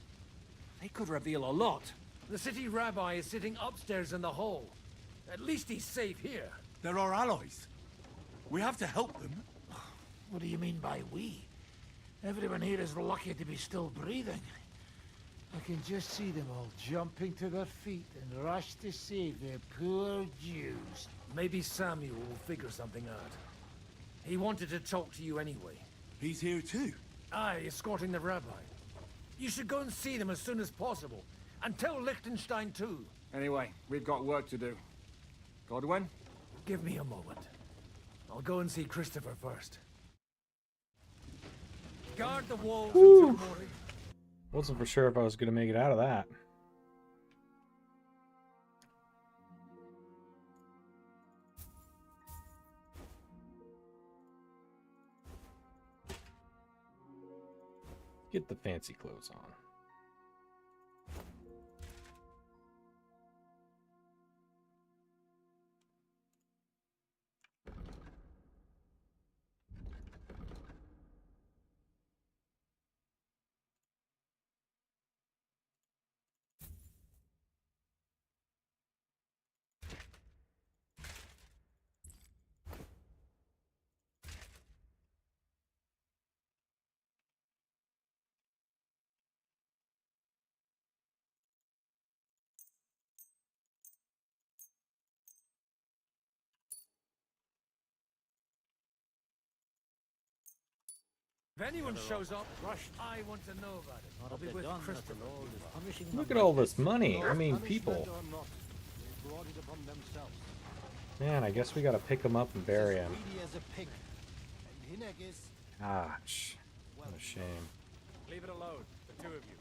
They could reveal a lot. The city rabbi is sitting upstairs in the hall. At least he's safe here. They're our allies. We have to help them. What do you mean by we? Everyone here is lucky to be still breathing. I can just see them all jumping to their feet and rush to save their poor Jews. Maybe Samuel will figure something out. He wanted to talk to you anyway. He's here too? Aye, escorting the rabbi. You should go and see them as soon as possible. And tell Liechtenstein too. Anyway, we've got work to do. Godwin? Give me a moment. I'll go and see Christopher first. Guard the walls until morning. Wasn't for sure if I was going to make it out of that. Get the fancy clothes on. If anyone shows up, I want to know about it. I'll be with Christopher. Look at all this money. I mean, people. Man, I guess we gotta pick them up and bury him. Gosh. What a shame. Leave it alone, the two of you.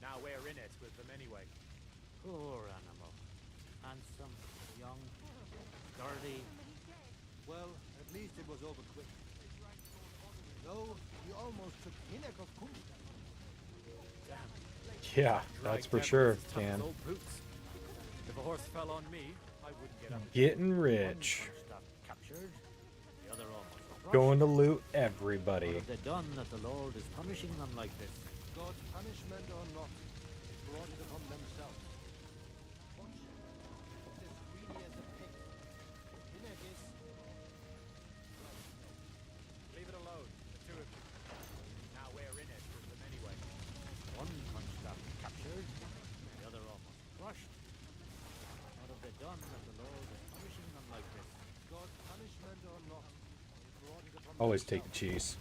Now we're in it with them anyway. Poor animal. Handsome, young, sturdy. Well, at least it was over quick. Though, you almost took Hinek of Kunstadt. Yeah, that's for sure, Dan. If a horse fell on me, I wouldn't get up. Getting rich. Captured. The other almost. Going to loot everybody. What have they done that the Lord is punishing them like this? God's punishment or not, they brought it upon themselves. Leave it alone, the two of you. Now we're in it with them anyway. One Kunstadt captured, the other almost crushed. What have they done that the Lord is punishing them like this? God's punishment or not, they brought it upon Always take the cheese.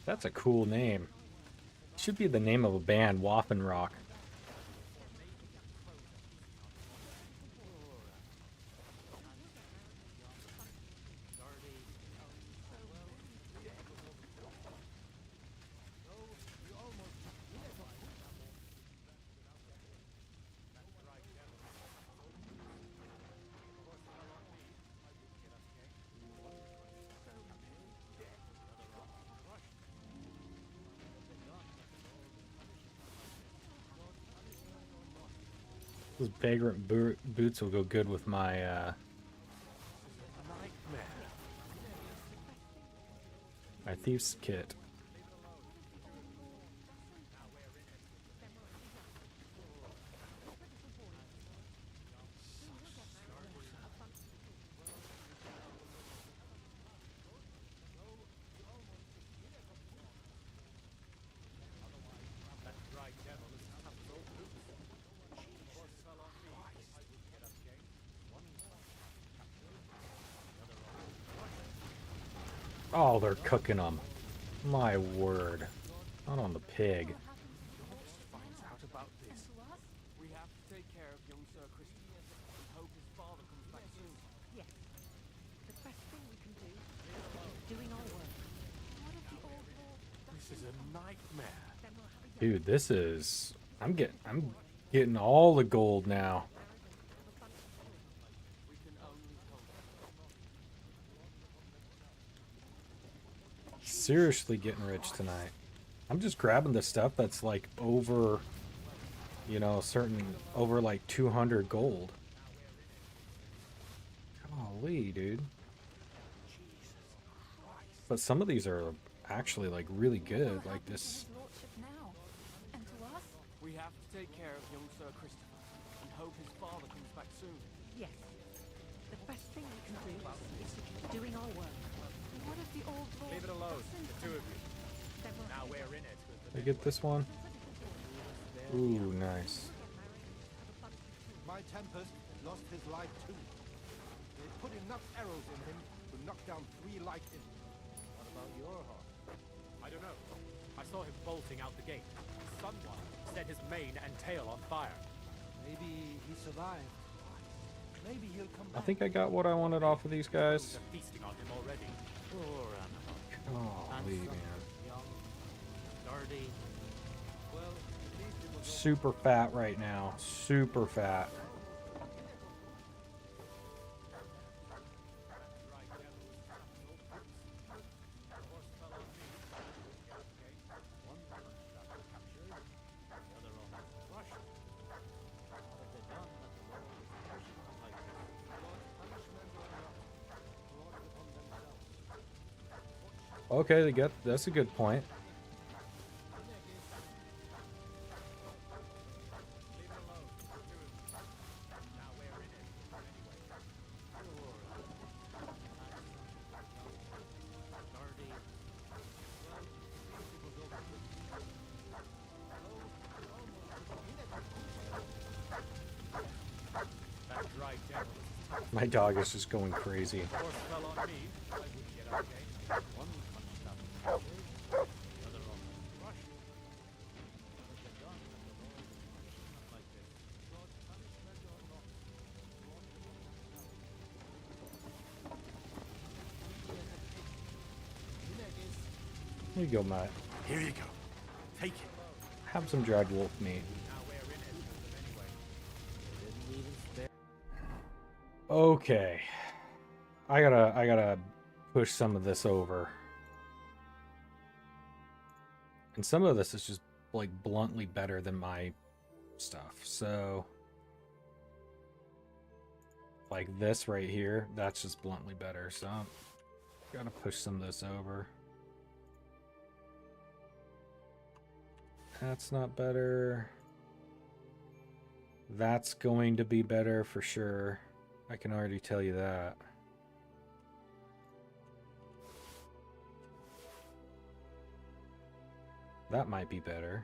That's a cool name. Should be the name of a band, Waffen Rock. Those vagrant boots will go good with my my thief's kit. Oh, they're cooking them. My word. Not on the pig. Finds out about this. We have to take care of young Sir Christopher and hope his father comes back soon. Yes. The best thing we can do is doing our work. What if the old law... This is a nightmare. Dude, this is... I'm getting all the gold now. Seriously getting rich tonight. I'm just grabbing the stuff that's like over, you know, over like 200 gold. Golly, dude. But some of these are actually like really good, like this. We have to take care of young Sir Christopher and hope his father comes back soon. Yes. The best thing we can do is to keep doing our work. What if the old law... Leave it alone, the two of you. Now we're in it with them. Did I get this one? Ooh, nice. My Tempest lost his life too. They put enough arrows in him to knock down 3 light in. What about your horse? I don't know. I saw him bolting out the gate. Someone set set his mane and tail on fire. Maybe he survived. Maybe he'll come I back. think I got what I wanted off of these guys. They're feasting on him already. Poor animal. Holy man. Young, sturdy. Well, at least it was Super fat right now. Super fat. Okay, they get that's a good point. My dog is just going crazy. Here you go, Matt. Here you go. Take it. Have some dried wolf meat. Okay. I gotta push some of this over. And some of this is just like bluntly better than my stuff. So like this right here, that's just bluntly better. So I'm gotta push some of this over. That's not better. That's going to be better for sure. I can already tell you that. That might be better.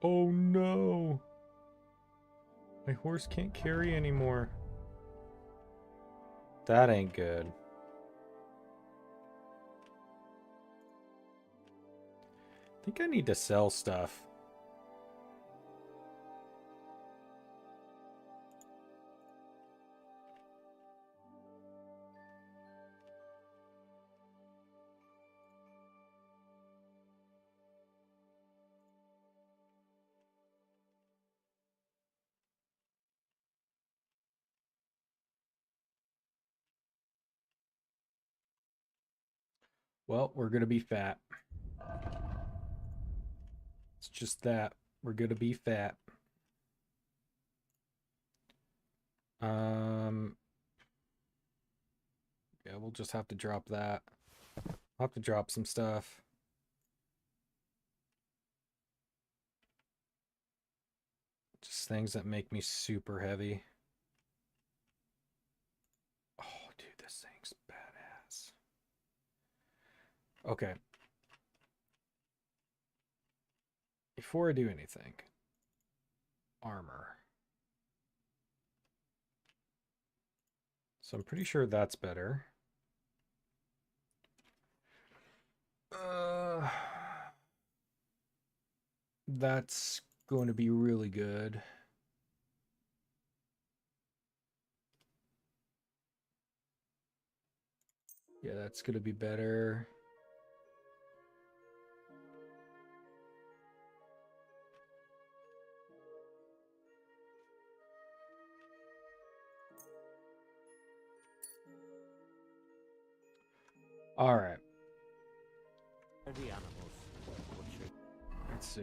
Oh no! My horse can't carry anymore. That ain't good. I think I need to sell stuff. Well, we're gonna be fat. It's just that. We're gonna be fat. Yeah, we'll just have to drop that. I'll have to drop some stuff. Just things that make me super heavy. Oh, dude, this thing's badass. Okay. Before I do anything, armor. So I'm pretty sure that's better. That's going to be really good. Yeah, that's going to be better. All right. The animals. Let's see.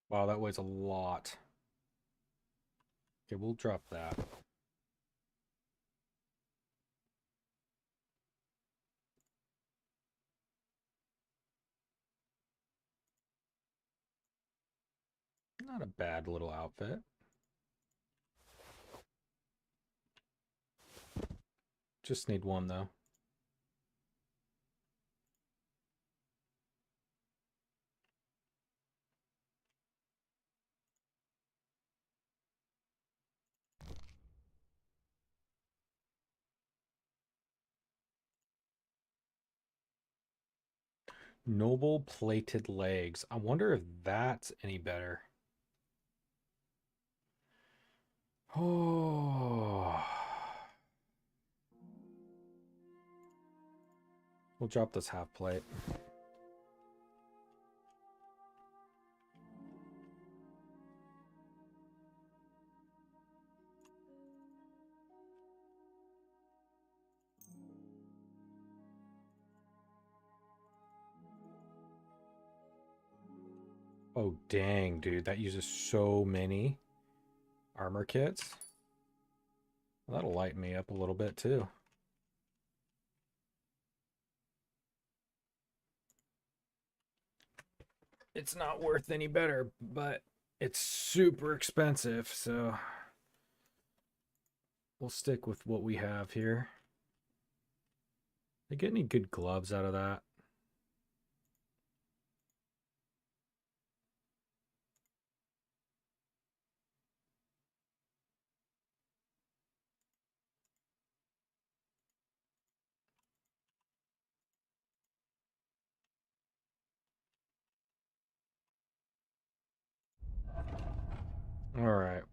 Wow, that weighs a lot. Okay, we'll drop that. Not a bad little outfit. Just need one, though. Noble plated legs. I wonder if that's any better. Oh. We'll drop this half plate. Oh, dang, dude. That uses so many armor kits. Well, that'll lighten me up a little bit, too. It's not worth any better, but it's super expensive, so we'll stick with what we have here. Did I get any good gloves out of that? All right.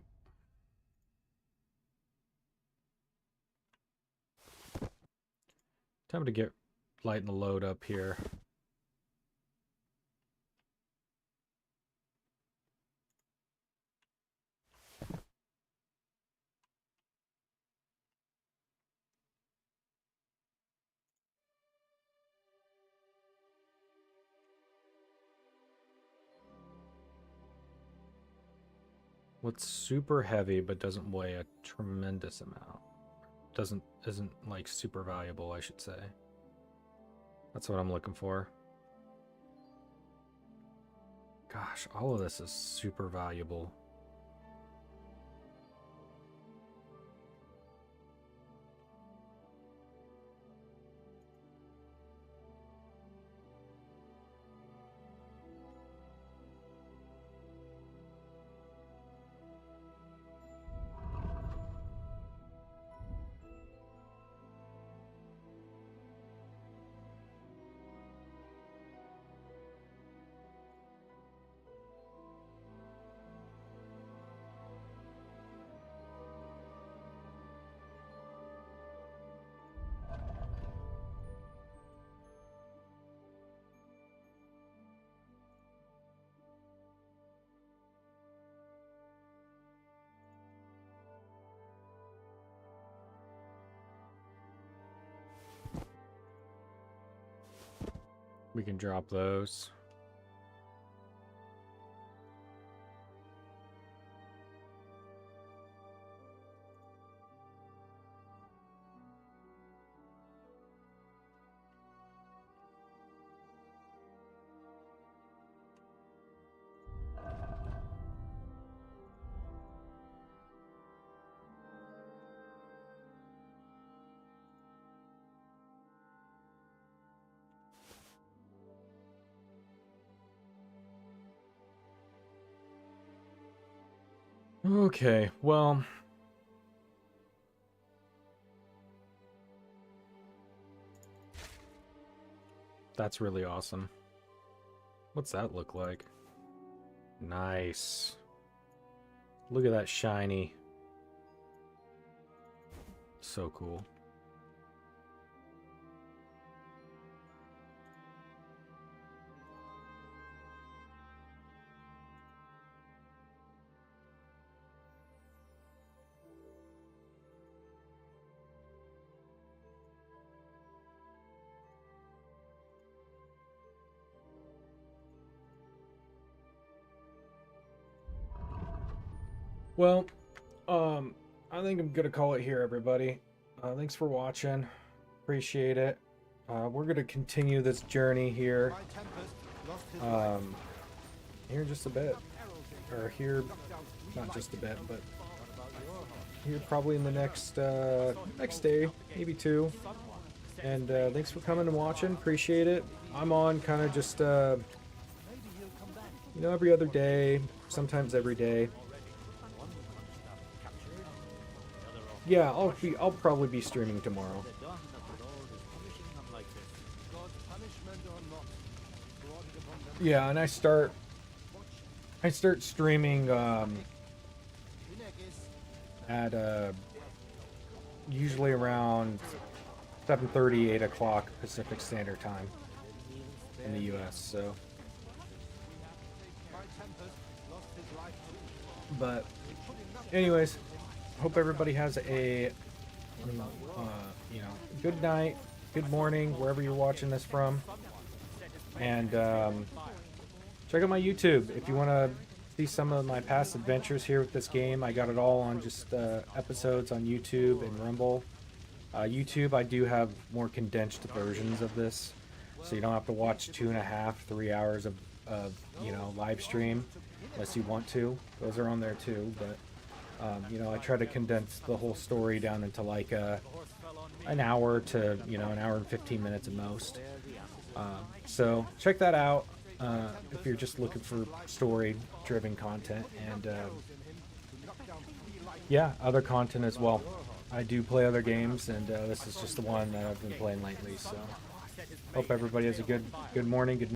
Time to get lighten the load up here. What's super heavy but doesn't weigh a tremendous amount? Isn't like super valuable, I should say. That's what I'm looking for. Gosh, all of this is super valuable. We can drop those. Okay, well, that's really awesome. What's that look like? Nice. Look at that shiny. So cool. Well, I think I'm gonna call it here, everybody. Thanks for watching. Appreciate it. We're gonna continue this journey here. Here in just a bit, or here, not just a bit, but here probably in the next next day, maybe 2. And thanks for coming and watching. Appreciate it. I'm on kind of just you know, every other day, sometimes every day. Yeah, I'll probably be streaming tomorrow. Yeah, and I start streaming at usually around 7:30, 8 o'clock Pacific Standard Time in the U.S. So, but anyways, hope everybody has a you know, good night, good morning, wherever you're watching this from, and check out my YouTube if you want to see some of my past adventures here with this game. I got it all on just episodes on YouTube and Rumble. YouTube, I do have more condensed versions of this, so you don't have to watch 2.5, 3 hours of you know, live stream unless you want to. Those are on there too, but you know, I try to condense the whole story down into like an hour to, you know, an hour and 15 minutes at most. So check that out if you're just looking for story-driven content, and yeah, other content as well. I do play other games, and this is just the one that I've been playing lately. So hope everybody has a good morning, good